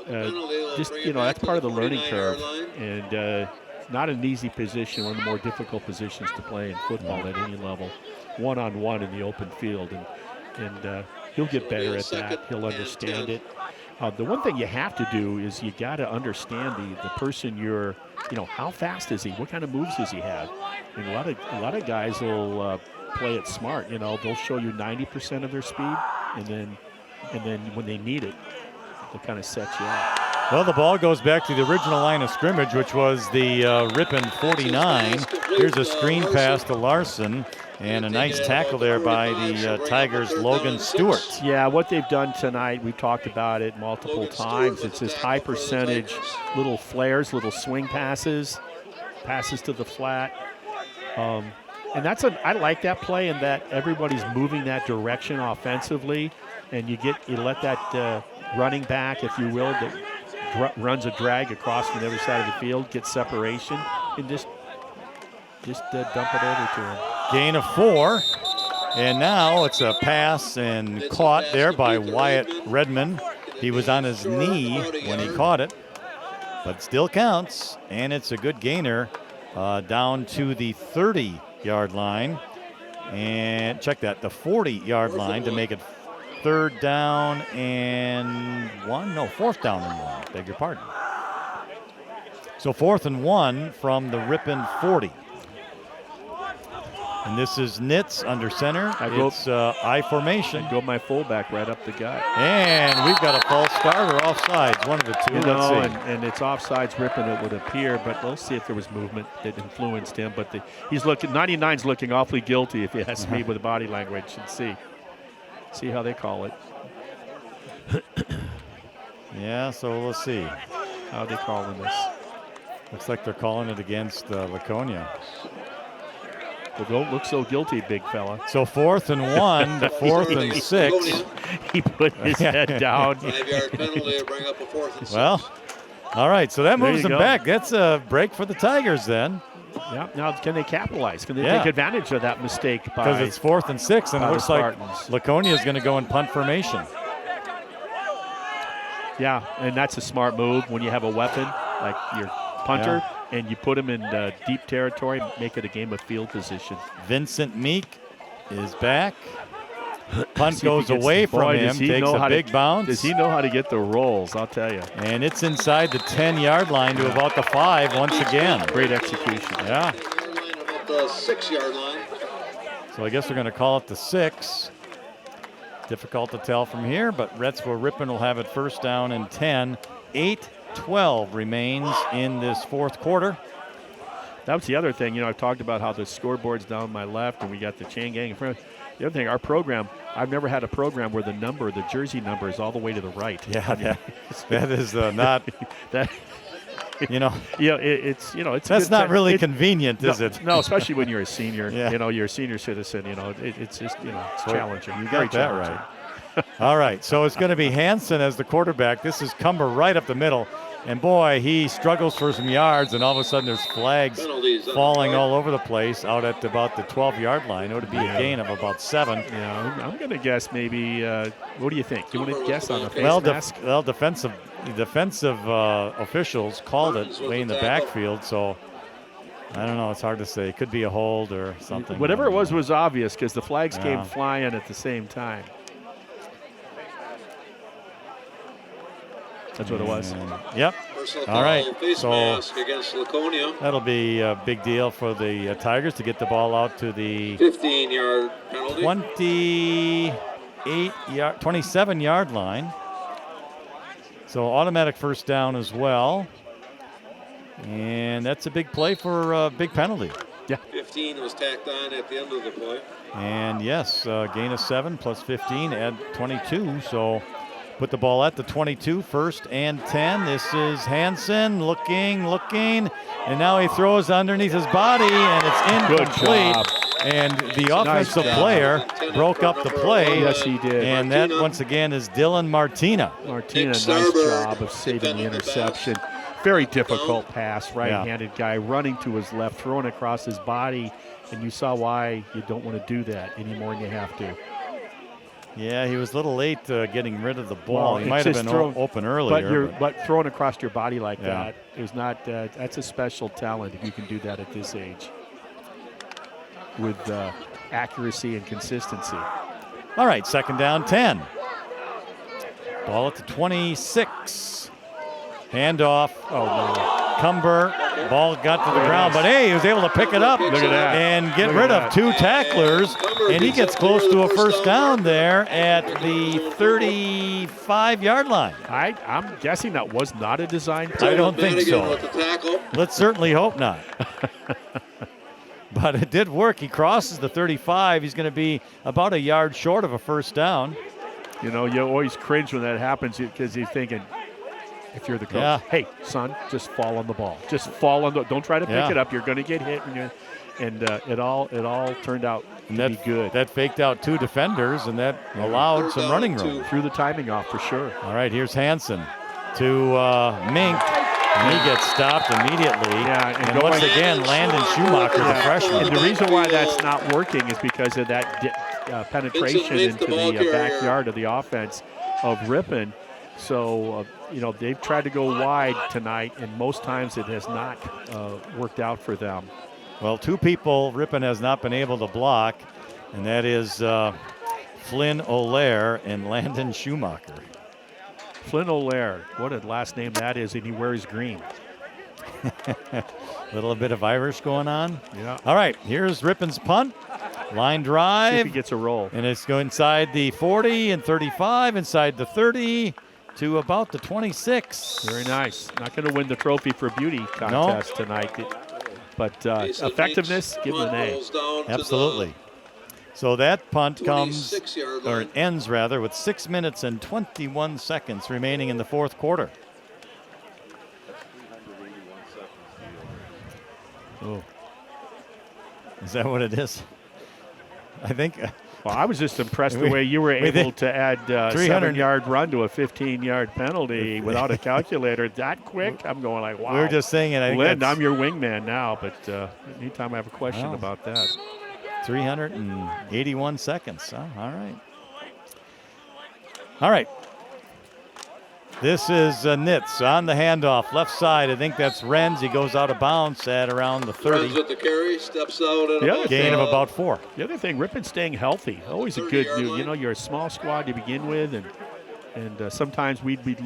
that's part of the learning curve, and not an easy position, one of the more difficult positions to play in football at any level, one-on-one in the open field, and he'll get better at that. He'll understand it. The one thing you have to do is you got to understand the person you're, how fast is he? What kind of moves does he have? And a lot of guys will play it smart. They'll show you 90% of their speed, and then when they need it, they'll kind of set you up. Well, the ball goes back to the original line of scrimmage, which was the Ripon 49. Here's a screen pass to Larson. And a nice tackle there by the Tigers' Logan Stewart. Yeah, what they've done tonight, we've talked about it multiple times. It's just high percentage, little flares, little swing passes to the flat. And I like that play, in that everybody's moving that direction offensively, and you let that running back, if you will, that runs a drag across from the other side of the field, get separation, and just dump it over to him. Gain of 4, and now it's a pass and caught there by Wyatt Redmond. He was on his knee when he caught it, but still counts, and it's a good gainer down to the 30-yard line. And check that, the 40-yard line to make it fourth down and 1. Beg your pardon. So 4th and 1 from the Ripon 40. And this is Nitz under center. It's I formation. Go my fullback right up the gut. And we've got a false start or offsides, one of the two. Let's see. And it's offsides Ripon, it would appear, but we'll see if there was movement that influenced him. But he's looking, 99's looking awfully guilty if he has to be with body language, and see how they call it. Yeah, so let's see. How they calling this? Looks like they're calling it against Laconia. Well, don't look so guilty, big fella. So 4th and 1 to 4th and 6. He put his head down. 5-yard penalty to bring up a 4th and 6. Well, all right, so that There moves you them go. back. That's a break for the Tigers then. Yeah. Now, can they capitalize? Can they Yeah. take advantage of that mistake? Because it's 4th and 6, and it by the looks like Spartans. Laconia is going to go in punt formation. Yeah, and that's a smart move when you have a weapon like your punter and you put him in deep territory, make it a game of field position. Vincent Meek is back. Punt See if goes he gets- away from boy, him, does he takes know a how big to, bounce. Does he know how to get the rolls? I'll tell you. And it's inside the 10-yard line to about the 5 once again. Great execution. Yeah. 10-yard line, about the 6-yard line. So I guess we're going to call it the 6. Difficult to tell from here, but Ripon will have it first down and 10. 8-12 remains in this fourth quarter. That was the other thing. I've talked about how the scoreboard's down my left and we got the chain gang in front. The other thing, our program, I've never had a program where the jersey number is all the way to the right. Yeah, that is not, That, it's that's good not thing. really convenient, is No, it? No, especially when you're a senior. Yeah. You're a senior citizen. It's just it's challenging. You Very got that challenging. right. All right, so it's going to be Hansen as the quarterback. This is Cumber right up the middle. And boy, he struggles for some yards, and all of a sudden there's flags Penalties on falling the play. all over the place out at about the 12-yard line. It would be a gain of about 7. Yeah, I'm going to guess maybe. What do you think? You want to guess on the face Well, mask? defensive officials called it way in the backfield, so I don't know. It's hard to say. It could be a hold or something. Whatever it was obvious because the flags Yeah. came flying at the same time. That's what it was. Yep. Personal All right, foul, face so- mask against Laconia. That'll be a big deal for the Tigers to get the ball out to the 15-yard penalty. 27-yard line. So automatic first down as well. And that's a big play for a big penalty. 15 was tacked on at the end of the play. And yes, gain of 7 plus 15, add 22. So put the ball at the 22, first and 10. This is Hansen looking, and now he throws underneath his body, and it's incomplete. job. And the offensive job. player broke up the play. Yes, he did. And that, once again, is Dylan Martina. Martina, Nick nice Starberg job of saving the defending the interception. Very difficult pass, right-handed guy running to his left, throwing across his body, and you saw why you don't want to do that any more than you have to. Yeah, he was a little late getting rid of the ball. Well, He it's might have just been thrown- open earlier. But throwing across your body like Yeah. that is not. That's a special talent if you can do that at this age with accuracy and consistency. All right, second down, 10. Ball at the 26. Handoff. Oh no! Cumber. Ball got to the ground, but hey, he was able to pick it up. Look at that. And get Look at rid of that. 2 tacklers. And he gets close to a first down there at the 35-yard line. I'm guessing that was not a design play. I don't think Madigan so. with the tackle. Let's certainly hope not. But it did work. He crosses the 35. He's going to be about a yard short of a first down. You always cringe when that happens because you're thinking, if you're the coach, Yeah. hey, son, just fall on the ball. Just fall on the. Don't try to pick Yeah. it up. You're going to get hit, and it all turned out to be good. That faked out 2 defenders, and that allowed some running room. Threw the timing off for sure. All right, here's Hansen to Mink. And he gets stopped immediately. Yeah, and once again, Landon Schumacher, the freshman. And the reason why that's not working is because of that penetration Vincent into the ball the carrier. backyard of the offense of Ripon. So, they've tried to go wide tonight, and most times it has not worked out for them. Well, 2 people Ripon has not been able to block, and that is Flynn O'Lear and Landon Schumacher. Flynn O'Lear, what a last name that is, and he wears green. Little bit of Irish going on. Yeah. All right, here's Ripon's punt. Line See if drive. he gets a roll. And it's going inside the 40 and 35, inside the 30 to about the 26. Very nice. Not going to win the trophy for beauty contest tonight, but effectiveness, give him an A. Absolutely. So that punt comes, 26-yard or line. it ends rather, with 6 minutes and 21 seconds remaining in the fourth quarter. Oh. Is that what it is? I think. Well, I was just impressed the way you were able to add a 7-yard run to a 15-yard penalty without a calculator that quick. I'm going like, wow. We were just saying it. I think Lynn, that's I'm your wingman now, but anytime I have a question about that. 381 seconds. Oh, all right. All right. This is Nitz on the handoff, left side. I think that's Renz. He goes out of bounds at around the 30. Runs with the carry, steps out at The other about, Gain of about 4. The other thing, Ripon staying healthy. Always a good, 30-yard line. you know, you're a small squad to begin with, and sometimes we'd be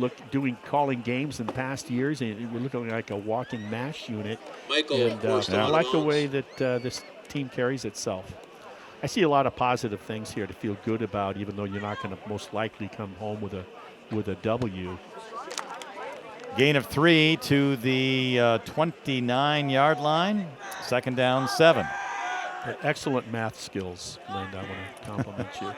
calling games in the past years, and we're looking like a walking mash unit. Michael, And first I out of like the bounds. way that this team carries itself. I see a lot of positive things here to feel good about, even though you're not going to most likely come home with a W. Gain of 3 to the 29-yard line. Second down, 7. Excellent math skills, Lynn. I want to compliment you.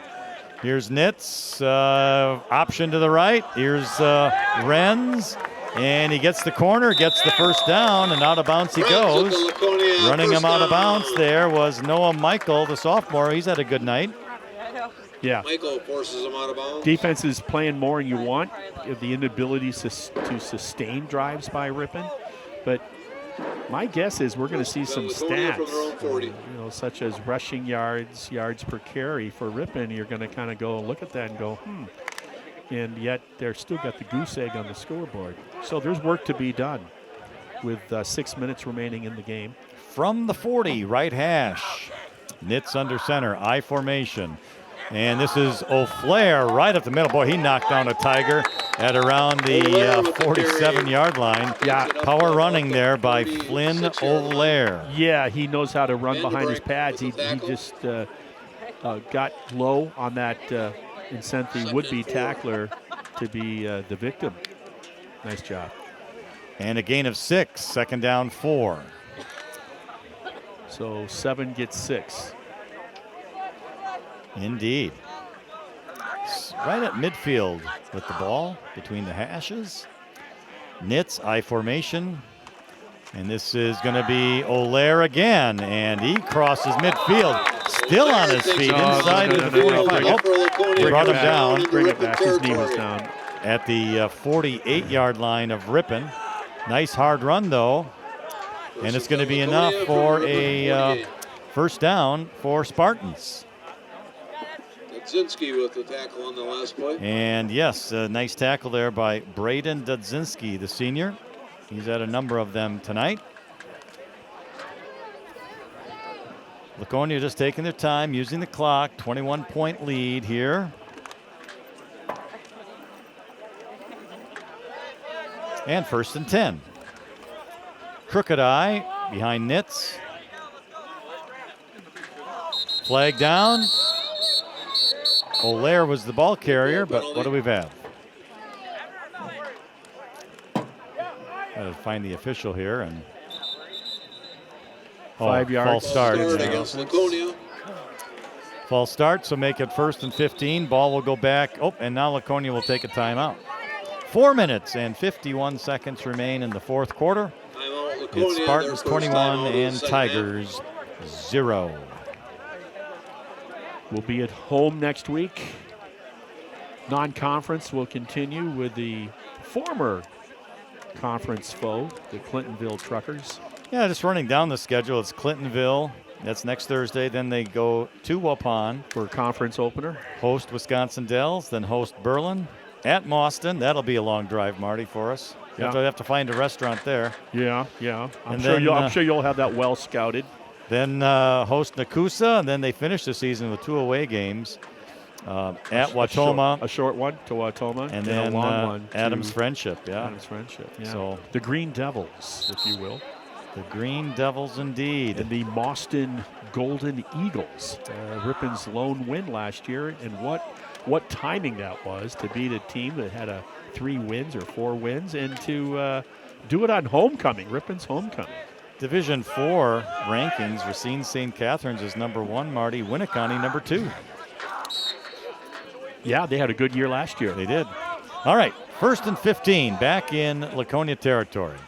Here's Nitz, option to the right. Here's Renz, and he gets the corner, gets the first down, and out of bounds he Runs goes. with the Laconia, Running him first out of down. bounds there was Noah Michael, the sophomore. He's had a good night. Yeah. Michael forces him out of bounds. Defense is playing more than you want. The inability to sustain drives by Ripon. But my guess is we're going to see some Laconia from their own stats, 40. you know, such as rushing yards, yards per carry for Ripon. You're going to kind of go look at that and go, And yet they're still got the goose egg on the scoreboard. So there's work to be done with 6 minutes remaining in the game. From the 40, right hash. Nitz under center, I formation. And this is O'Flair right up the middle. Boy, he knocked down a Tiger at around the 47-yard line. Yeah, Power running there by Flynn O'Flair. Yeah, he knows how to run And the behind his break. pads. He Tackle. just got low on that and sent the would-be tackler to be the victim. Nice job. And a gain of 6, second down 4. So 7 gets 6. Indeed. Right at midfield with the ball between the hashes. Nitz, I formation. And this is going to be O'Lair again. And he crosses midfield. Still on his feet inside of the 45. Oh, brought him down. Bring it back. His knee was down. At the 48-yard line of Ripon. Nice hard run, though. And it's going to be enough for a first down for Spartans. Dudzinski with the tackle on the last play. And yes, a nice tackle there by Braden Dudzinski, the senior. He's had a number of them tonight. Laconia just taking their time, using the clock. 21-point lead here. And first and 10. Crooked Eye behind Nitz. Flag down. O'Lair was the ball carrier, but what do we have? Gotta find the official here and 5 yards. False start. Start against Laconia. False start, so make it first and 15. Ball will go back. Oh, and now Laconia will take a timeout. 4 minutes and 51 seconds remain in the fourth quarter. Timeout, Laconia. It's Spartans their first 21 timeout of the and second half. Tigers 0. We'll be at home next week. Non-conference will continue with the former conference foe, the Clintonville Truckers. Yeah, just running down the schedule. It's Clintonville. That's next Thursday. Then they go to Waupun, For a conference opener. host Wisconsin Dells, then host Berlin at Mauston. That'll be a long drive, Marty, for us. Yeah. Have to find a restaurant there. Yeah. I'm And sure then, I'm sure you'll have that well scouted. Then host Nakusa, and then they finish the season with 2 away games at Watoma, A short one to Watoma, and a then long one to Adams Friendship. Yeah. Adams Friendship. Yeah. So the Green Devils, if you will. The Green Devils indeed. And the Boston Golden Eagles, Ripon's lone win last year. And what timing that was to beat a team that had 3 wins or 4 wins, and to do it on homecoming, Ripon's homecoming. Division 4 rankings, Racine St. Catharines is number 1, Marty. Winneconne number 2. Yeah, they had a good year last year. They did. All right, 1st and 15, back in Laconia territory.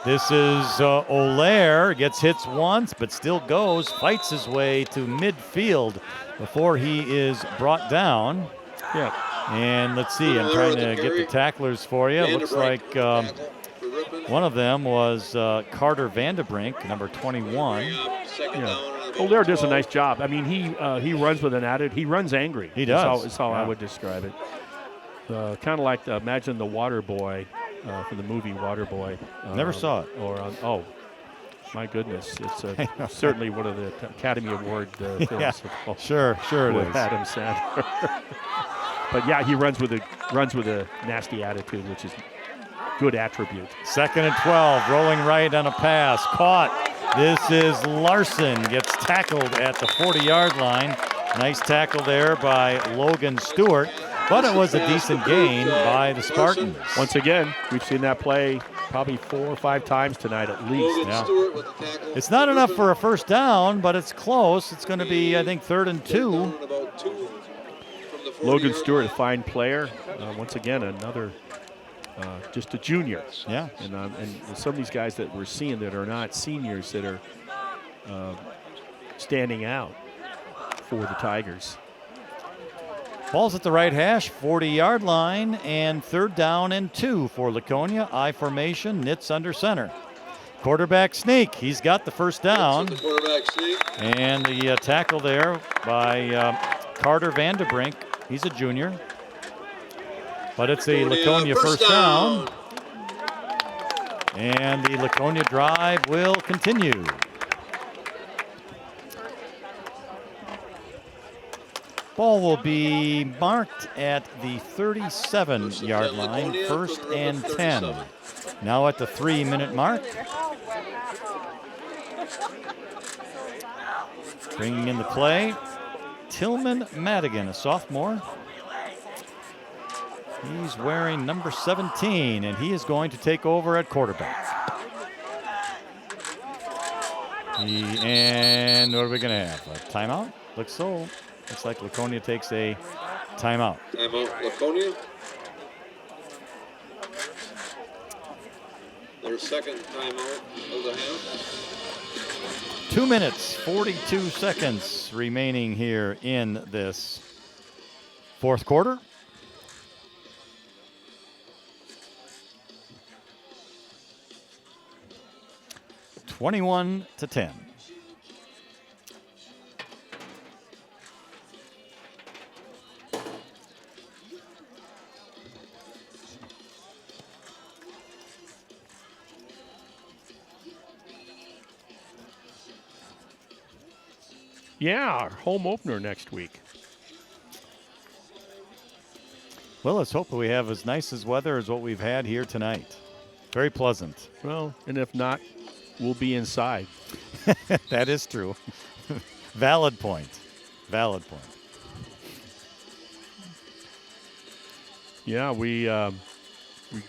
This is Olaire, gets hits once, but still goes, fights his way to midfield before he is brought down. Yeah. And let's see, I'm trying to get the tacklers for you. It looks like one of them was Carter Vanderbrink, number 21. Yeah. Olaire does a nice job. I mean, he runs with an attitude. He runs angry. He does. That's how I would describe it. Kind of like, imagine the Water Boy from the movie Water Boy. Never saw it. Or my goodness, it's certainly one of the Academy Award films. Yeah, sure it with is. Adam Sandler. But yeah, he runs with a nasty attitude, which is good attribute. 2nd and 12, rolling right on a pass, caught. This is Larson, gets tackled at the 40-yard line. Nice tackle there by Logan Stewart, but it was a decent gain by the Spartans. Once again, we've seen that play probably 4 or 5 times tonight at least. Yeah. It's not enough for a first down, but it's close. It's going to be, I think, 3rd and 2. Logan Stewart, a fine player. Once again, another just a junior. Yeah. And some of these guys that we're seeing that are not seniors that are standing out for the Tigers. Ball's at the right hash, 40-yard line, and 3rd down and 2 for Laconia. I formation, Nitz under center. Quarterback sneak, he's got the first down. And the tackle there by Carter Vanderbrink. He's a junior. But it's a Laconia first down. And the Laconia drive will continue. Ball will be marked at the 37-yard line, 1st and 10. Now at the 3-minute mark. Bringing in the play, Tillman Madigan, a sophomore. He's wearing number 17, and he is going to take over at quarterback. And what are we going to have? A timeout? Looks so. Looks like Laconia takes a timeout. Timeout, Laconia. Their second timeout of the half. 2 minutes, 42 seconds remaining here in this 4th quarter. (21-10). Yeah, our home opener next week. Well, let's hope we have as nice as weather as what we've had here tonight. Very pleasant. Well, and if not, we'll be inside. That is true. Valid point. Valid point. Yeah, we're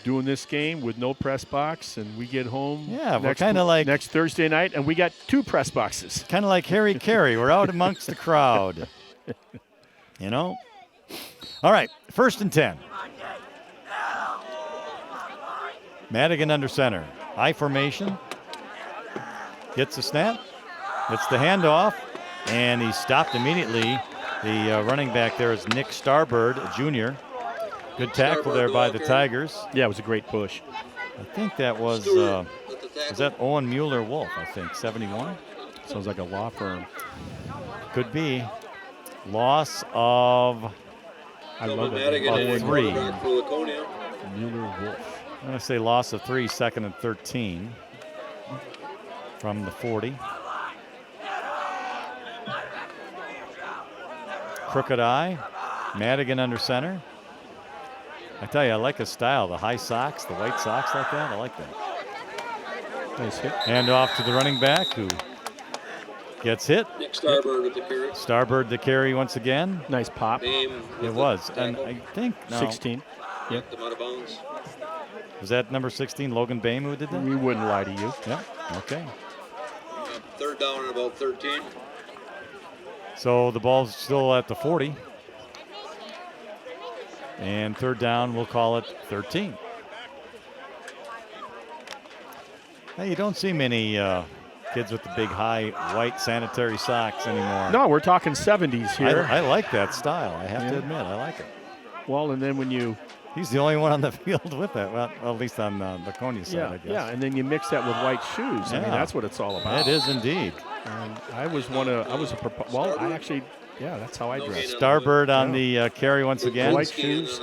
doing this game with no press box, and we get home. Yeah, we're kind of like next Thursday night, and we got 2 press boxes. Kind of like Harry Carey. We're out amongst the crowd. You know? All right, 1st and 10. Madigan under center. I formation. Gets the snap. Gets the handoff. And he's stopped immediately. The running back there is Nick Starbird, a junior. Good tackle there by the Tigers. Yeah, it was a great push. I think that was that Owen Mueller-Wolf, I think, 71? Sounds like a law firm. Could be. Loss of, I love it. of 3. Mueller-Wolf. I'm going to say loss of 3, 2nd and 13 from the 40. Crooked eye. Madigan under center. I tell you, I like his style. The high socks, the white socks like that. I like that. Nice hit. Hand off to the running back who gets hit. Nick Starbird with the carry. Starbird the carry once again. Nice pop. Name It with was. the And tackle. I think, no, 16. Knocked him out of bounds. was that number 16, Logan Bame, who did that? We wouldn't lie to you. Yeah, okay. Third down and about 13. So the ball's still at the 40. And third down, we'll call it 13. Hey, you don't see many kids with the big, high, white sanitary socks anymore. No, we're talking 70s here. I like that style. I have to admit, I like it. Well, and then when you He's the only one on the field with that. Well, at least on the Laconia side, I guess. and then you mix that with white shoes. I mean, Yeah. that's what it's all about. It is indeed. And that's how I dress. Starbird on the carry once again. White shoes.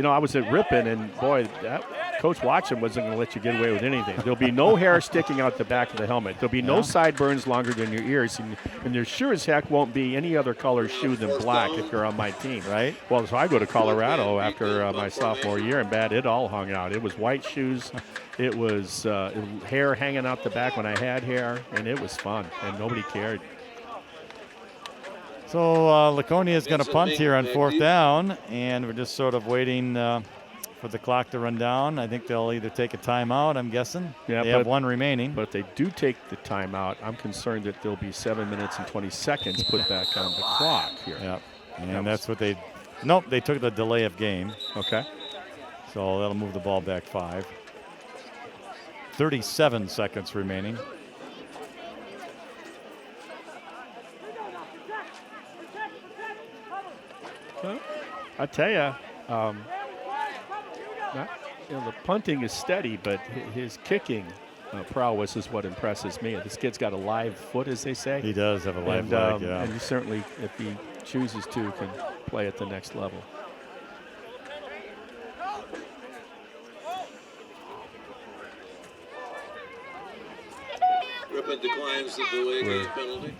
I was at Ripon, and boy, that Coach Watson wasn't going to let you get away with anything. There'll be no hair sticking out the back of the helmet. There'll be no sideburns longer than your ears, and there sure as heck won't be any other color shoe than black if you're on my team. Right. Well, so I go to Colorado after my sophomore year, and it all hung out. It was white shoes. It was hair hanging out the back when I had hair, and it was fun, and nobody cared. So Laconia is going to punt here on fourth down, and we're just sort of waiting for the clock to run down. I think they'll either take a timeout, I'm guessing. Yeah, they have one remaining. But if they do take the timeout, I'm concerned that there'll be 7 minutes and 20 seconds put back on the clock here. Yep. And that's what they – nope, they took the delay of game. Okay. So that'll move the ball back 5. 37 seconds remaining. I tell you, the punting is steady, but his kicking prowess is what impresses me. This kid's got a live foot, as they say. He does have a live leg, yeah. And he certainly, if he chooses to, can play at the next level. Ripon declines the delay game penalty.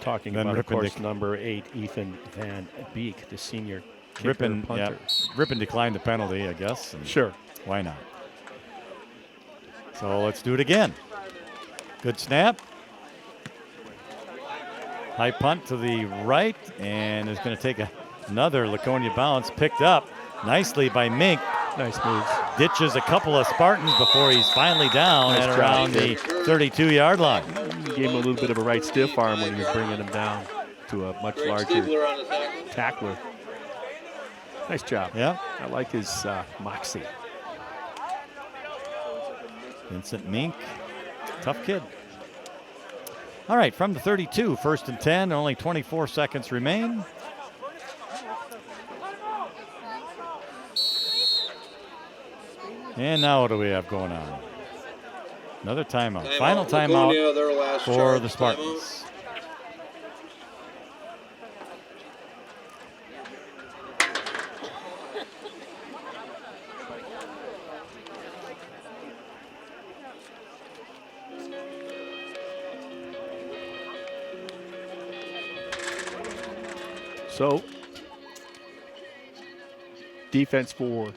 Talking Then about, Ripon of course, number 8, Ethan Van Beek, the senior kicker Ripon, punter. Ripon declined the penalty, I guess. and Sure. Why not? So let's do it again. Good snap. High punt to the right, and is going to take another Laconia bounce. Picked up nicely by Mink. Nice moves. Ditches a couple of Spartans before he's finally down Nice at job, around the 32-yard line. Gave him a little bit of a right stiff arm when he was bringing him down to a much Greg larger Stiegler on the tackle. tackler. Nice job. Yeah. I like his moxie. Vincent Mink, tough kid. All right, from the 32, first and 10, only 24 seconds remain. And now what do we have going on? Another timeout. Final Laconia, timeout their last for charge the Spartans. So, defense for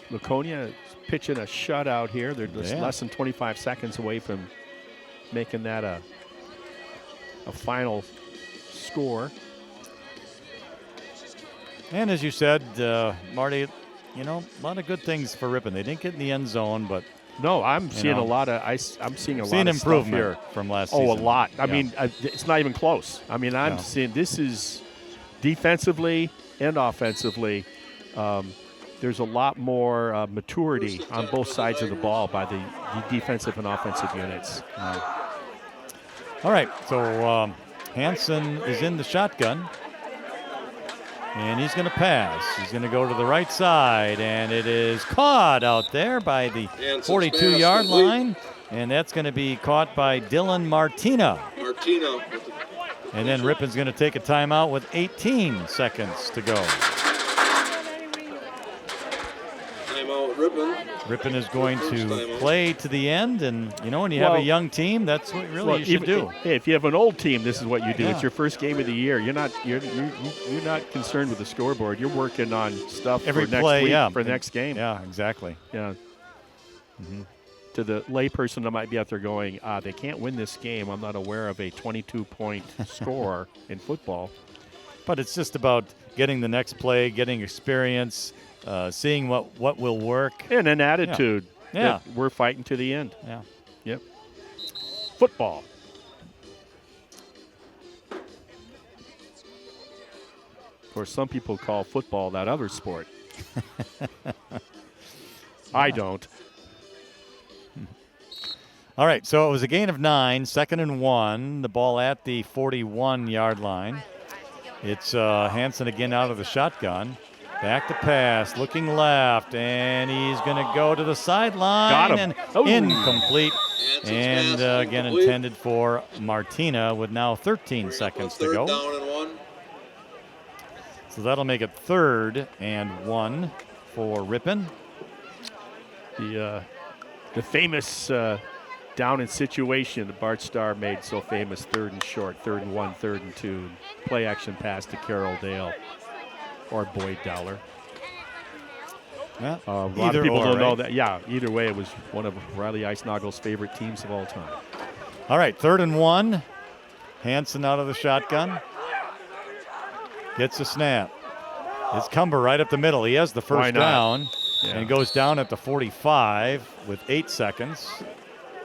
Laconia is pitching a shutout here. They're just less than 25 seconds away from making that a final score. And as you said, Marty, a lot of good things for Ripon. They didn't get in the end zone, but no, I'm seeing a lot of I'm seeing a lot of improvement stuff here from last season. Oh, a lot. I Yeah. mean, it's not even close. I mean, I'm seeing this is defensively and offensively. There's a lot more maturity on both sides of the ball by the defensive and offensive units. All right, so Hansen is in the shotgun, and he's going to pass. He's going to go to the right side, and it is caught out there by the 42-yard line, and that's going to be caught by Dylan Martina. And then Ripon's going to take a timeout with 18 seconds to go. Timeout, Ripon. Ripon is going to play to the end, and when you have a young team, that's what really you should do. Hey, if you have an old team, this is what you do. Yeah. It's your first game of the year. You're not concerned with the scoreboard. You're working on stuff Every for next play, week, yeah. for next game. Yeah, exactly. Yeah. to the layperson that might be out there going, they can't win this game. I'm not aware of a 22-point score in football. But it's just about getting the next play, getting experience, seeing what will work. And an attitude Yeah. that we're fighting to the end. Yeah. Yep. Football. Of course, some people call football that other sport. I don't. All right, so it was a gain of 9, 2nd and 1. The ball at the 41-yard line. It's Hansen again out of the shotgun. Back to pass, looking left, and he's going to go to the sideline. Got him. And incomplete. Hansen's And pass, again incomplete. intended for Martina with now 13 seconds to Third go. down and 1. So that'll make it 3rd and 1 for Ripon. The famous down in situation that Bart Starr made so famous, 3rd and short, 3rd and 1, 3rd and 2. Play action pass to Carroll Dale or Boyd Dowler. Yeah, A lot either of people or, don't know right? that. Yeah, either way, it was one of Riley Eisnagel's favorite teams of all time. All right, 3rd and 1. Hansen out of the shotgun. Gets a snap. It's Cumber right up the middle. He has the Why first not? down Yeah. and goes down at the 45 with 8 seconds.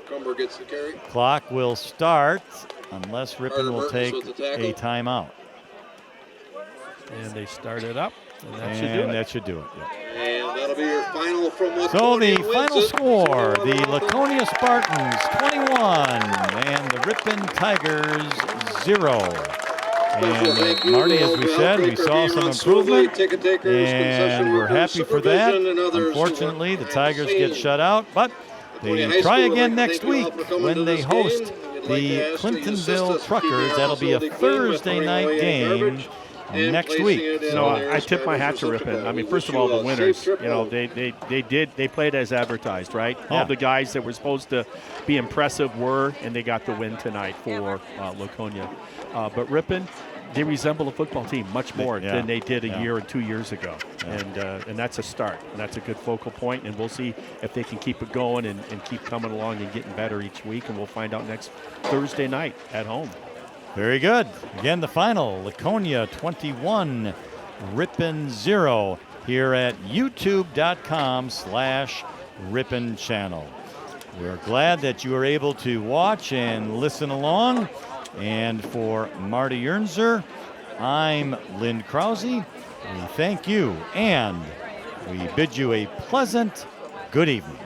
Cumber gets the carry. Clock will start unless Ripon Carter will Mertens take with the tackle. a timeout. And they started up, and that should And do it. that should do it. Yeah. And that'll be your final from Laconia. So the wins final it. score, So, the Laconia Spartans 21 and the Ripon Tigers 0. Special thank And you Marty, to as all we the said, we outbreaker saw being some run smoothly, improvement, ticket takers, concession and we're workers, happy for that. supervision, and others who Unfortunately, work the behind Tigers the get scenes. shut out, but Laconia they High try School would again like to next thank you all week for coming when to they this host game. We'd like to the ask that you assist Clintonville us in keeping Truckers. our That'll be a facility clean by Thursday throwing night away any game garbage and next placing week. it in No, the I nearest tip my hat garbage to Ripon. receptacle. I mean, We first wish of all, you the a winners, safe trip you know, home. they played as advertised, right? Yeah. All the guys that were supposed to be impressive were, and they got the win tonight for Laconia. But Ripon, they resemble a football team much more Yeah. than they did a Yeah. year and 2 years ago. Yeah. And that's a start. And that's a good focal point, and we'll see if they can keep it going and keep coming along and getting better each week, and we'll find out next Thursday night at home. Very good. Again, the final, Laconia 21, Ripon 0, here at youtube.com/Ripon channel. We're glad that you are able to watch and listen along. And for Marty Ernzer, I'm Lynn Krause. We thank you, and we bid you a pleasant good evening.